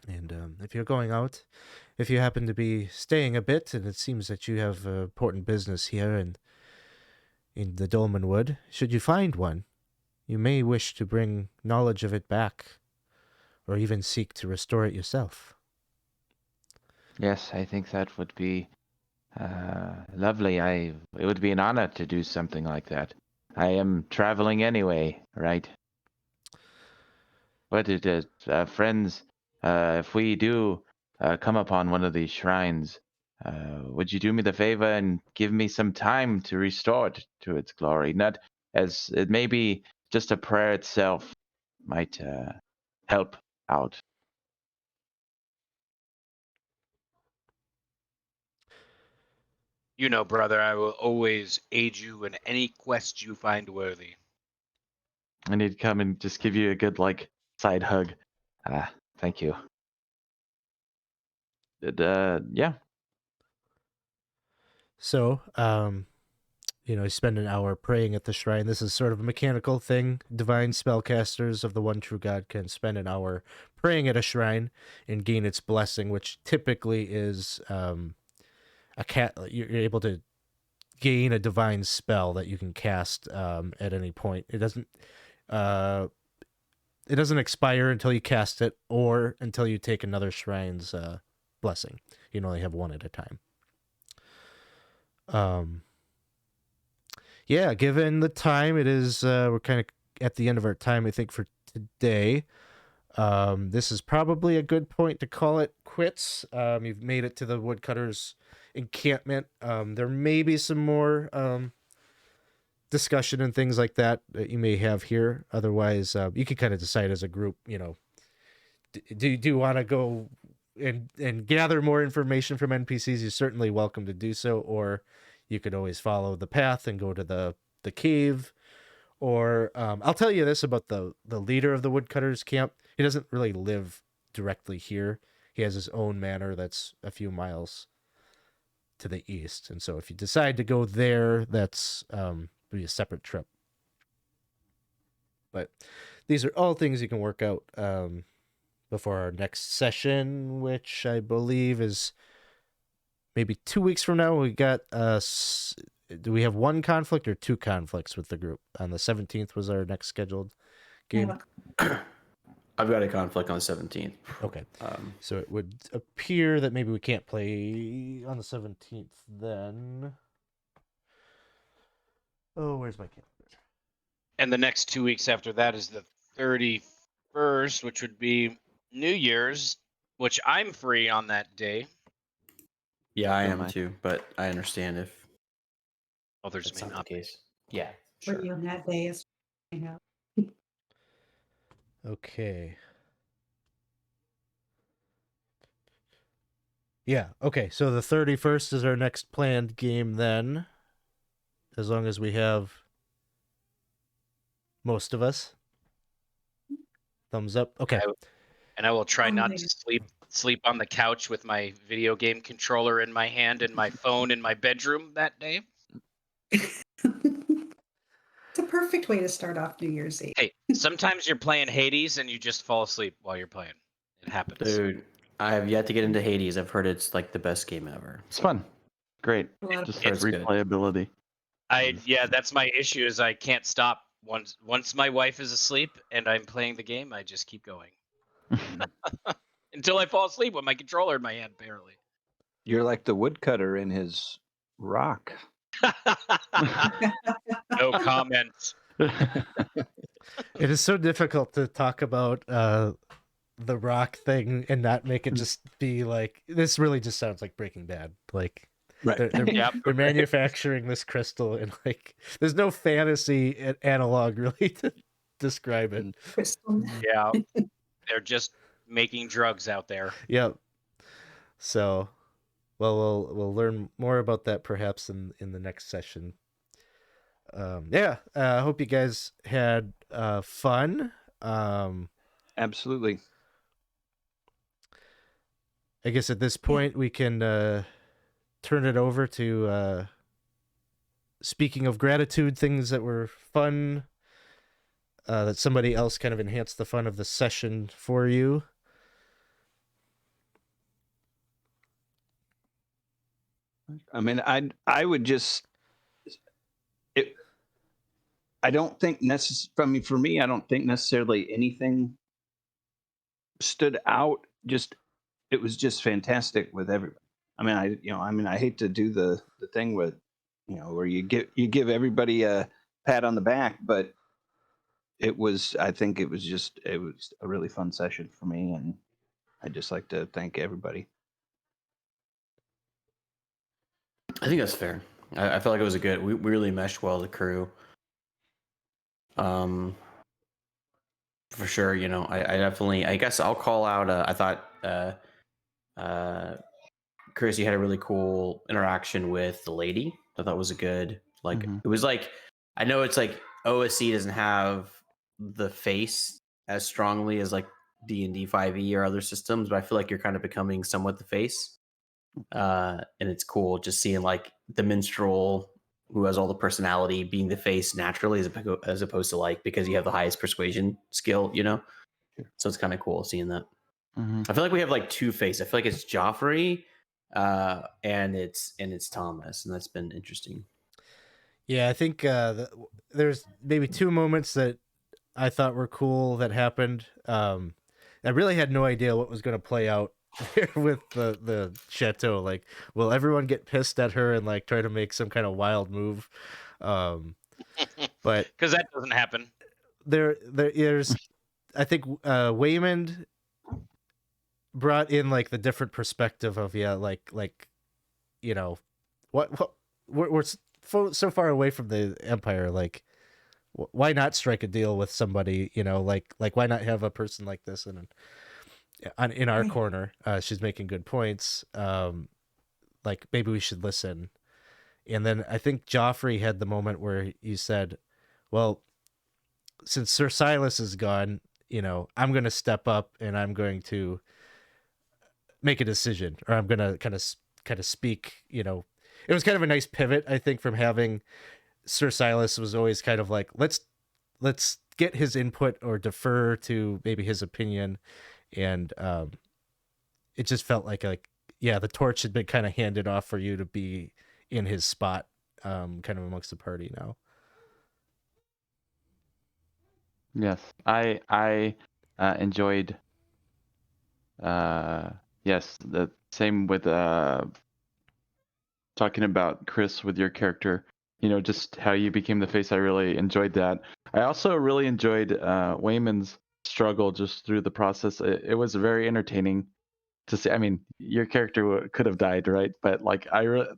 And if you're going out, if you happen to be staying a bit, and it seems that you have important business here in the Dolmenwood, should you find one, you may wish to bring knowledge of it back, or even seek to restore it yourself. Yes, I think that would be lovely. It would be an honor to do something like that. I am traveling anyway, right? But it is, friends, if we do come upon one of these shrines, would you do me the favor and give me some time to restore it to its glory? Not as it may be just a prayer itself might help out. You know, brother, I will always aid you in any quest you find worthy. And he'd come and just give you a good side hug. Thank you. Yeah. So, you spend an hour praying at the shrine. This is sort of a mechanical thing. Divine spellcasters of the one true God can spend an hour praying at a shrine and gain its blessing, which typically is you're able to gain a divine spell that you can cast at any point. It doesn't expire until you cast it or until you take another shrine's blessing. You can only have one at a time. Yeah, given the time, it is we're kind of at the end of our time, I think, for today. This is probably a good point to call it quits. You've made it to the woodcutters' encampment. There may be some more discussion and things like that you may have here. Otherwise, you can kind of decide as a group, do you want to go and gather more information from NPCs? You're certainly welcome to do so, or you could always follow the path and go to the cave. Or I'll tell you this about the leader of the woodcutters camp. He doesn't really live directly here. He has his own manor that's a few miles to the east. And so if you decide to go there, that's be a separate trip. But these are all things you can work out before our next session, which I believe is maybe 2 weeks from now. We got do we have one conflict or two conflicts with the group? On the 17th was our next scheduled game. I've got a conflict on the 17th. Okay. So it would appear that maybe we can't play on the 17th then. Oh, where's my calendar? And the next 2 weeks after that is the 31st, which would be New Year's, which I'm free on that day. Yeah, I am too, but I understand if Others that's may not not. the case. Yeah, For sure. you on that day is, Okay. Yeah, okay. So the 31st is our next planned game then. As long as we have most of us. Thumbs up. Okay. And I will try Oh, not yeah. to sleep on the couch with my video game controller in my hand and my phone in my bedroom that day. it's a perfect way to start off New Year's Eve. Hey, sometimes you're playing Hades and you just fall asleep while you're playing. It happens. Dude, I have yet to get into Hades. I've heard it's like the best game ever. It's fun. Great. A lot of Just It's good. replayability. Yeah, that's my issue is I can't stop once my wife is asleep and I'm playing the game, I just keep going. Until I fall asleep with my controller in my hand, barely. You're like the woodcutter in his rock. No comments. It is so difficult to talk about the rock thing and not make it just be like, this really just sounds like Breaking Bad. Like, Right. they're manufacturing this crystal and like, there's no fantasy analog really to describe it. Crystal. Yeah. They're just making drugs out there. Yep. So, well, we'll learn more about that perhaps in the next session. I hope you guys had fun. Absolutely. I guess at this point we can turn it over to speaking of gratitude, things that were fun, that somebody else kind of enhanced the fun of the session for you. I mean, I would just I don't think for me, I don't think necessarily anything stood out. Just it was just fantastic with everybody. I mean, I hate to do the thing with, where you give everybody a pat on the back, but I think it was a really fun session for me, and I'd just like to thank everybody. I think that's fair. I feel like it was we really meshed well as a crew. For sure, I definitely, I guess I'll call out, I thought, Chris, you had a really cool interaction with the lady. I thought was a good, it was like, I know it's like OSC doesn't have the face as strongly as like D&D 5e or other systems, but I feel like you're kind of becoming somewhat the face. And it's cool just seeing like the minstrel who has all the personality being the face naturally as opposed to like because you have the highest persuasion skill, So it's kind of cool seeing that. I feel like we have like two faces. I feel like it's Geoffrey and it's Thomas, and that's been interesting. Yeah, I think there's maybe two moments that I thought were cool that happened. I really had no idea what was going to play out with the chateau. Like, will everyone get pissed at her and like try to make some kind of wild move? But because that doesn't happen. there's I think Weymund brought in like the different perspective of like you know what we're so far away from the Empire, like why not strike a deal with somebody, like why not have a person like this in our corner. She's making good points. Like maybe we should listen. And then I think Geoffrey had the moment where he said, well, since Sir Silas is gone, I'm going to step up and I'm going to make a decision, or I'm going to kind of speak, it was kind of a nice pivot, I think, from having Sir Silas was always kind of like, let's get his input or defer to maybe his opinion. And it just felt like the torch had been kind of handed off for you to be in his spot, kind of amongst the party now. Yes, I enjoyed. Yes, the same with talking about Chris with your character. Just how you became the face. I really enjoyed that. I also really enjoyed Weymund's struggle just through the process. It was very entertaining to see. I mean, your character could have died, right? But like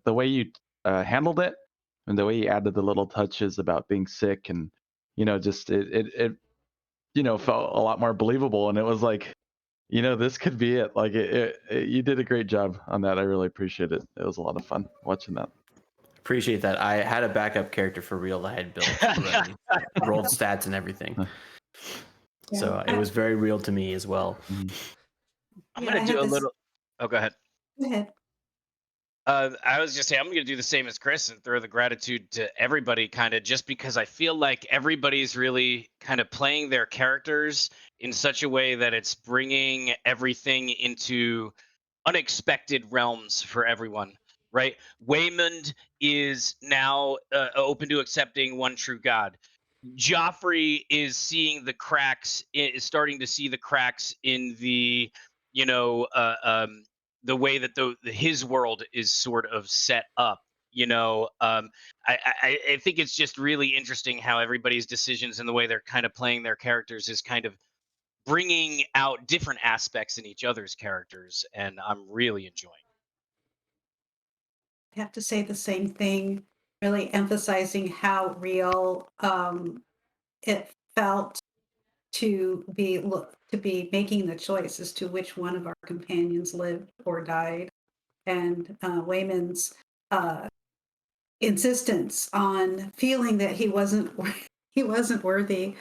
the way you handled it, and the way you added the little touches about being sick, and just it felt a lot more believable. And it was like, this could be it. Like you did a great job on that. I really appreciate it. It was a lot of fun watching that. Appreciate that. I had a backup character for real I had built already, rolled stats and everything. So it was very real to me as well. I'm going to do a little... Oh, go ahead. Go ahead. I was just saying, I'm going to do the same as Chris and throw the gratitude to everybody, kind of just because I feel like everybody's really kind of playing their characters in such a way that it's bringing everything into unexpected realms for everyone, right? Weymund is now open to accepting one true God. Geoffrey is seeing the cracks, is starting to see the cracks in the, the way that his world is sort of set up. I think it's just really interesting how everybody's decisions and the way they're kind of playing their characters is kind of bringing out different aspects in each other's characters, and I'm really enjoying I have to say the same thing, really emphasizing how real it felt to be making the choice as to which one of our companions lived or died, and Weymund's insistence on feeling that he wasn't worthy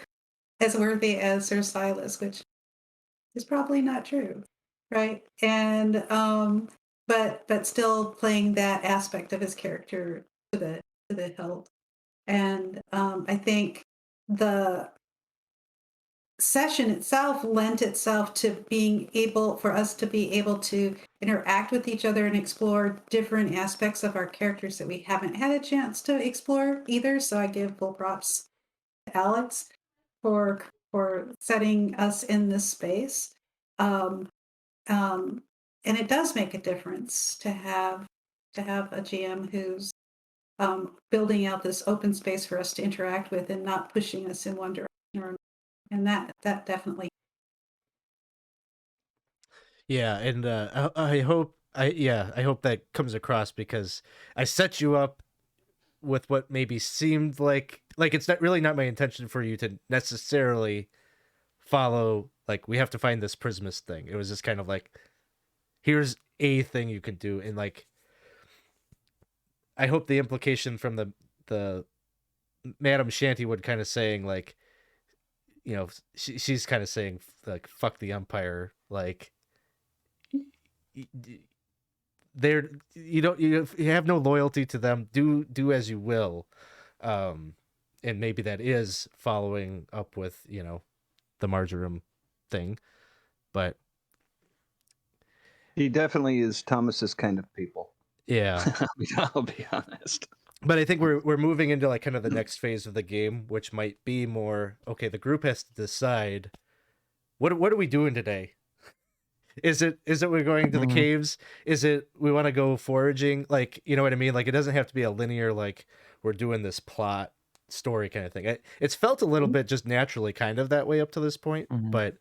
as Sir Silas, which is probably not true, right? And but still playing that aspect of his character to the hilt. And I think the session itself lent itself to being able for us to be able to interact with each other and explore different aspects of our characters that we haven't had a chance to explore either. So I give full props to Alex for setting us in this space. And it does make a difference to have a GM who's building out this open space for us to interact with and not pushing us in one direction or another. And that definitely. Yeah, and I hope that comes across, because I set you up with what maybe seemed like it's not my intention for you to necessarily follow, like, we have to find this Prismus thing. It was just kind of like, here's a thing you can do. And like, I hope the implication from the Madam Shantywood kind of saying, like, she's kind of saying, like, fuck the Empire, like, they're you have no loyalty to them. Do as you will. And maybe that is following up with the marjoram thing, but He definitely is Thomas's kind of people. yeah. I'll be honest. But I think we're moving into like kind of the next phase of the game, which might be more, okay, the group has to decide what are we doing today? Is it we're going to the caves? Is it we want to go foraging? Like, you know what I mean? Like, it doesn't have to be a linear, like, we're doing this plot story kind of thing. It's felt a little bit just naturally kind of that way up to this point, but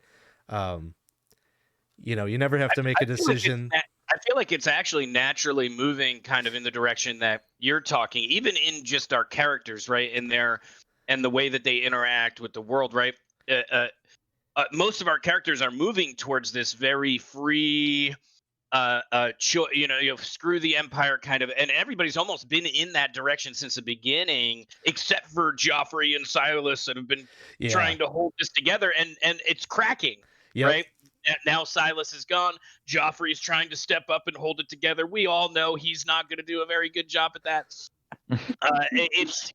you know, you never have to make a decision. I feel like it's actually naturally moving kind of in the direction that you're talking, even in just our characters, right? In there, and the way that they interact with the world, right? Most of our characters are moving towards this very free, screw the empire kind of, and everybody's almost been in that direction since the beginning, except for Geoffrey and Silas that have been trying to hold this together, and it's cracking, right? Now Silas is gone. Joffrey's trying to step up and hold it together. We all know he's not going to do a very good job at that. It's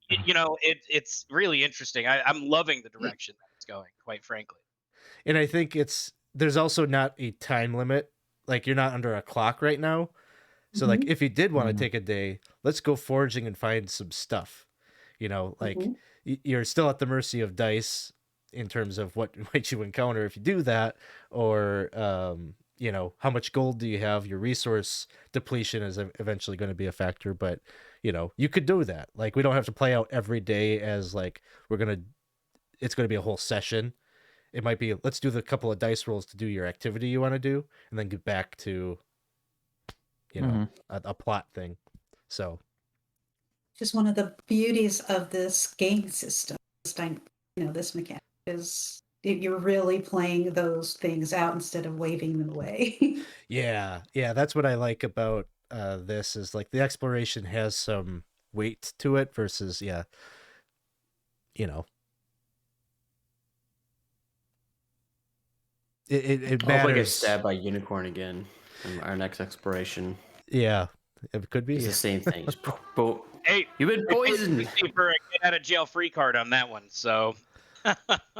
really interesting. I'm loving the direction that it's going, quite frankly. And I think there's also not a time limit. Like, you're not under a clock right now. So like, if you did want to take a day, let's go foraging and find some stuff. You know, like you're still at the mercy of dice in terms of what might you encounter if you do that, or you know, how much gold do you have? Your resource depletion is eventually going to be a factor, but you know, you could do that. Like, we don't have to play out every day as like it's going to be a whole session. It might be, let's do the couple of dice rolls to do your activity you want to do, and then get back to, you know, a plot thing. So, just one of the beauties of this game system, this mechanic is you're really playing those things out instead of waving them away. yeah, that's what I like about this, is like the exploration has some weight to it versus, you know, it matters. I'll get stabbed by a unicorn again in our next exploration. Yeah, it could be. It's the same thing. Hey, you've been poisoned. For a get out of jail free card on that one. So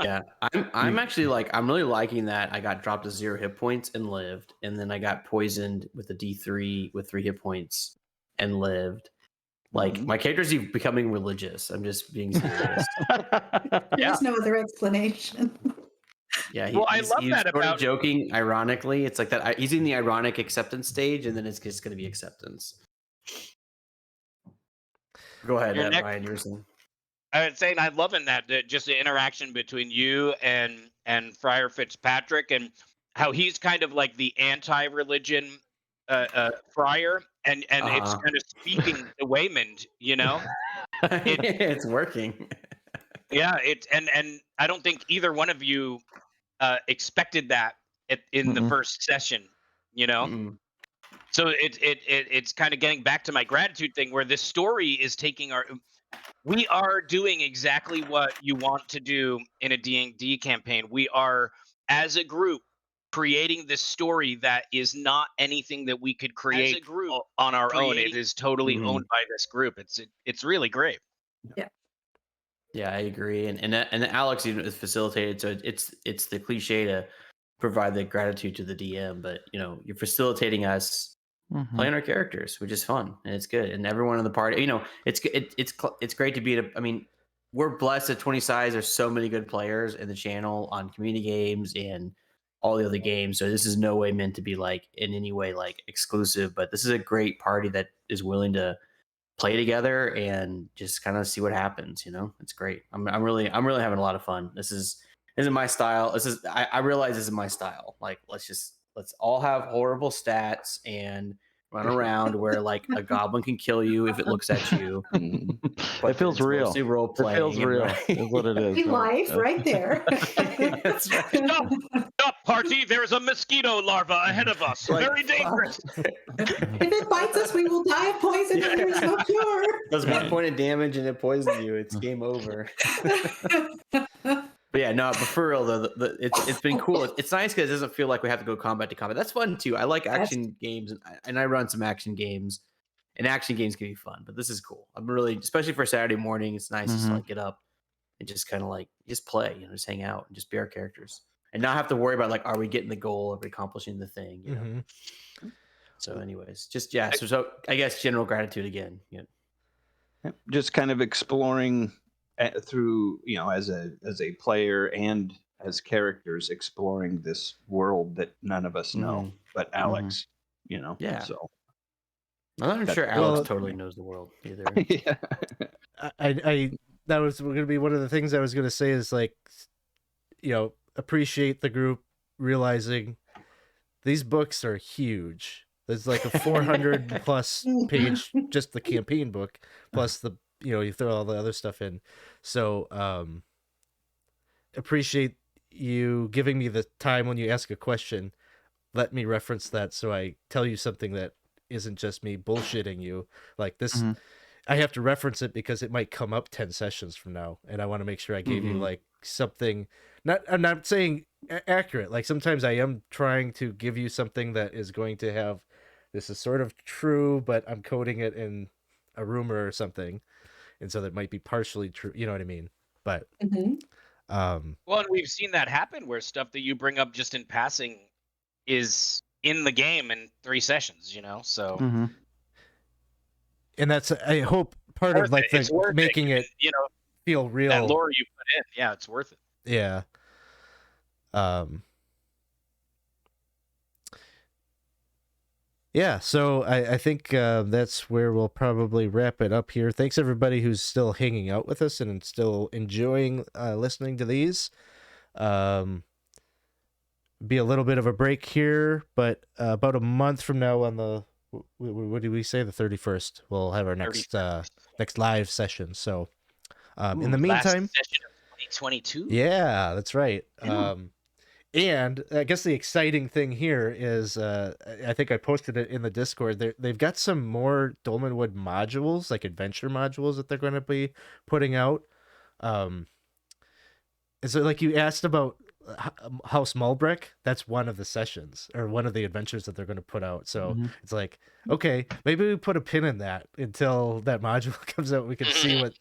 yeah, I'm actually I'm really liking that. I got dropped to 0 hit points and lived, and then I got poisoned with a D3 with 3 hit points and lived. Like, my character's becoming religious. I'm just being serious. There's no other explanation. Yeah, I love he's that sort about of joking, ironically. It's like that. He's in the ironic acceptance stage, and then it's just going to be acceptance. Go ahead, Ryan. You were saying. I was saying I'm loving that just the interaction between you and Friar Fitzpatrick, and how he's kind of like the anti-religion friar, and it's kind of speaking to Weymund, you know. It's working. Yeah, and I don't think either one of you expected that in the first session, you know. So it's kind of getting back to my gratitude thing, where this story is taking we are doing exactly what you want to do in a D&D campaign. We are, as a group, creating this story that is not anything that we could create on our own. It is totally owned by this group. It's really great. Yeah, I agree. And Alex even is facilitated, so it's the cliche to provide the gratitude to the DM, but you know, you're facilitating us playing our characters, which is fun and it's good. And everyone in the party, you know, it's great to be I mean, we're blessed at 20 size. There's so many good players in the channel on community games and all the other games. So this is no way meant to be like in any way like exclusive, but this is a great party that is willing to play together and just kind of see what happens. You know, it's great. I'm really having a lot of fun. This isn't my style. I realize this is my style. Like, let's all have horrible stats and run around where like a goblin can kill you if it looks at you. But it feels real. Role playing, it feels real. Is what it is. Life right there. That's right. Stop, party! There is a mosquito larva ahead of us. Very dangerous. If it bites us, we will die of poison. And there's no cure. Does 1 point of damage and it poisons you. It's game over. But yeah, no, but for real though, it's been cool. It's nice because it doesn't feel like we have to go combat to combat. That's fun too. I like action games, and I run some action games, and action games can be fun. But this is cool. I'm really, especially for Saturday morning, it's nice just to like get up and just kind of like just play, you know, just hang out and just be our characters, and not have to worry about like, are we getting the goal, are we accomplishing the thing, you know. So, anyways, just So I guess general gratitude again. Yeah, just kind of exploring. Through, you know, as a player and as characters, exploring this world that none of us know, but Alex, you know. Yeah. So I'm not sure Alex totally knows the world either. I that was going to be one of the things I was going to say is like, appreciate the group realizing these books are huge. There's like a 400 plus page, just the campaign book, plus the, you throw all the other stuff in. So, appreciate you giving me the time when you ask a question. Let me reference that so I tell you something that isn't just me bullshitting you. Like this, I have to reference it because it might come up 10 sessions from now, and I want to make sure I gave you like something. I'm not saying accurate. Like sometimes I am trying to give you something that is going to have, this is sort of true, but I'm coding it in a rumor or something, and so that might be partially true. You know what I mean? But well, and we've seen that happen where stuff that you bring up just in passing is in the game in 3 sessions. So. And that's, I hope, part of like it's worth making it feel real. That lore you put in, yeah, it's worth it. Yeah. Yeah, so I think that's where we'll probably wrap it up here. Thanks everybody who's still hanging out with us and still enjoying listening to these. Be a little bit of a break here, but about a month from now on the, what did we say, the 31st, we'll have our next live session. So in the meantime, last session of 2022. Yeah, that's right. And I guess the exciting thing here is, I think I posted it in the Discord. They've got some more Dolmenwood modules, like adventure modules, that they're going to be putting out. And so, like you asked about House Mulbreck, that's one of the sessions or one of the adventures that they're going to put out. So it's like, okay, maybe we put a pin in that until that module comes out. We can see what,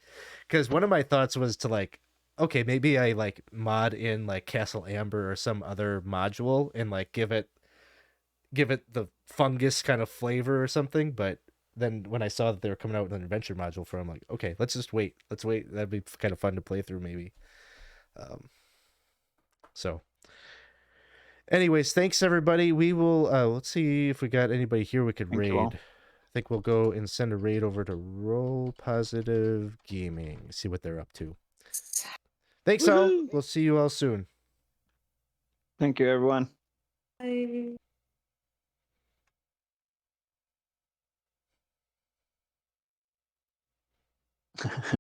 because one of my thoughts was to like, okay, maybe I like mod in like Castle Amber or some other module and like give it the fungus kind of flavor or something. But then when I saw that they were coming out with an adventure module for, I'm like, okay, let's just wait. Let's wait. That'd be kind of fun to play through maybe. So anyways, thanks everybody. We will let's see if we got anybody here we could raid. I think we'll go and send a raid over to Roll Positive Gaming, see what they're up to. Thanks all. We'll see you all soon. Thank you, everyone. Bye.